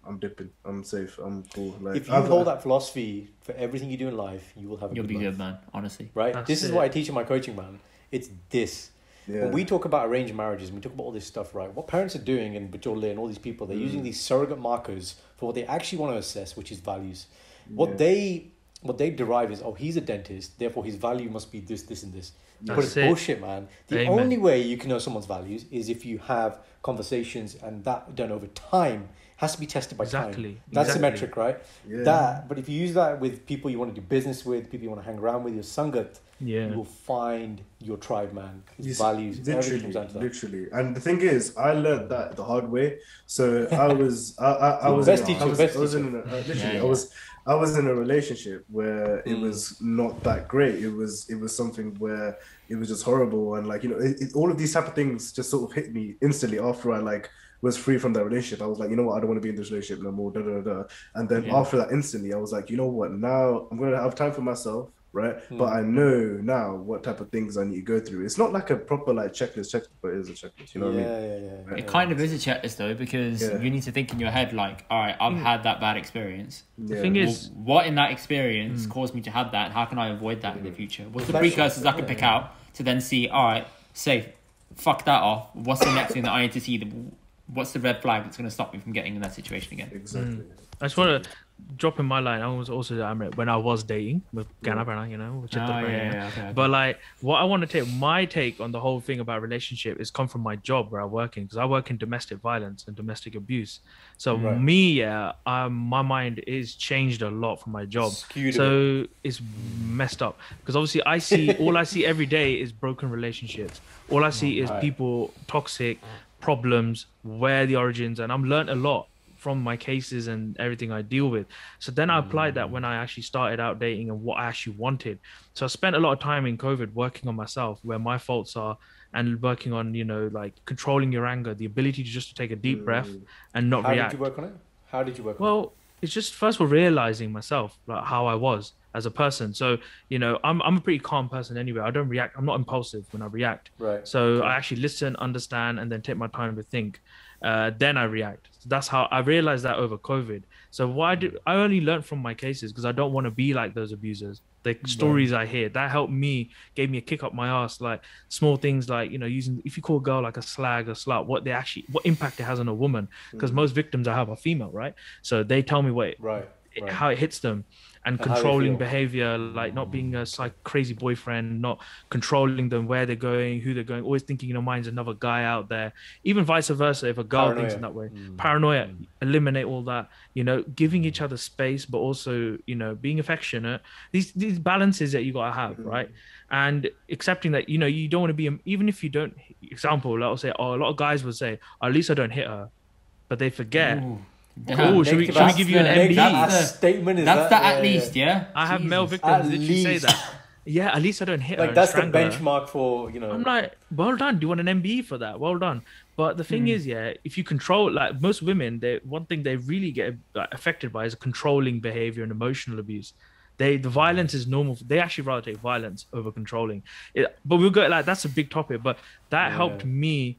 I'm dipping. I'm safe. I'm cool. If you hold that philosophy for everything you do in life, you will have a You'll good be life. good, man. Honestly, right? This is what I teach in my coaching, man. It's this. Yeah. When we talk about arranged marriages, we talk about all this stuff, right? What parents are doing in Bajole and all these people, they're using these surrogate markers for what they actually want to assess, which is values. What they derive is, he's a dentist, therefore his value must be this, this, and this. But it's bullshit, man. The only way you can know someone's values is if you have conversations, and that done over time has to be tested by time. That's the metric, right? Yeah. But if you use that with people you want to do business with, people you want to hang around with, your sangat, you will find your tribe, man. His values, everything comes down to that. Literally. And the thing is, I learned that the hard way. So I was in a relationship where it was not that great. It was something where it was just horrible, and all of these type of things just sort of hit me instantly after I was free from that relationship. I was like, you know what, I don't want to be in this relationship no more. And then after that, instantly, I was like, you know what, now I'm gonna have time for myself, right? But I know now what type of things I need to go through. It's not like a proper checklist, but it is a checklist. You know what I mean? Right? It kind of is a checklist though, because you need to think in your head all right, I've had that bad experience. The thing is, what in that experience caused me to have that, and how can I avoid that in the future? What's the precursors I can pick out to then see? All right, fuck that off. What's the next thing that I need to see? What's the red flag that's going to stop me from getting in that situation again? Exactly. I just want to dropping my line, I was also when I was dating with Ganapana, you know, Okay. But like, what I want to take, my take on the whole thing about relationship is come from my job where I'm working, because I work in domestic violence and domestic abuse. So my mind is changed a lot from my job. So it's messed up, because obviously all I see every day is broken relationships. All I see is people toxic, problems, where the origins, and I'm learned a lot from my cases and everything I deal with. So then I applied that when I actually started out dating and what I actually wanted. So I spent a lot of time in COVID working on myself, where my faults are, and working on, you know, like controlling your anger, the ability to just take a deep breath and not react. How did you work on it? How did you work on it? Well, it's just first of all realizing myself, like how I was as a person. So, you know, I'm a pretty calm person anyway. I don't react. I'm not impulsive when I react. Right. So I actually listen, understand, and then take my time to think. Then I react. So that's how I realized that over COVID. So I only learned from my cases, because I don't want to be like those abusers. The stories I hear, that helped me, gave me a kick up my ass. Like small things like, you know, if you call a girl like a slag, a slut, what impact it has on a woman. Because most victims I have are female, right? So they tell me how it hits them. And controlling behavior, like not being a crazy boyfriend, not controlling them, where they're going, who they're going, always thinking in your mind's another guy out there. Even vice versa, if a girl thinks in that way. Paranoia, eliminate all that, you know, giving each other space, but also, you know, being affectionate. These balances that you got to have, right? And accepting that, you know, you don't want to be, even if you don't, example, I'll say, a lot of guys would say, at least I don't hit her. But they forget. Should we give you an MBE? That's at least, yeah. I have male victims literally say that. Yeah, at least I don't hit her. Like that's the benchmark for, you know. I'm like, well done. Do you want an MBE for that? Well done. But the thing is, if you control, like most women, one thing they really get affected by is controlling behavior and emotional abuse. The violence is normal. They actually rather take violence over controlling. But we'll go like that's a big topic. But that helped me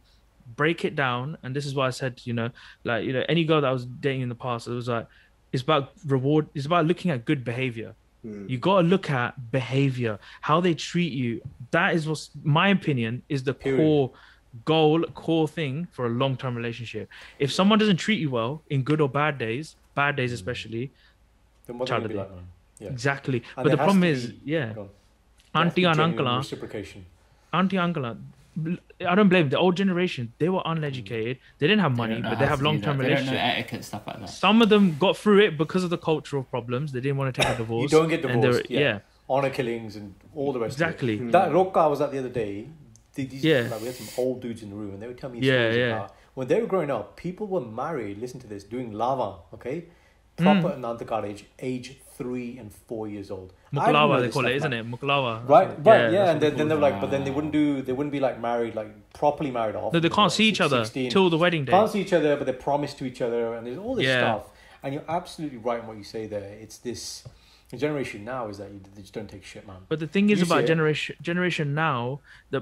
break it down. And this is why I said, you know, like, you know, any girl that I was dating in the past, it was like, it's about reward. It's about looking at good behavior. You got to look at behavior, how they treat you. That is what's, my opinion, is the core thing for a long-term relationship. If someone doesn't treat you well in good or bad days especially, then what's going to be like, man? Yeah. Exactly. And but the problem is, auntie and uncle, reciprocation. Auntie and uncle, I don't blame the old generation. They were uneducated. They didn't have money, but they have long-term relationships. They don't know etiquette, stuff like that. Some of them got through it because of the cultural problems. They didn't want to take a divorce. You don't get divorced. Honor killings and all the rest. Exactly. Of it. That Roka I was at the other day. Like, we had some old dudes in the room, and they would tell me stories about when they were growing up. People were married. Listen to this, doing lava. Okay, proper Anantakar age 3 and 4 years old. Muklawa, they call it, isn't it? Muklawa. Right, yeah. And then they're like, but then they wouldn't be like married, like properly married off. No, they can't see each other till the wedding day. Can't see each other, but they're promised to each other, and there's all this stuff. And you're absolutely right in what you say there. It's this. The generation now is that they just don't take shit, man. But the thing is about generation now, the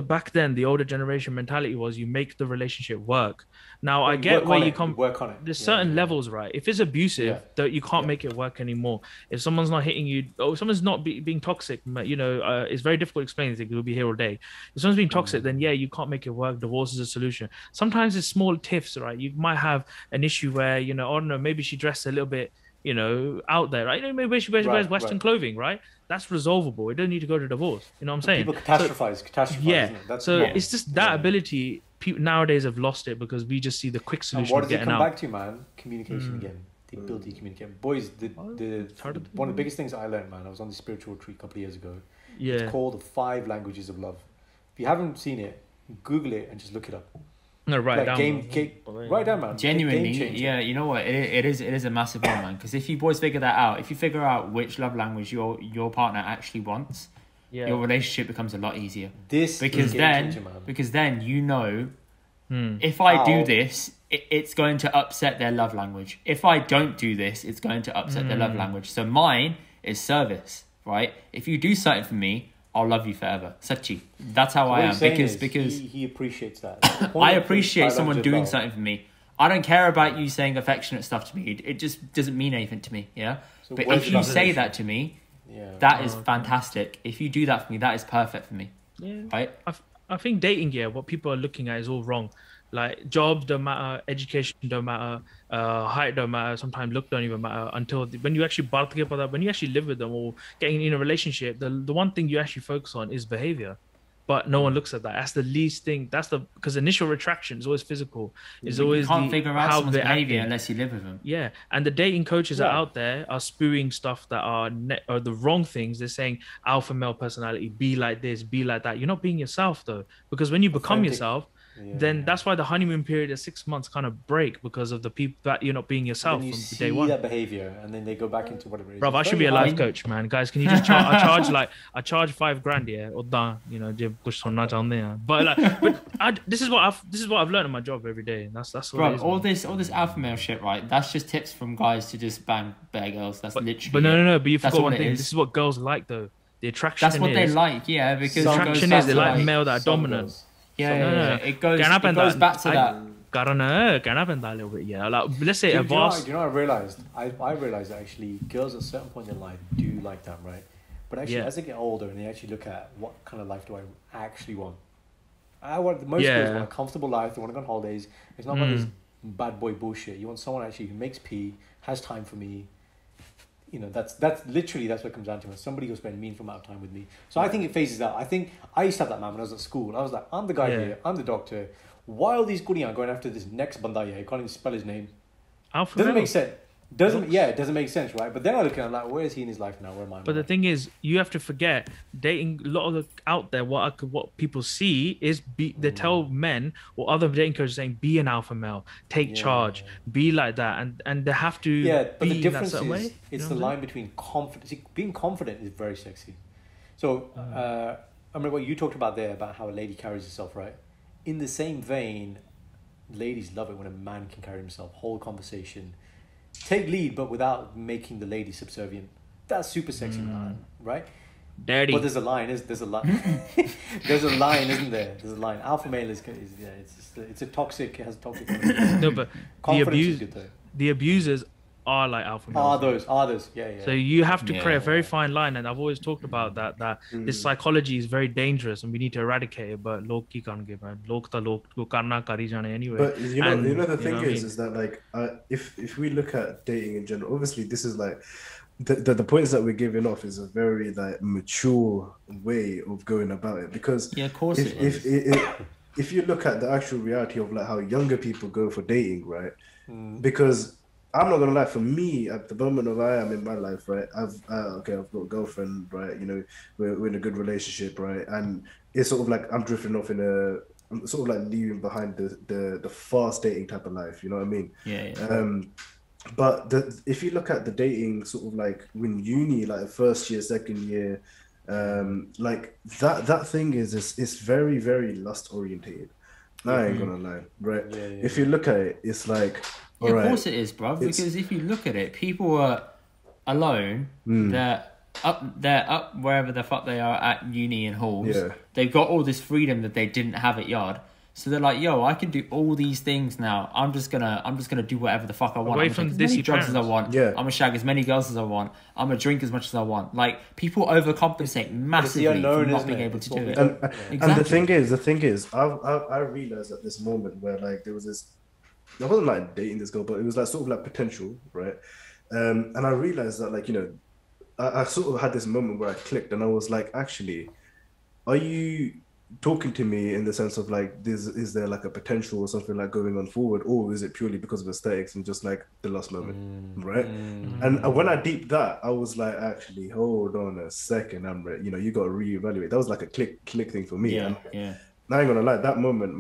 back then, the older generation mentality was you make the relationship work. Now I get where you come. Work on it. There's certain levels, right? If it's abusive, that you can't make it work anymore. If someone's not hitting you, or someone's not being toxic, you know, it's very difficult to explain. We'll be here all day. If someone's being toxic, then you can't make it work. Divorce is a solution. Sometimes it's small tiffs, right? You might have an issue where, you know, I don't know, maybe she dressed a little bit, you know, out there, right? You know, maybe she wears Western clothing, right? That's resolvable. It doesn't need to go to divorce. You know what I'm saying? People catastrophize. Yeah. It's just that ability. People nowadays have lost it because we just see the quick solution. And what does it come back to, man? Communication again. The ability to communicate. Boys, one of the biggest things I learned, man, I was on the spiritual retreat a couple of years ago. Yeah. It's called the 5 Languages of Love. If you haven't seen it, Google it and just look it up. No, write down. Write down, man. Genuinely, you know what? It is a massive one, man. Because if you boys figure that out, if you figure out which love language your partner actually wants, your relationship becomes a lot easier. Because then you know, if I do this, it's going to upset their love language. If I don't do this, it's going to upset their love language. So mine is service, right? If you do something for me, I'll love you forever. Sachi. That's how I am. Because he appreciates that. I appreciate someone doing something for me. I don't care about you saying affectionate stuff to me. It just doesn't mean anything to me. Yeah. So but if you say that to me, that is fantastic. If you do that for me, that is perfect for me. Yeah. Right. I think dating, what people are looking at is all wrong. Like jobs don't matter, education don't matter, height don't matter, sometimes look don't even matter until when you actually when you actually live with them or getting in a relationship, the one thing you actually focus on is behavior. But no one looks at that. That's the least thing. Because initial retraction is always physical. It's always you can't figure out someone's behavior unless you live with them. Yeah, and the dating coaches are out there are spewing stuff that are the wrong things. They're saying alpha male personality, be like this, be like that. You're not being yourself though, because when you become yourself, then that's why the honeymoon period is 6 months kind of break because of the people that you're not being yourself from day one. That behavior, and then they go back into whatever it is. Bro, I should be a life coach, man. Guys, can you just charge? I charge $5,000, yeah, or you know, but this is what I've learned in my job every day. That's what bro. It is, all this alpha male shit, right? That's just tips from guys to just bang better girls. That's literally. But no. But you forgot one thing. This is what girls like, though. The attraction. That's what they like, yeah. Because the attraction is they like male that are dominant. Girls. Yeah. It goes back to that. A little bit, yeah. Like, let's say do you know what I realized? I realized that actually girls at a certain point in their life do like that, right? But actually, as they get older and they actually look at what kind of life do I actually want? Most girls want a comfortable life. They want to go on holidays. It's not about this bad boy bullshit. You want someone actually who makes pee, has time for me. You know, that's literally what it comes down to. Somebody who spend meaningful amount of time with me. So I think it phases out. I think I used to have that man when I was at school. I was like, I'm the guy here. I'm the doctor. Why are these Guriyan going after this next banda? Yeah, you can't even spell his name. Doesn't make sense. It doesn't make sense, right? But then I look at him like, where is he in his life now? Where am I? But the thing is, you have to forget dating. A lot of out there, what people see is they tell men or other dating coaches saying, be an alpha male, take charge, be like that, and they have to. Yeah, but be the difference that is, way. it's the line between confidence. Being confident is very sexy. So I remember what you talked about there about how a lady carries herself, right? In the same vein, ladies love it when a man can carry himself. Whole conversation. Take lead, but without making the lady subservient. That's super sexy, man, right? Dirty. But there's a line, there's a line. There's a line, isn't there? There's a line. Alpha male is it's a toxic, it has a toxic. No, but the abusers are like alpha males. Are those. Yeah. So you have to create a very fine line, and I've always talked about that this psychology is very dangerous, and we need to eradicate it. But log ki karenge, man. Log ko karna kari jane anyway. But you know the thing is that like if we look at dating in general, obviously this is like the points that we're giving off is a very like mature way of going about it, because of course if you look at the actual reality of like how younger people go for dating, right? Because I'm not gonna lie, for me at the moment of I am in my life, right? I've got a girlfriend, right? You know, we're in a good relationship, right? And it's sort of like I'm drifting off I'm sort of like leaving behind the fast dating type of life, you know what I mean? Yeah. But if you look at the dating sort of like when uni, like first year, second year, like that thing is very, very lust orientated. I ain't gonna lie, right? If you look at it, it's like, of course it is, bro. Because if you look at it, people are alone. They're up wherever the fuck they are at uni and halls. Yeah. They've got all this freedom that they didn't have at yard. So they're like, yo, I can do all these things now. I'm just gonna do whatever the fuck I want. Away I'm from gonna take as many drugs as I want. Yeah. I'm gonna shag as many girls as I want. I'm gonna drink as much as I want. Like, people overcompensate massively for not being able to do it. And the thing is, I realized at this moment where like there was this. I wasn't like dating this girl, but it was like sort of like potential, right? And I realized that like, you know, I sort of had this moment where I clicked and I was like, actually, are you talking to me in the sense of like, is there like a potential or something like going on forward, or is it purely because of aesthetics and just like the last moment, right? And when I deeped that, I was like, actually, hold on a second, I'm ready. You know, you got to reevaluate. That was like a click thing for me. Yeah. Now I ain't gonna lie, that moment,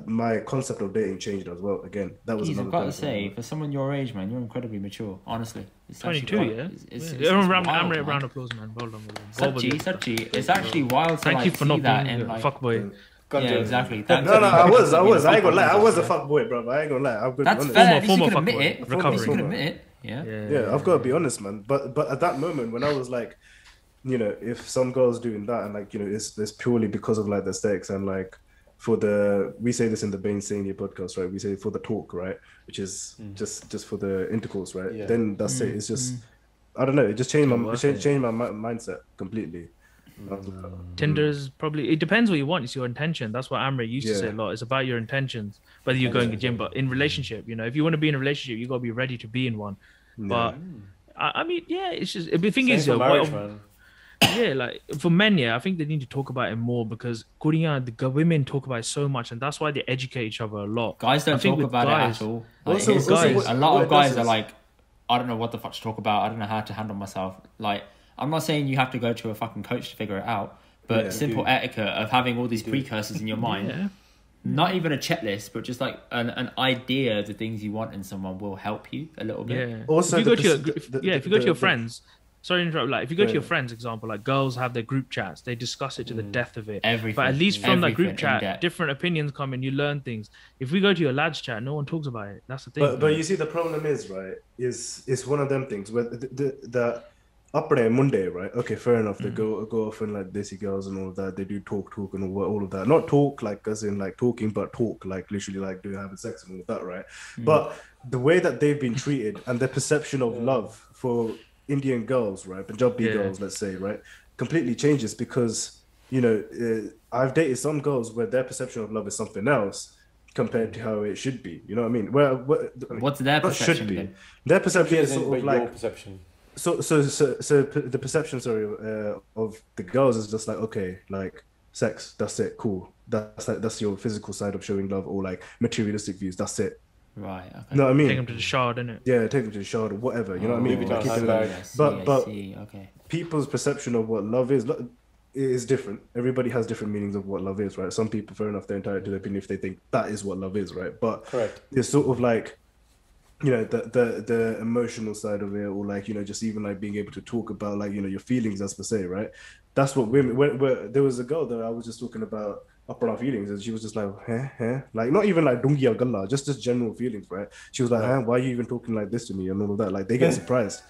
my concept of dating changed as well. Again, that was I've got to say, for someone your age, man, you're incredibly mature. Honestly, it's 22, It's round applause, man. Well done. Sachi, it's actually wild to Thank you for not that being a fuckboy. Yeah, exactly. No, I was. I ain't gonna lie. I was a fuckboy, bro. I ain't gonna lie. I'm That's honest. fair. Former You can admit it. Recovery. You can admit it. Yeah, I've got to be honest, man. But at that moment when I was like, you know, if some girl's doing that and like, you know, it's purely because of like the aesthetics and like we say this in the Bainsainye podcast, right? We say for the talk, right? Which is just for the intercourse, right? Then that's it. It's just, I don't know. It just changed my mindset completely. Tinder's probably, it depends what you want. It's your intention. That's what Amrit used to say a lot. It's about your intentions, whether you're going to gym, but in relationship, you know, if you want to be in a relationship, you got to be ready to be in one. But I mean, it's just, the thing is, like for men, I think they need to talk about it more, because the women talk about it so much, and that's why they educate each other a lot. Guys don't talk about it at all. Like, a lot of guys are like, I don't know what the fuck to talk about. I don't know how to handle myself. Like, I'm not saying you have to go to a fucking coach to figure it out, but simple etiquette of having all these precursors in your mind, not even a checklist, but just like an idea of the things you want in someone will help you a little bit. Yeah. Also, if you go to your friends, sorry to interrupt, like if you go to your friends, example, like girls have their group chats, they discuss it to the death of it. Everything. But at least from that group chat, different opinions come and you learn things. If we go to your lads chat, no one talks about it. That's the thing. But you see, the problem is, right, is one of them things where the upper Monday, right? Okay, fair enough. They go off and like desi girls and all of that. They do talk and all of that. Not talk like as in like talking, but talk like literally like having sex and all of that, right? But the way that they've been treated and their perception of love for Indian girls, right? Punjabi girls, let's say, right? Completely changes, because, you know, I've dated some girls where their perception of love is something else compared to how it should be. You know what I mean? What's their perception? Should be. Their perception is sort of like your perception. So the perception, of the girls is just like, okay, like sex, that's it, cool. That's your physical side of showing love, or like materialistic views, that's it. Right. Okay. You know what I mean? Take them to the shard, innit? Yeah, take them to the shard or whatever. You know what I mean? But people's perception of what love is different. Everybody has different meanings of what love is, right? Some people, fair enough, they're entitled to their opinion if they think that is what love is, right? But it's sort of like, you know, the emotional side of it, or like, you know, just even like being able to talk about like, you know, your feelings, as per se, right? That's what women. Where there was a girl that I was just talking about upper feelings, and she was just like, like not even like dungi galla, just general feelings, right? She was like, why are you even talking like this to me and all of that? Like they get surprised.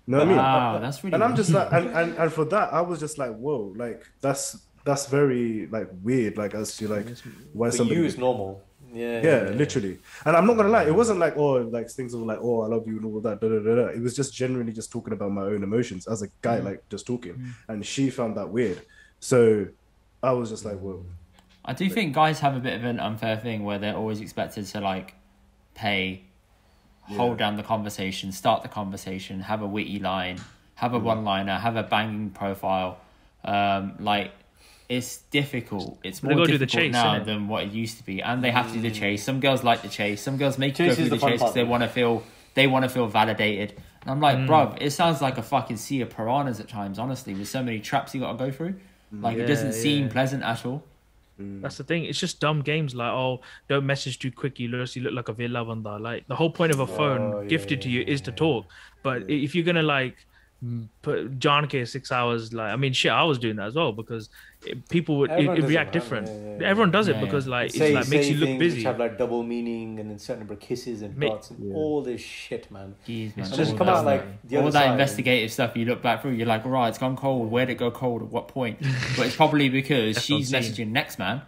You know what I mean? Wow, that's really. And I'm just like, and for that, I was just like, whoa, like that's very like weird, like as to like why somebody. You is normal. Yeah, literally. And I'm not gonna lie, it wasn't like, oh, like things of like, oh, I love you and all of that. It was just generally just talking about my own emotions as a guy, like just talking. And she found that weird. So I was just like, whoa. I do think guys have a bit of an unfair thing where they're always expected to like pay, hold down the conversation, start the conversation, have a witty line, have a one-liner, have a banging profile. Like, it's difficult. It's more difficult now than what it used to be, and they have to do the chase. Some girls like the chase. Some girls make you go through the chase because they want to feel validated. And I'm like, bruv, it sounds like a fucking sea of piranhas at times. Honestly, with so many traps you got to go through, like it doesn't seem pleasant at all. That's the thing. It's just dumb games like, oh, don't message too quick. You look like a villa banda. Like the whole point of a phone gifted to you is to talk. But if you're gonna like put John K 6 hours, like I mean, shit, I was doing that as well because people would react different. Everyone does it because like it's like makes you look busy. Which have like double meaning and then certain number of kisses and dots and all this shit, man. Jeez, man. It's just come out like all that investigative stuff. You look back through, you're like, right, it's gone cold. Where'd it go cold? At what point? But it's probably because she's messaging next man,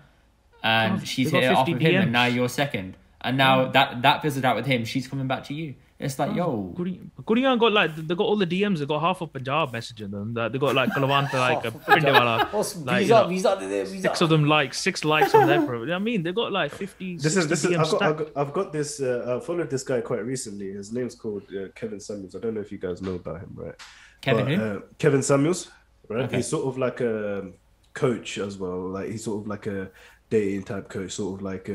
and she's hit it off with him, and now you're second, and now that fizzled out with him. She's coming back to you. It's like, yo, Kuriyan got like they got all the DMs. They got half of Punjab messaging them. They got like Kalavanta, like a Pindewala, like 6 of them, like 6 likes on their profile. I mean, they got like 50. This is. I've got this. I followed this guy quite recently. His name's called Kevin Samuels. I don't know if you guys know about him, right? Kevin Samuels, right? Okay. He's sort of like a coach as well. Like he's sort of like a dating type coach, sort of like.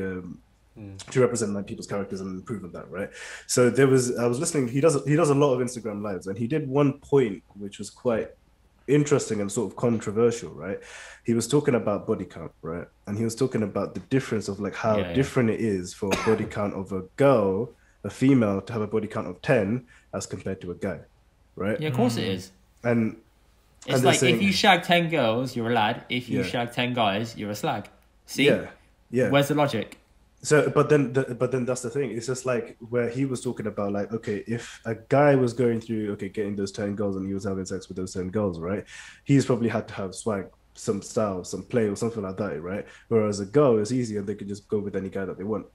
To represent like people's characters and improve on that, right? So I was listening. He does a lot of Instagram lives, and he did one point which was quite interesting and sort of controversial, right? He was talking about body count, right? And he was talking about the difference of like how different it is for a body count of a female to have a body count of 10 as compared to a guy, right? Yeah, of course it is. And it's like saying, if you shag 10 girls, you're a lad. If you shag 10 guys, you're a slag. See? Yeah. Where's the logic? So, but then that's the thing. It's just like where he was talking about, like, okay, if a guy was going through, getting those 10 girls and he was having sex with those 10 girls, right? He's probably had to have swag, some style, some play, or something like that, right? Whereas a girl is easy and they can just go with any guy that they want.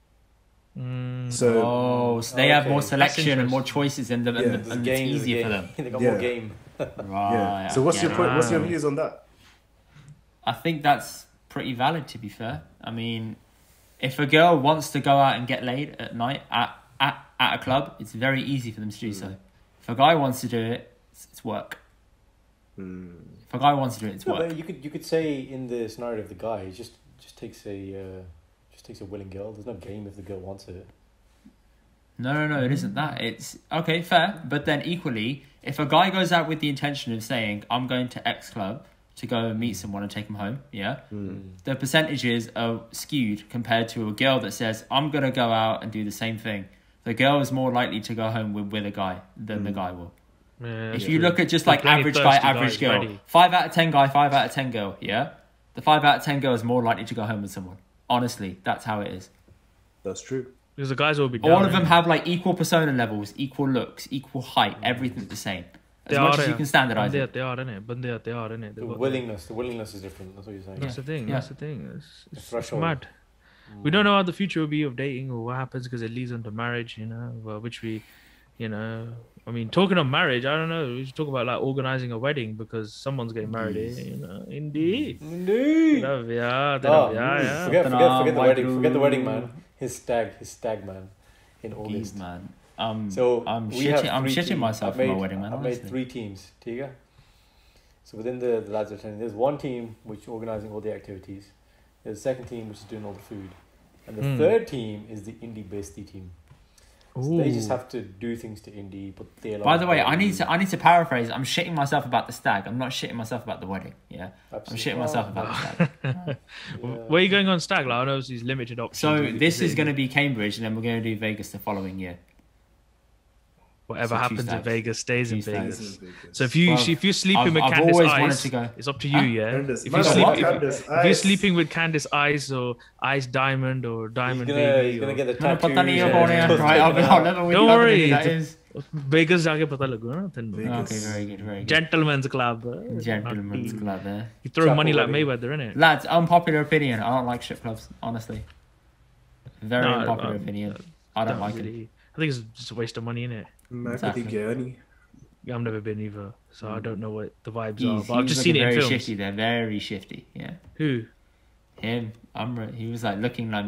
So they have more selection and more choices in them, and it's easier for them. They got more game. Right. So what's your point? What's your views on that? I think that's pretty valid, to be fair. I mean, if a girl wants to go out and get laid at night at a club, it's very easy for them to do so. If a guy wants to do it, it's work. If a guy wants to do it, it's work. But you could say in the scenario of the guy, he just takes a willing girl. There's no game if the girl wants it. No, it isn't that. It's okay, fair. But then equally, if a guy goes out with the intention of saying, I'm going to X club to go and meet someone and take them home, the percentages are skewed compared to a girl that says, I'm going to go out and do the same thing. The girl is more likely to go home with a guy than the guy will. Yeah, if you look at just like average guy, average girl, ready. 5 out of 10 guy, 5 out of 10 girl, the 5 out of 10 girl is more likely to go home with someone. Honestly, that's how it is. That's true. Because the guys will be down. All of them have like equal persona levels, equal looks, equal height, everything the same. As much as you can standardize it. They are, innit? The willingness is different. That's what you're saying. That's the thing. That's the thing. It's mad. We don't know how the future will be of dating or what happens because it leads on to marriage, which we, I mean, talking of marriage, I don't know. We should talk about like organizing a wedding because someone's getting married here, Indeed. Forget the wedding. Forget the wedding, man. His stag, man, in August. Man. So I'm shitting myself for my wedding, man. I've made 3 teams. Tiga. So within the lads are attending, there's one team which is organising all the activities. There's a second team which is doing all the food, and the third team is the Indy Bainsainye team. So they just have to do things to Indy, but by the way, I need to paraphrase. I'm shitting myself about the stag. I'm not shitting myself about the wedding. Yeah, absolutely. I'm shitting myself about the stag. Where are you going on stag? Like, I know these limited options. So this is going to be Cambridge, and then we're going to do Vegas the following year. Whatever happens in Vegas stays in Vegas. So if you're sleeping with Candice Ice, it's up to you, yeah. If you're sleeping with Candice Ice or Ice Diamond or Diamond Baby, he's gonna get the tattoo. Don't worry. Vegas जाके पता लगेगा ना. Okay, very good. Gentlemen's club. You throw money like Mayweather, innit? Lads, unpopular opinion. I don't like strip clubs, honestly. Very unpopular opinion. I don't like it. I think it's just a waste of money, innit? Exactly. I've never been either, so I don't know what the vibes are. But I've just seen it in films. Shifty, they're very shifty. Yeah. Who? Him. He was like looking like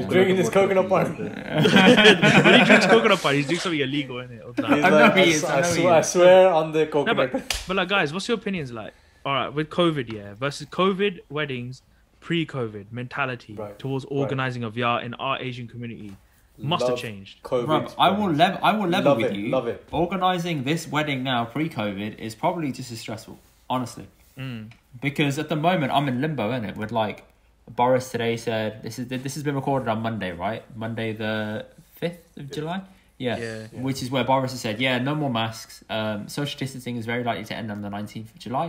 drinking his coconut party. When he drinks coconut party, he's doing something illegal, innit? I swear on the coconut. But like, guys, what's your opinions like? All right, with COVID, versus COVID weddings, pre-COVID mentality towards organizing a VR in our Asian community. Must have changed. Rob, I will level with you. Love it. Organizing this wedding now, pre-COVID, is probably just as stressful, honestly. Because at the moment I'm in limbo, innit? With like Boris today said this has been recorded on Monday, right? Monday the 5th of July. Yeah. Which is where Boris has said, no more masks. Social distancing is very likely to end on the 19th of July.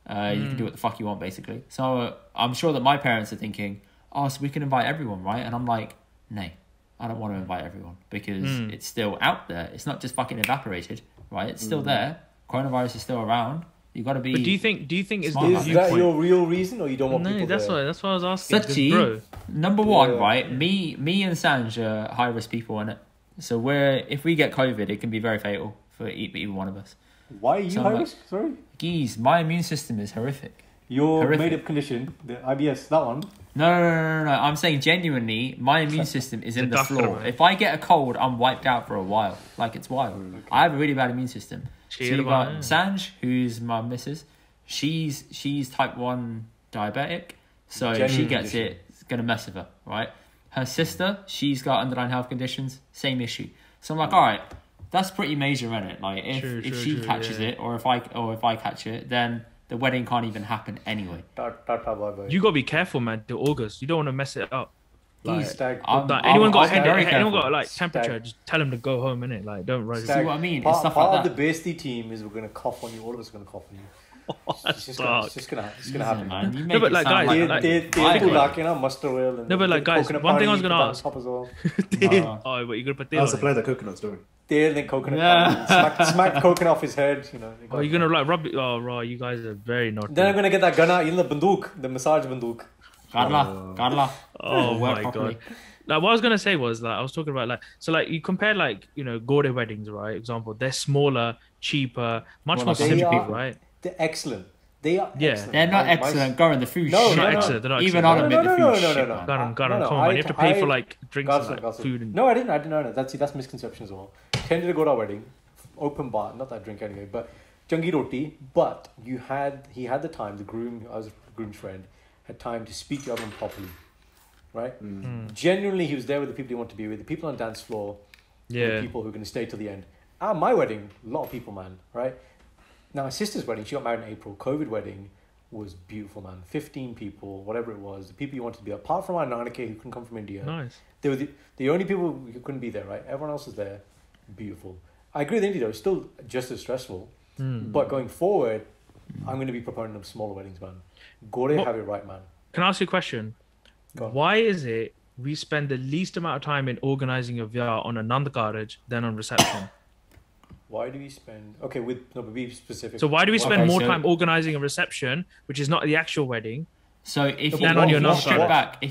You can do what the fuck you want, basically. So I'm sure that my parents are thinking, so we can invite everyone, right? And I'm like, nay. I don't want to invite everyone because it's still out there. It's not just fucking evaporated, right? It's still there. Coronavirus is still around. You got to be. But do you think is that your real reason, or you don't want people? No, that's what I was asking. Sachi, number one, right? Me and Sanj are high risk people, innit? So if we get COVID, it can be very fatal for either one of us. Why are you high risk? Sorry, geez, my immune system is horrific. Your made-up condition, the IBS, that one. No. I'm saying genuinely, my immune system is in the floor. Right? If I get a cold, I'm wiped out for a while. Like, it's wild. Okay. I have a really bad immune system. So you've got Sanj, who's my missus. She's type 1 diabetic. So if she gets it, it's going to mess with her, right? Her sister, she's got underlying health conditions. Same issue. So I'm like, all right, that's pretty major, isn't it? Like, if she catches it, or if I catch it, then the wedding can't even happen anyway. You gotta be careful, man. Till August, you don't want to mess it up. Like, anyone got like temperature, just tell them to go home, innit? Like, don't rush. See what I mean? Part it's stuff like that. of the Bainsainye team is we're gonna cough on you. All of us are gonna cough on you. It's just gonna happen, man. No, but like, guys, mustard oil. No, but like, guys, one thing I was gonna ask. Oh, but you're gonna put I'll supply the coconuts, don't we? Then coconut. Smack coconut off his head. You're gonna like rub it. Oh, right, you guys are very naughty. Then I'm gonna get that gun out. The banduk, the massage banduk. Carla. Oh my god. Like, what I was gonna say was I was talking about you compare Gorde weddings, right? Example, they're smaller, cheaper, much more simple, right? They're excellent. They are excellent. They're not excellent. Go on, the food shit. They're not excellent. They're not even excellent. on the food shit. Come on, come on. You have to pay for like drinks and like food. And... No, I didn't know. That's misconception as well. Tended to go to our wedding, open bar. Not that I drink anyway, but changi roti. But he had the time. The groom, I was a groom's friend, had time to speak to everyone properly, right? Genuinely, he was there with the people he wanted to be with. The people on the dance floor, the people who are going to stay till the end. At my wedding, a lot of people, man, right? Now, my sister's wedding, she got married in April. COVID wedding was beautiful, man. 15 people, whatever it was. The people you wanted to be, apart from our Nanake who couldn't come from India. Nice. They were the only people who couldn't be there, right? Everyone else was there. Beautiful. I agree with Indy, though. It's still just as stressful. But going forward, I'm going to be proponent of smaller weddings, man. Gore have it right, man. Can I ask you a question? Why is it we spend the least amount of time in organizing a VR on a Nand Karaj than on reception? Why do we spend... Okay, but be specific. So why do we spend more time organizing a reception, which is not the actual wedding? So if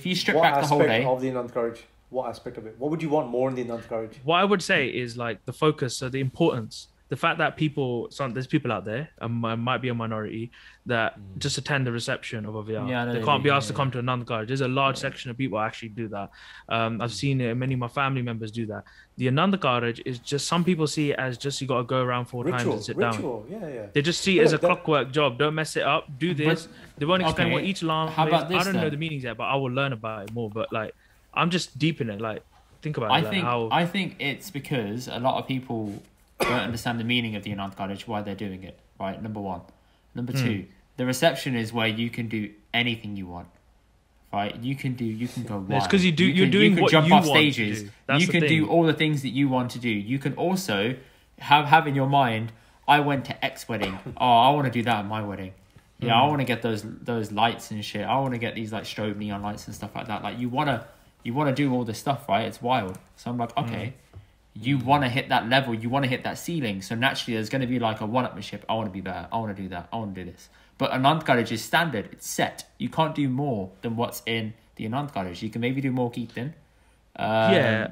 you strip back the whole day... of the Nand Karaj? What aspect of it? What would you want more in the Nand Karaj? What I would say is like the focus, so the importance. The fact that there's people out there, might be a minority, that just attend the reception of a VR. They can't be asked to come to a Nand Karaj. There's a large section of people who actually do that. I've seen it, many of my family members do that. The Anand Karaj is just, some people see it as just you got to go around four times and sit down. Yeah. They just see it as a clockwork job. Don't mess it up. Do this. They won't explain what each alarm is. I don't know the meanings yet, but I will learn about it more. But like, I'm just deep in it. Like, think about it. I think it's because a lot of people don't understand the meaning of the Anand Karaj, why they're doing it, right? Number one. Number two, the reception is where you can do anything you want, right? You can go wild. It's because you're doing what jump you off want stages. To do. That's you can do all the things that you want to do. You can also have in your mind, I went to X wedding. Oh, I want to do that at my wedding. Yeah, I want to get those lights and shit. I want to get these like strobe neon lights and stuff like that. Like you wanna do all this stuff, right? It's wild. So I'm like, okay. You want to hit that level, you want to hit that ceiling. So naturally, there's going to be like a one-upmanship. I want to be better. I want to do that. I want to do this. But Anand Karaj is standard. It's set. You can't do more than what's in the Anand Karaj. You can maybe do more Kirtan.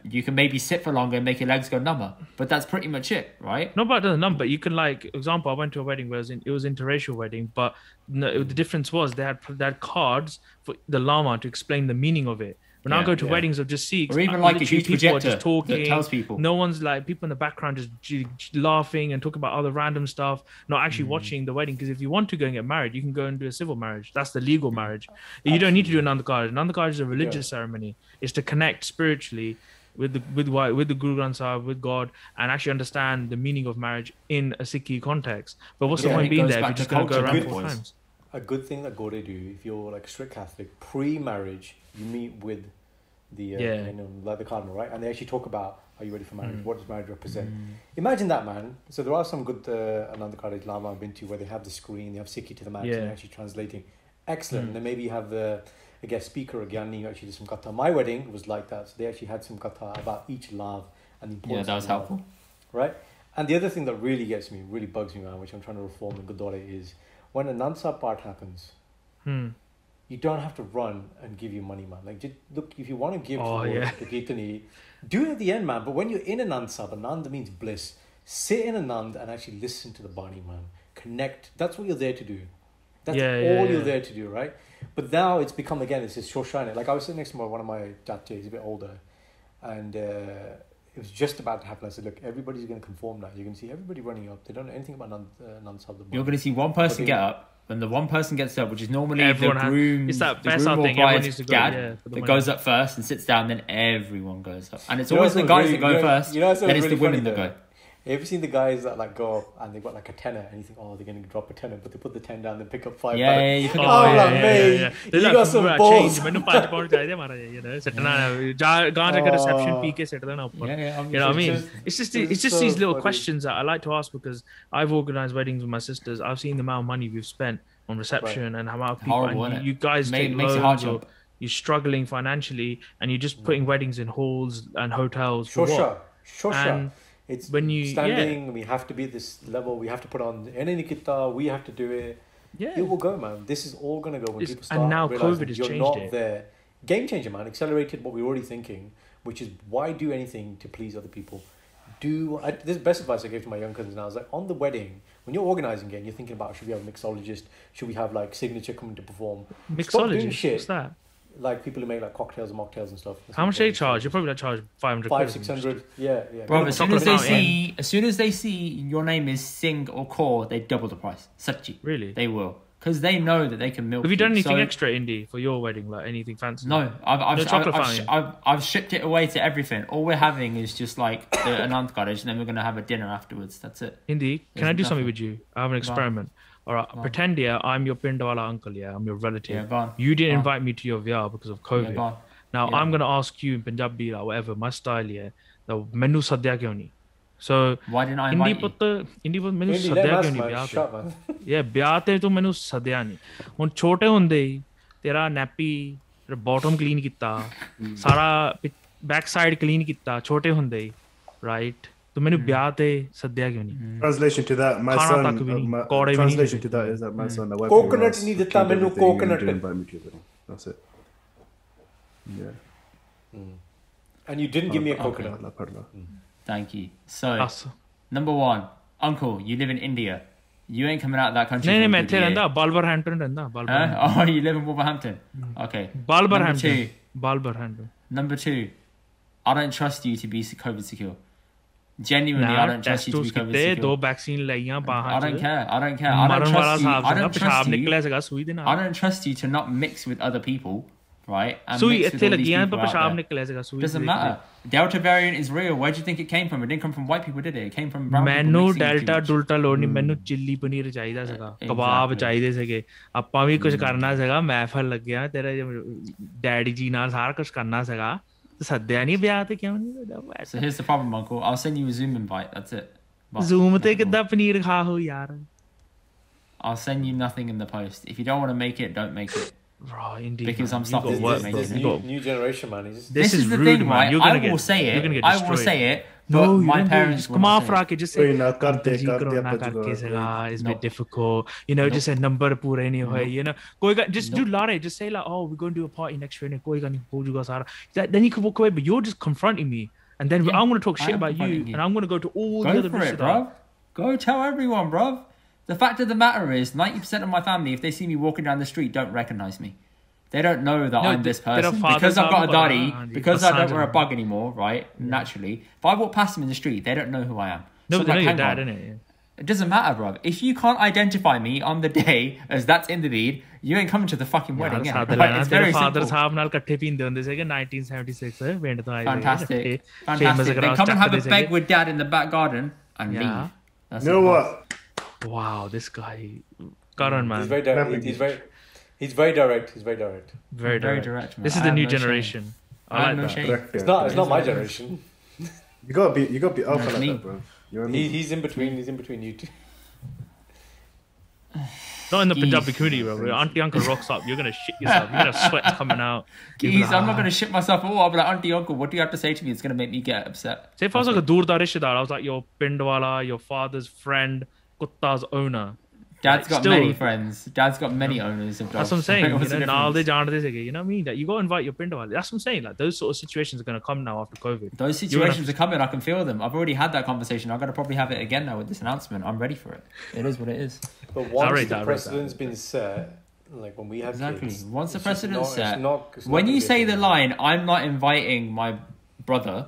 You can maybe sit for longer and make your legs go number. But that's pretty much it, right? Not about the number. You can like, example, I went to a wedding where it was interracial wedding, but the difference was they had cards for the lama to explain the meaning of it. When I go to weddings of just Sikhs, or even like a huge projector just talking, that tells people. No one's like, people in the background just laughing and talking about other random stuff, not actually watching the wedding. Because if you want to go and get married, you can go and do a civil marriage. That's the legal marriage. You don't need to do Anand Karaj. Anand Karaj is a religious ceremony. It's to connect spiritually with the Guru Granth Sahib, with God, and actually understand the meaning of marriage in a Sikhi context. But what's the point being there if you're just going to go around four times? A good thing that Gore do, if you're like a strict Catholic, pre-marriage, you meet with the like the cardinal, right? And they actually talk about, are you ready for marriage? What does marriage represent? Imagine that, man. So there are some good Anand Karaj Lama I've been to where they have the screen, they have Sikhi to the max, and they're actually translating. Excellent. And then maybe you have a guest speaker or Gyani who actually did some katha. My wedding was like that. So they actually had some katha about each love and the importance. Yeah, that was helpful. Right? And the other thing that really gets me, really bugs me, man, which I'm trying to reform in Gurdwara, is when a Nansa part happens, you don't have to run and give your money, man. Like, just look, if you want to give to Kirtani, do it at the end, man. But when you're in Anand Sab, Anand means bliss. Sit in Anand and actually listen to the Bani, man. Connect. That's what you're there to do. That's all you're there to do, right? But now it's become, again, it's this Shoshana. Like, I was sitting next to one of my Jatje, he's a bit older, and it was just about to happen. I said, look, everybody's going to conform now. You're going to see everybody running up. They don't know anything about Anand Sab. You're going to see one person get up. When the one person gets up, which is normally everyone the groom, it's that the best groom or thing. bride's Go, dad that goes up first and sits down, then everyone goes up. And it's always the guys that go first, then it's really the women that go. Have you seen the guys that like go up and they've got like a tenner and you think, oh, they're going to drop a tenner, but they put the 10 down, they pick up 5 back. You pick up 5. You got some balls. You know, reception, you know what I mean? It's just these little questions that I like to ask because I've organized weddings with my sisters. I've seen the amount of money we've spent on reception and how much people. Horrible, and you guys take makes it hard job. You're struggling financially and you're just putting weddings in halls and hotels. For Shosha. It's when you standing. We have to be at this level. We have to put on any Nikita. We have to do it. Yeah, it will go, man. This is all gonna go when people start. And now COVID has you're changed not it. There. Game changer, man. Accelerated what we were already thinking, which is why do anything to please other people. this is the best advice I gave to my young cousins now. I was like, on the wedding, when you're organising it and you're thinking about, should we have a mixologist? Should we have like signature coming to perform? Mixologist? What's that? Like people who make like cocktails and mocktails and stuff. How much they charge? You probably charge 500. 500-600. Yeah. Bro, as soon as they see your name is Singh or Kaur, they double the price. Sachi. Really? They will. Because they know that they can milk. Have you done anything extra, Indy, for your wedding? Like anything fancy? No, I've shipped it away to everything. All we're having is just like the Anand cottage, and then we're gonna have a dinner afterwards. That's it. Indy, can I do something with you? I have an experiment. All right, pretend I'm your Pindwala uncle. Yeah, I'm your relative. Yeah, you didn't invite me to your vyah because of COVID. Yeah, now I'm gonna ask you in Punjabi or whatever, my style. Yeah, the menu sadhya kyun nahi? So why didn't I invite you? Indy put menu sadhya kyun nahi vyah te? Yeah, vyah te to menu sadhya nahi. Hun chote hunde hi tera nappy, tera bottom clean kitta, sara back side clean kitta, chote hunde hi, right? तो मैंने ब्याह ते सद्या क्यों नहीं? Translation to that, my son. Translation to that is that my son. Coconut नहीं देता मैंने coconut. That's it. Yeah. And you didn't give me a coconut. Thank you. So, number one, uncle, you live in India. You ain't coming out of that country. नहीं मैं इथे रहंदा, Balberhampton रहंदा. Oh, you live in Wolverhampton. Okay. Balberhampton. Number two, I don't trust you to be COVID secure. Genuinely, I don't trust you to be COVID secure. दो vaccine लाइयां बाहर. I don't care. I don't trust you to not mix with other people, right? Sui इथे लगियां पर पेशाब निकले सेगा सुई. Doesn't matter. Delta variant is real. Where do you think it came from? It didn't come from white people, did it? It came from brown people. मैनू delta डुल्टा load नहीं मैनू chilli paneer चाहिदा सेगा कबाब चाहिदे सेगे ਆਪਾਂ ਵੀ ਕੁਝ ਕਰਨਾ सेगा महफल लग गया तेरा डैडी जी नाल सारा कुछ करना सेगा सद्या नहीं ब्याह ते क्यों नहीं? So here's the problem, uncle. I'll send you a Zoom invite. That's it. Zoom te किद्दां paneer खा हो यार? I'll send you nothing in the post. If you don't want to make it, don't make it. Bro, indeed. Because I'm stopping this new generation, man. This is the rude, thing, right? I will say it. I will say it. But my parents come off, Rocky. Just say, it's a bit difficult. You know, just a number pura nahi hoye. You know, just do lare. Just say like, oh, we're going to do a party next year. Then you could walk away, but you're just confronting me, and then I'm going to talk shit about you, and I'm going to go to all the other people. Bro. Go tell everyone, bro. The fact of the matter is, 90% of my family, if they see me walking down the street, don't recognize me. They don't know that I'm this person. Because I've got a daddy, because I don't wear a bug anymore, right? Naturally. If I walk past them in the street, they don't know who I am. No, but they know your dad, innit? It doesn't matter, bro. If you can't identify me on the day as that's Indy Dr, you ain't coming to the fucking wedding. Yeah, right? It's very simple. Fantastic. Fantastic. Then come and have a beg with dad in the back garden and leave. That's you know what? Wow, this guy, Karan, man. He's very direct. He's very direct. Very direct, man. This is the new generation. I like that. It's not my generation. You gotta be alpha like that, bro. You know what I mean? He's in between. He's in between you two. Not in the Punjabi community, bro. Your auntie uncle rocks up, you're gonna shit yourself. You're gonna sweat coming out. Geez, I'm not gonna shit myself at all. I'll be like, auntie uncle, what do you have to say to me? It's gonna make me get upset. Say if I was like a Doordar Rishdar, I was like your Pindwala, your father's friend, Kutta's owner. Dad's got many friends. Dad's got many owners of dogs. That's what I'm saying. You know what I mean? That you go invite your Pindwala. That's what I'm saying. Like those sort of situations are gonna come now after COVID. Those situations are coming. I can feel them. I've already had that conversation. I've got to probably have it again now with this announcement. I'm ready for it. It is what it is. But once the precedent's been set, like when we have kids, once the precedent's set, when you say the line, "I'm not inviting my brother,"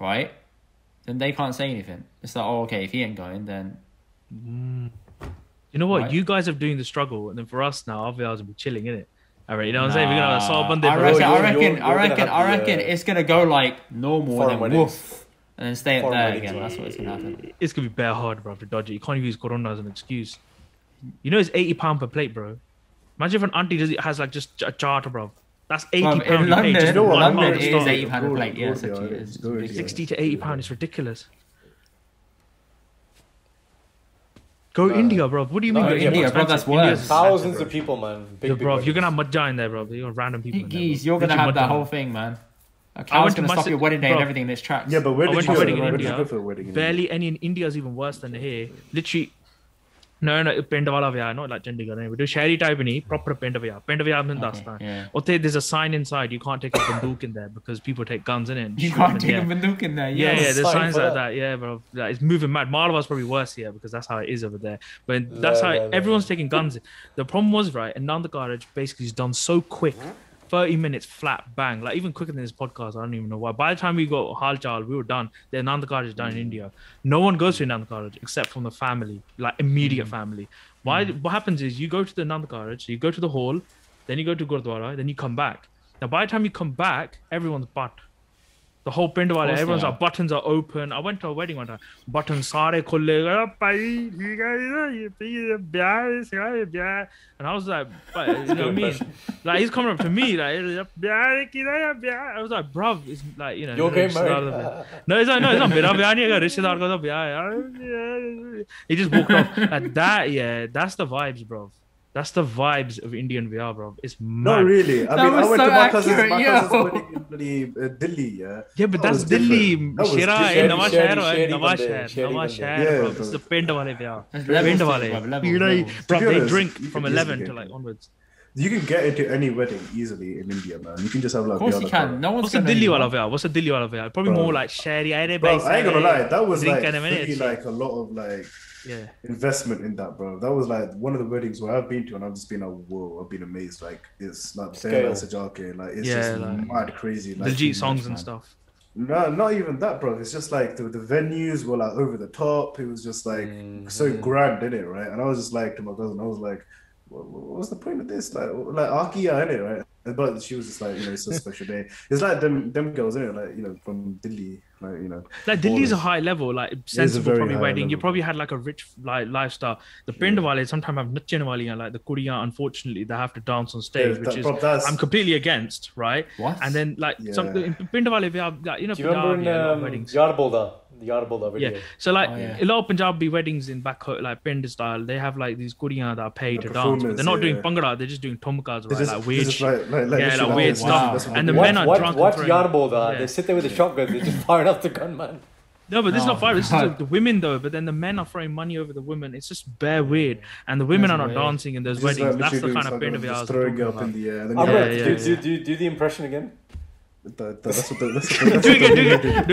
right? Then they can't say anything. It's like, oh, okay, if he ain't going, then. You know what? Right. You guys are doing the struggle, and then for us now, our videos will be chilling, innit? Alright, you know what I'm saying? We're gonna solve Monday. I reckon it's gonna go like normal and then woof, and then stay up there again. That's what it's gonna happen. It's gonna be bare hard, bro, to dodge it. You can't use Corona as an excuse. You know, it's £80 per plate, bro. Imagine if an auntie has like just a charter, bro. That's £80 in London. Just London it is £80 a plate. Yeah, it's 60 to £80. It's ridiculous. Go India, bro. What do you mean? Go India, bro. That's worse. Thousands of people, man. Bro, you're gonna have Majja in there, bro. You're random people. You're gonna have that whole thing, man. A cow's gonna stop your wedding day and everything in its tracks. Yeah, but where did you go for a wedding in India? Barely any in India is even worse than here. Literally, No, pind wala vyah, not like Chandigarh. We do shahri type nahi, proper pind vyah. Pind vyah mein dastan. Otte there's a sign inside. You can't take a bandook in there because people take guns in it. You can't take a bandook in there. Yeah, there's signs like that. Yeah, bro. Like, it's moving mad. Malwa's probably worse here because that's how it is over there. But that's how everyone's taking guns. The problem was, right, and Nanda Garage basically is done so quick. 30 minutes flat bang, like even quicker than this podcast. I don't even know why. By the time we got Hal Chal, we were done. The Nanda Garage is done in India. No one goes to Nanda Garage except from the family, like immediate family. Why? What happens is you go to the Nanda Garage, you go to the hall, then you go to Gurdwara, then you come back. Now, by the time you come back, everyone's butt. The whole pind wale, everyone's like, buttons are open. I went to a wedding one time. Buttons sare khulle. And I was like, you know what I mean? Like, he's coming up to me, like, I was like, bruv, it's like, you know. You're getting married? No, it's not. Mera biyah nahi hai, rishtedar ka to biyah hai. He just walked off. Like that, yeah, that's the vibes, bro. That's the vibes of Indian VR, bro. It's mad. No, really. I went to my cousin's wedding in Delhi, yeah. Yeah, but that's Delhi. Shira, Nawa Shahar, bro. It's the pind wale VR. Pind wale. Bro, they drink from 11 to like onwards. You can get into any wedding easily in India, man. You can just have like. Of course you can. No one's What's a Delhi wala vyah? What's a Delhi wala vyah? Probably more like shahri. Bro, I ain't gonna lie. That was like really like a lot of like investment in that, bro. That was like one of the weddings where I've been to, and I've just been like, whoa, I've been amazed. Like it's like Sajake, like it's just like, mad crazy. Like Diljit songs and stuff. No, not even that, bro. It's just like the venues were like over the top. It was just like so grand, innit, right? And I was just like to my cousin, I was like, what's the point of this? Like Akia, innit, right? But she was just like, you know, it's a special day. It's like them girls, innit, like, you know, from Delhi, like, you know. Like Delhi's a high level, like sensible probably wedding. Level. You probably had like a rich like lifestyle. The pind wale sometimes have nachne waliyan, like the kuriyan, unfortunately, they have to dance on stage, which is I'm completely against, right? What? And then like some pind wale we have, like, you know, do you remember in weddings? The Yarbolda video. Yeah. So like a lot of Punjabi weddings in back like pind style, they have like these kuriyan that are paid to dance, but they're not doing bhangra, they're just doing tomkas, right? Like weird, like weird stuff. And the men are drunk. What Yarbolda? They sit there with a shotgun, they just fire off the gun, man. No, but this is not fire. This is the women though. But then the men are throwing money over the women. It's just bare weird. And the women are not dancing in those weddings. That's the kind of pind of ours. Throwing up in the air. Do the impression again. That's what do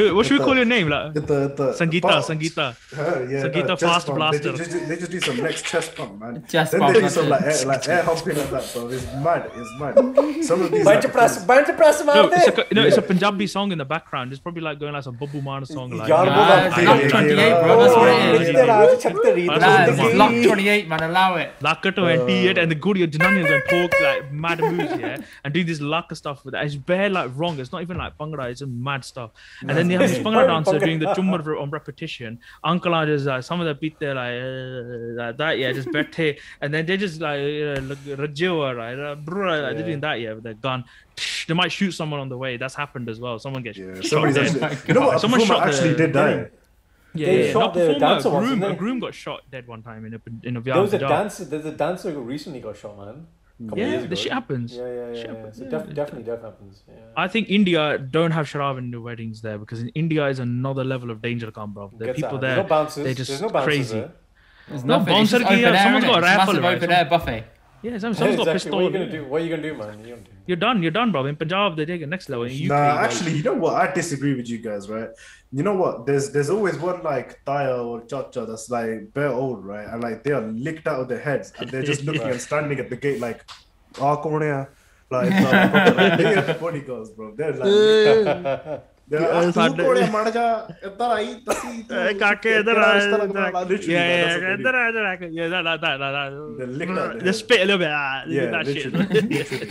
it. What should we call your name? Like Sangeeta. Sangeeta Fast Blaster. They just do some next chest pump, man. Chest then pump. They do some like air humping like that, bro. It's mad. Some of these. It's a Punjabi song in the background. It's probably like going like some Babu Man song. Like Lock 28, bro. That's what it is. Lock 28, man. Allow it. Lock 28, and the good Janani going to talk like mad moves, yeah, and do this luck stuff with that. It's bare like wrong. It's not even like bhangra, it's just mad stuff. And then they have this bhangra dancer doing the chumar on repetition. Uncle are just some of the beat there like that, yeah, just bethe. And then they just like rajiwa, right? They're doing that, yeah, with their gun. They might shoot someone on the way. That's happened as well. Someone gets shot dead. You know what? Someone actually did die. Yeah. Not performer, a groom got shot dead one time in a VR. There's a dancer who recently got shot, man. The shit happens. It definitely happens. Yeah. I think India don't have sharab in the weddings there because in India is another level of danger come, bro. The people there, they're just crazy. There's no bouncer. Someone's got a rifle, open air buffet. Yeah, someone's got a pistol. What are you gonna do, man? You're done, bro. In Punjab, they take it next level. Actually, you know what? I disagree with you guys, right? You know what? There's always one like Taya or Chacha that's like bare old, right? And like they are licked out of their heads and they're just looking and standing at the gate like, like they are the bodyguards, bro. They're like the spit a little bit. That shit.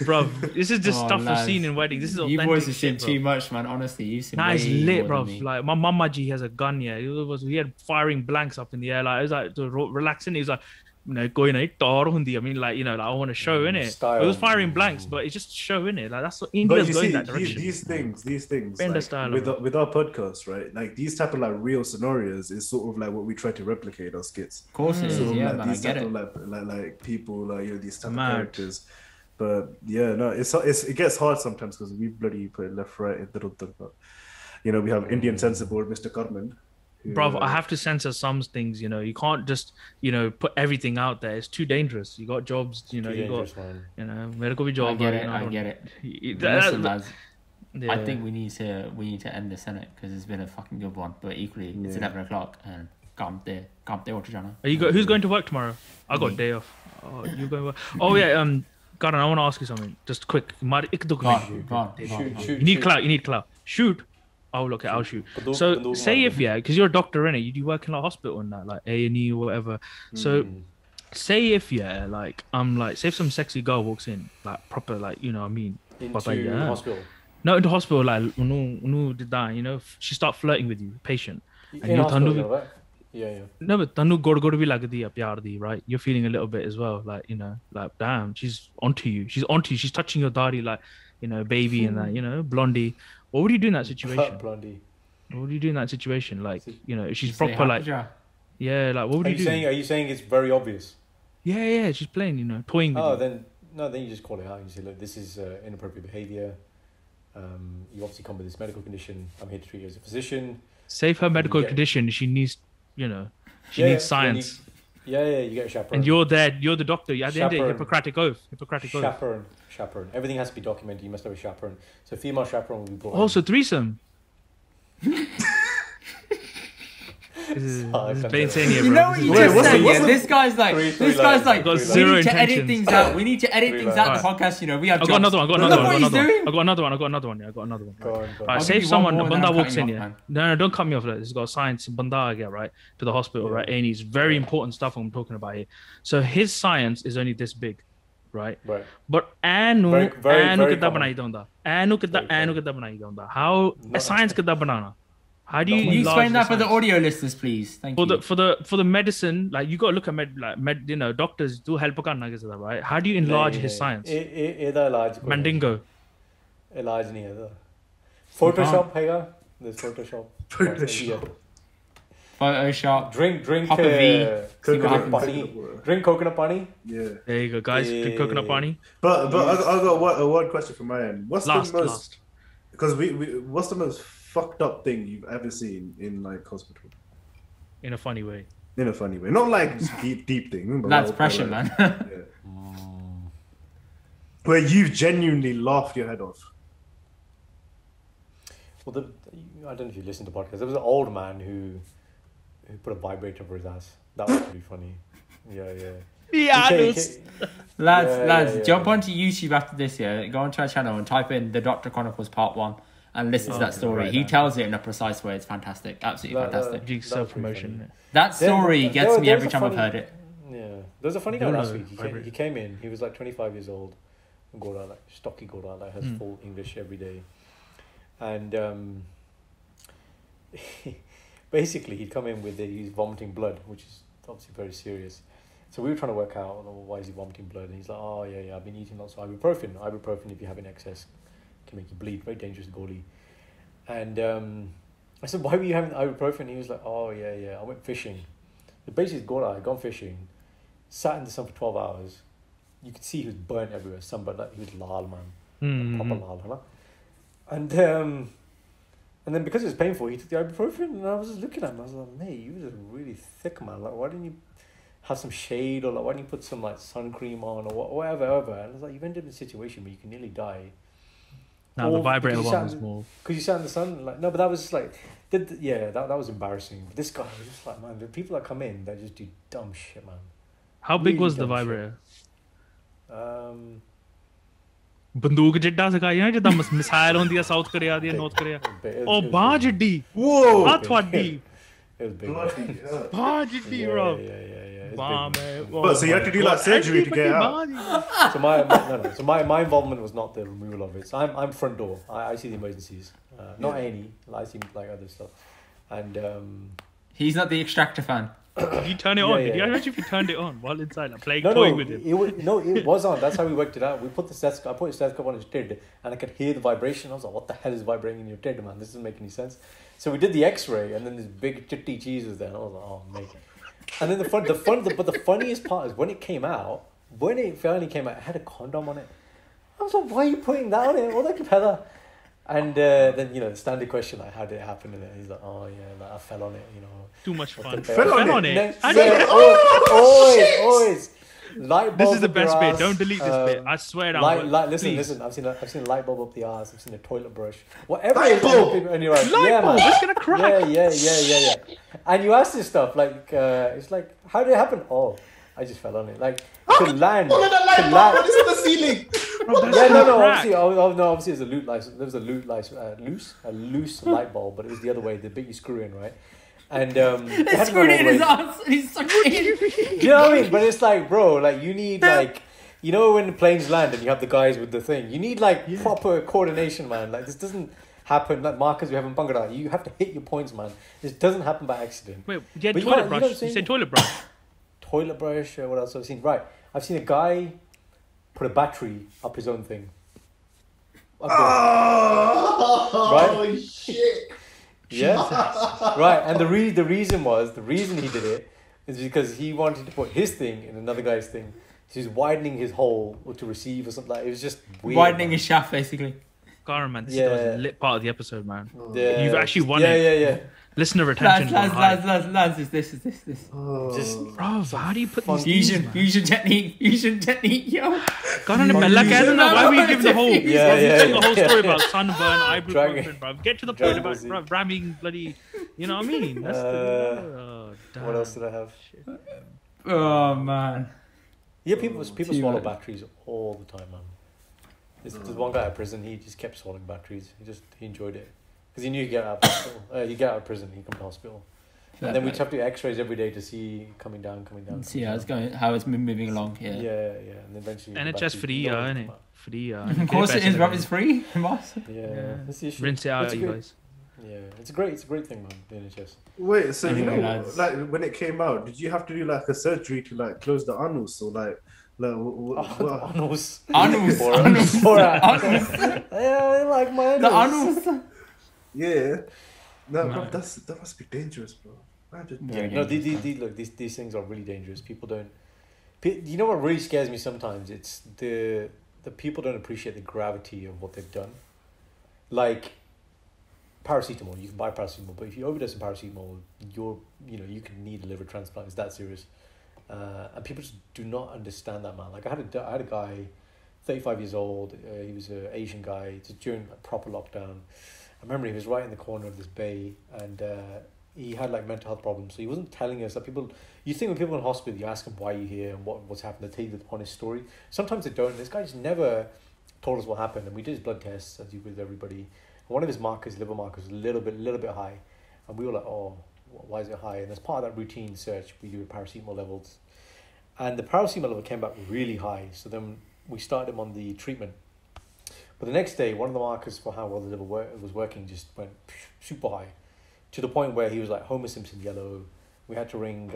Bro, this is just stuff we've seen in weddings. This is you boys have seen too much, man. Honestly, you've seen it's lit, bro. Like my mamaji has a gun, yeah. He had firing blanks up in the air. Like it was like relaxing. He was like, going I mean, like, you know, like I want to show in it. It was firing blanks, but it's just show in it. Like that's what India's going that direction. These things, like, with our podcast, right? Like these type of like real scenarios is sort of like what we try to replicate our skits. Of course, it is. Yeah, like, man, these type of like people, like, you know, these type of characters. But yeah, no, it gets hard sometimes because we bloody put left, right, but you know, we have Indian sensible Mr. Karman. Bro, I have to censor some things, you know. You can't just, you know, put everything out there. It's too dangerous. You got jobs, you know, you got, you know, medical job. I get it. Listen, lads, I think we need to end the Senate because it's been a fucking good one. But equally, it's 11 o'clock and can't order Jana. Who's going to work tomorrow? I got a day off. Oh, you going to work? Oh yeah, Karan, I want to ask you something. Just quick. Go on. You need clout. Shoot. Oh, look, I'll shoot. So, say if, because you're a doctor, innit? You do work in a hospital and that, like A&E or whatever. So, say if, like, say if some sexy girl walks in, like, proper, like, you know what I mean? Into the hospital? No, into hospital, like, unu did that, you know? She start flirting with you, patient. In hospital, right? Yeah. No, but tanu go to be like the right? You're feeling a little bit as well, like, you know, like, damn, she's onto you. She's touching your daddy, like, you know, baby and that, you know, blondie. What would you do in that situation? Blondie. What would you do in that situation? Like, you know, if she's proper, like, yeah, like, what would you do? Are you saying it's very obvious? Yeah, she's playing, you know, toying with you. Then you just call it out. You say, look, this is inappropriate behavior. You obviously come with this medical condition. I'm here to treat you as a physician. Save her medical condition. She needs, you know, she needs science. You get a chaperone. And you're the doctor. You had the Hippocratic oath. Chaperone. Everything has to be documented. You must have a chaperone. So female chaperone will be brought also in. Threesome. This is Bainsainye, bro. You know what you just said? Yeah, this guy's like, we need to edit things out. We need to edit things out of the podcast. You know, we have. I got another one. I got another one. Go on. Right, say if someone, a banda walks in, No, don't cut me off. This has got science, banda, right, to the hospital, right? And it's very important stuff I'm talking about here. So his science is only this big, right? But anu kidda banai donda. Anu kidda banai donda. How science kidda banana? How do you explain that for the audio listeners, please? Thank you. For the medicine, like you got to look at you know, doctors do help right? How do you enlarge his science? Mandingo. Ilaj nahi hai. Photoshop hai. There's Photoshop. Drink coconut pani. Yeah. There you go, guys. Drink coconut pani. But I got a one question from my end. What's the most? Because what's the most fucked up thing you've ever seen in like hospital? In a funny way. Not like deep thing. But that's pressure, man. Where you've genuinely laughed your head off. Well, I don't know if you listened to the podcast. There was an old man who put a vibrator over his ass. That was pretty funny. Yeah. Lads, jump onto YouTube after this. Go onto our channel and type in The Doctor Chronicles Part 1 and listen to that story. He tells it in a precise way. It's fantastic. Absolutely fantastic. Self-promotion. That story gets me every time I've heard it. Yeah. There was a funny guy last week. He came in. He was like 25 years old. Gora, like stocky Gora, like has full English every day. And basically he'd come in with he's vomiting blood, which is obviously very serious. So we were trying to work out why is he vomiting blood, and he's like, oh yeah, I've been eating lots of ibuprofen. Ibuprofen, if you have in excess, can make you bleed. Very dangerous, goalie. And I said, why were you having ibuprofen? He was like, oh yeah, I went fishing. The basis is Gora, I'd gone fishing, sat in the sun for 12 hours. You could see he was burnt everywhere. Sunburned, like he was lal, man, proper lal, huh? And then because it was painful, he took the ibuprofen, and I was just looking at him. I was like, mate, you was really thick, man. Like, why didn't you have some shade, or like, why didn't you put some like sun cream on, or whatever? And I was like, you've ended up in a situation where you can nearly die. No, the vibrator one was more. Because you sat in the sun, like, no, but that was just like, that was embarrassing. But this guy was just like, man, the people that come in that just do dumb shit, man. How big was the vibrator? ਬੰਦੂਕ ਜਿੱਡਾ ਸੀਗਾ ਜਾਂ ਜਿੱਦਾਂ missile ਹੁੰਦੀ ਆ south Korea ਦੀ north Korea ਉਹ ਬਾਹ ਜਿੱਡੀ ਆ ਤੁਹਾਡੀ ਬਾਹ ਜਿੱਡੀ bro bomb but so you had to do like surgery to get out. So my involvement was not the removal of it. So I'm front door. I see the emergencies, not any. I see like other stuff, and he's not the extractor fan. Did you turn it on? Did you actually if you turned it on while inside, like playing toying with it? It was on. That's how we worked it out. We put the stethoscope. I put the stethoscope on his tid, and I could hear the vibration. I was like, "What the hell is vibrating in your tid, man? This doesn't make any sense." So we did the X-ray, and then this big chitty cheese was there. And I was like, "Oh, mate." And then the funniest part is when it came out. When it finally came out, it had a condom on it. I was like, "Why are you putting that on it? What the hell?" And then, the standard question, like, how did it happen? And he's like, oh, yeah, like, I fell on it, Too much fun. Fell on it. Always. Light bulb. This is the best bit. Don't delete this bit. I swear down. Listen. I've seen a light bulb up the arse. I've seen a toilet brush. Whatever. Light bulb. And you're like, Light bulb. Man. It's gonna crack. Yeah. And you ask this stuff like, it's like, how did it happen? Oh, I just fell on it. Like to land. Follow the light bulb. What is in the ceiling? Obviously, there's a there was a loose light bulb, but it was the other way. The bit you screw in, right? And it's screwed in his ass and he's sucking in. Do you know what I mean? But it's like, bro, like you need like, when the planes land and you have the guys with the thing, you need like proper coordination, man. Like this doesn't happen. Like Marcus, we have in Bangladesh, you have to hit your points, man. This doesn't happen by accident. Wait, toilet brush. You said toilet brush. Toilet brush. What else have I seen? Right, I've seen a guy put a battery up his own thing. Oh shit. Yeah, right. And the reason he did it is because he wanted to put his thing in another guy's thing. So he's widening his hole to receive or something like. It was just weird. Widening his shaft, basically. Karan, man, this is the most lit part of the episode, man. Yeah. You've actually won it. Yeah. Listener retention. Lads, is this. Bro, how do you put these fusion technique, yo. Karan, why were you giving the whole the whole story about sunburn, ibuprofen, bro? Get to the point about ramming bloody, you know what I mean? That's what else did I have? Oh man. Yeah, people swallow batteries all the time, man. There's one guy at prison. He just kept swallowing batteries. He enjoyed it because he knew he'd get out of hospital. He'd get out of prison. He'd come to hospital, and then we'd have to do X-rays every day to see coming down. See how it's going, how it's moving along. Yeah. And eventually. NHS free, isn't it? Free. Of course it is. Rob is free. Boss. Yeah. That's the issue. Rinse it out, you guys. Yeah, it's a great thing, man. The NHS. Wait, so like when it came out, did you have to do like a surgery to like close the anus or like? Anus. Yeah, like my the anus. Yeah. No, bro, that must be dangerous, bro. These things are really dangerous. People don't. You know what really scares me sometimes? It's the people don't appreciate the gravity of what they've done. Like paracetamol, you can buy paracetamol, but if you overdose on paracetamol, you can need a liver transplant. It's that serious. And people just do not understand that, man. Like I had a guy, 35 years old. He was an Asian guy. Just during a proper lockdown. I remember he was right in the corner of this bay, and he had like mental health problems. So he wasn't telling us that people. You think when people in hospital, you ask them why you're here and what's happened. They tell you the honest story. Sometimes they don't. This guy just never told us what happened, and we did his blood tests as you with everybody. And one of his liver markers, was a little bit high, and we were like, oh. Why is it high? And as part of that routine search, we do paracetamol levels. And the paracetamol level came back really high. So then we started him on the treatment. But the next day, one of the markers for how well the liver was working just went super high. To the point where he was like Homer Simpson yellow. We had to ring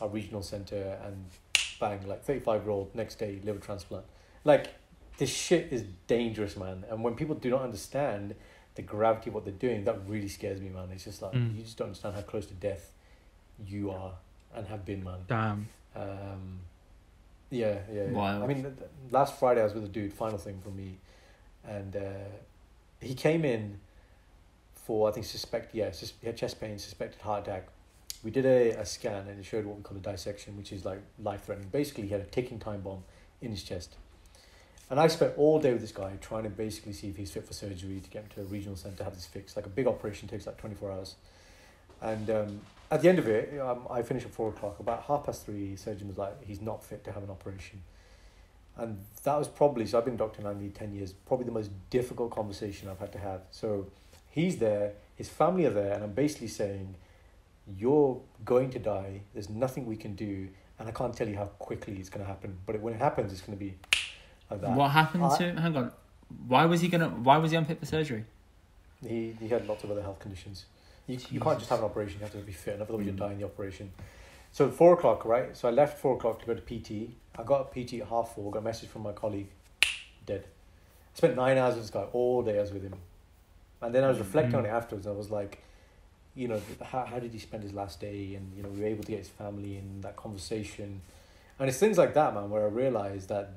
our regional centre and bang, like 35-year-old, next day, liver transplant. Like, this shit is dangerous, man. And when people do not understand the gravity of what they're doing, that really scares me, man. It's just like you just don't understand how close to death you are and have been, man. Damn. Yeah. Wild. I mean, last Friday I was with a dude, final thing for me, and he came in for, I think, he had chest pain, suspected heart attack. We did a scan and it showed what we call a dissection, which is like life-threatening. Basically, he had a ticking time bomb in his chest. And I spent all day with this guy trying to basically see if he's fit for surgery, to get him to a regional centre to have this fixed. Like a big operation takes like 24 hours. And at the end of it, I finished at 4 o'clock. About 3:30, the surgeon was like, he's not fit to have an operation. And that was probably, so I've been Dr. Nandi 10 years, probably the most difficult conversation I've had to have. So he's there, his family are there, and I'm basically saying, you're going to die, there's nothing we can do, and I can't tell you how quickly it's going to happen. But when it happens, it's going to be... Like that. What happened to him? Hang on. Why was he unfit for surgery? He had lots of other health conditions. You can't just have an operation, you have to be fit, otherwise you'll die in the operation. So 4 o'clock, right? So I left 4 o'clock to go to PT. I got PT at 4:30, got a message from my colleague, dead. I spent 9 hours with this guy, all day I was with him. And then I was reflecting on it afterwards, and I was like, how did he spend his last day? And, we were able to get his family in that conversation. And it's things like that, man, where I realised that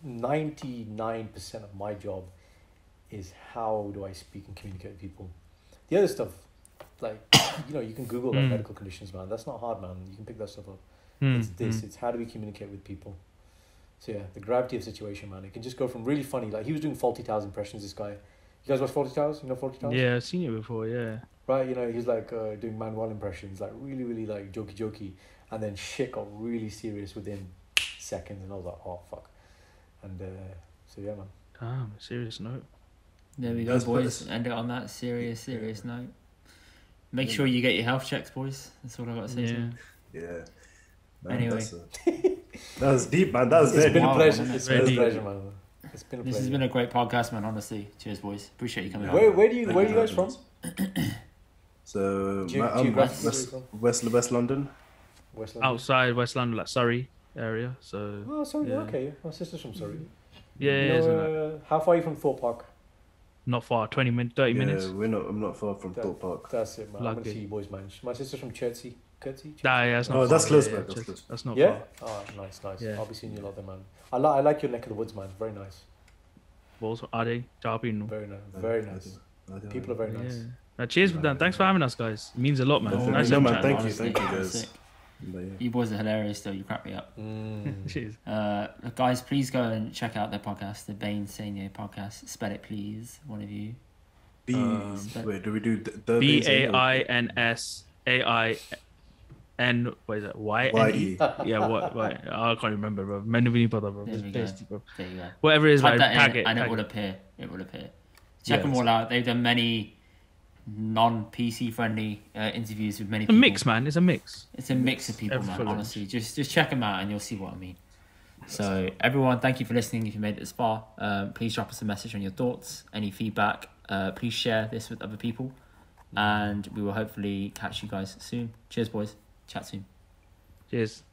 99% of my job is how do I speak and communicate with people. The other stuff, like, you can Google like medical conditions, man. That's not hard, man. You can pick that stuff up. It's this. It's how do we communicate with people. So yeah, the gravity of situation, man. It can just go from really funny, like he was doing Fawlty Towers impressions. This guy, you guys watch Fawlty Towers? You know Fawlty Towers? Yeah, I've seen it before. Yeah. Right, he's like doing Manuel impressions, like really, really like jokey, and then shit got really serious within seconds, and I was like, oh fuck, and so yeah, man. Damn, serious note. There we go, boys. End it on that serious note. Make sure you get your health checks, boys. That's all I got to say. Yeah. Man, anyway, that was deep, man. That was very deep. It's been a pleasure, man. It's been a pleasure. This has been a great podcast, man. Honestly, cheers, boys. Appreciate you coming. Where are you guys from? So West London. Outside West London, like Surrey area. So. Oh, Surrey. Yeah. Okay, my sister's from Surrey. Yeah. How far are you from Thorpe Park? Not far. 30 minutes. I'm not far from Thorpe Park. That's it, man. I'm gonna see you boys, man. My sister's from Chertsey. That's not. That's close, man. That's not far. Oh, nice. Yeah. I'll be seeing you a lot there, man. I like your neck of the woods, man. Very nice. Balls are they? Very nice. Very nice. People are very nice. Cheers for that. Thanks for having us, guys. It means a lot, man. Nice man. Thank you, guys. You boys are hilarious, though. You crack me up. Cheers. Guys, please go and check out their podcast, the Bainsainye podcast. Spell it, please. One of you. Wait, do we do the Bainsain? What is it? Y-N-E? Yeah, what? I can't remember, bro. Many bro. There you go. Whatever it is, type right? Tag it, and it will appear. Check them all out. They've done many non-PC friendly interviews with many people. A mix, man. It's a mix. It's a mix of people, man. Honestly, just check them out and you'll see what I mean. So, everyone, thank you for listening. If you made it this far, please drop us a message on your thoughts, any feedback. Please share this with other people, and we will hopefully catch you guys soon. Cheers, boys. Chat soon. Cheers.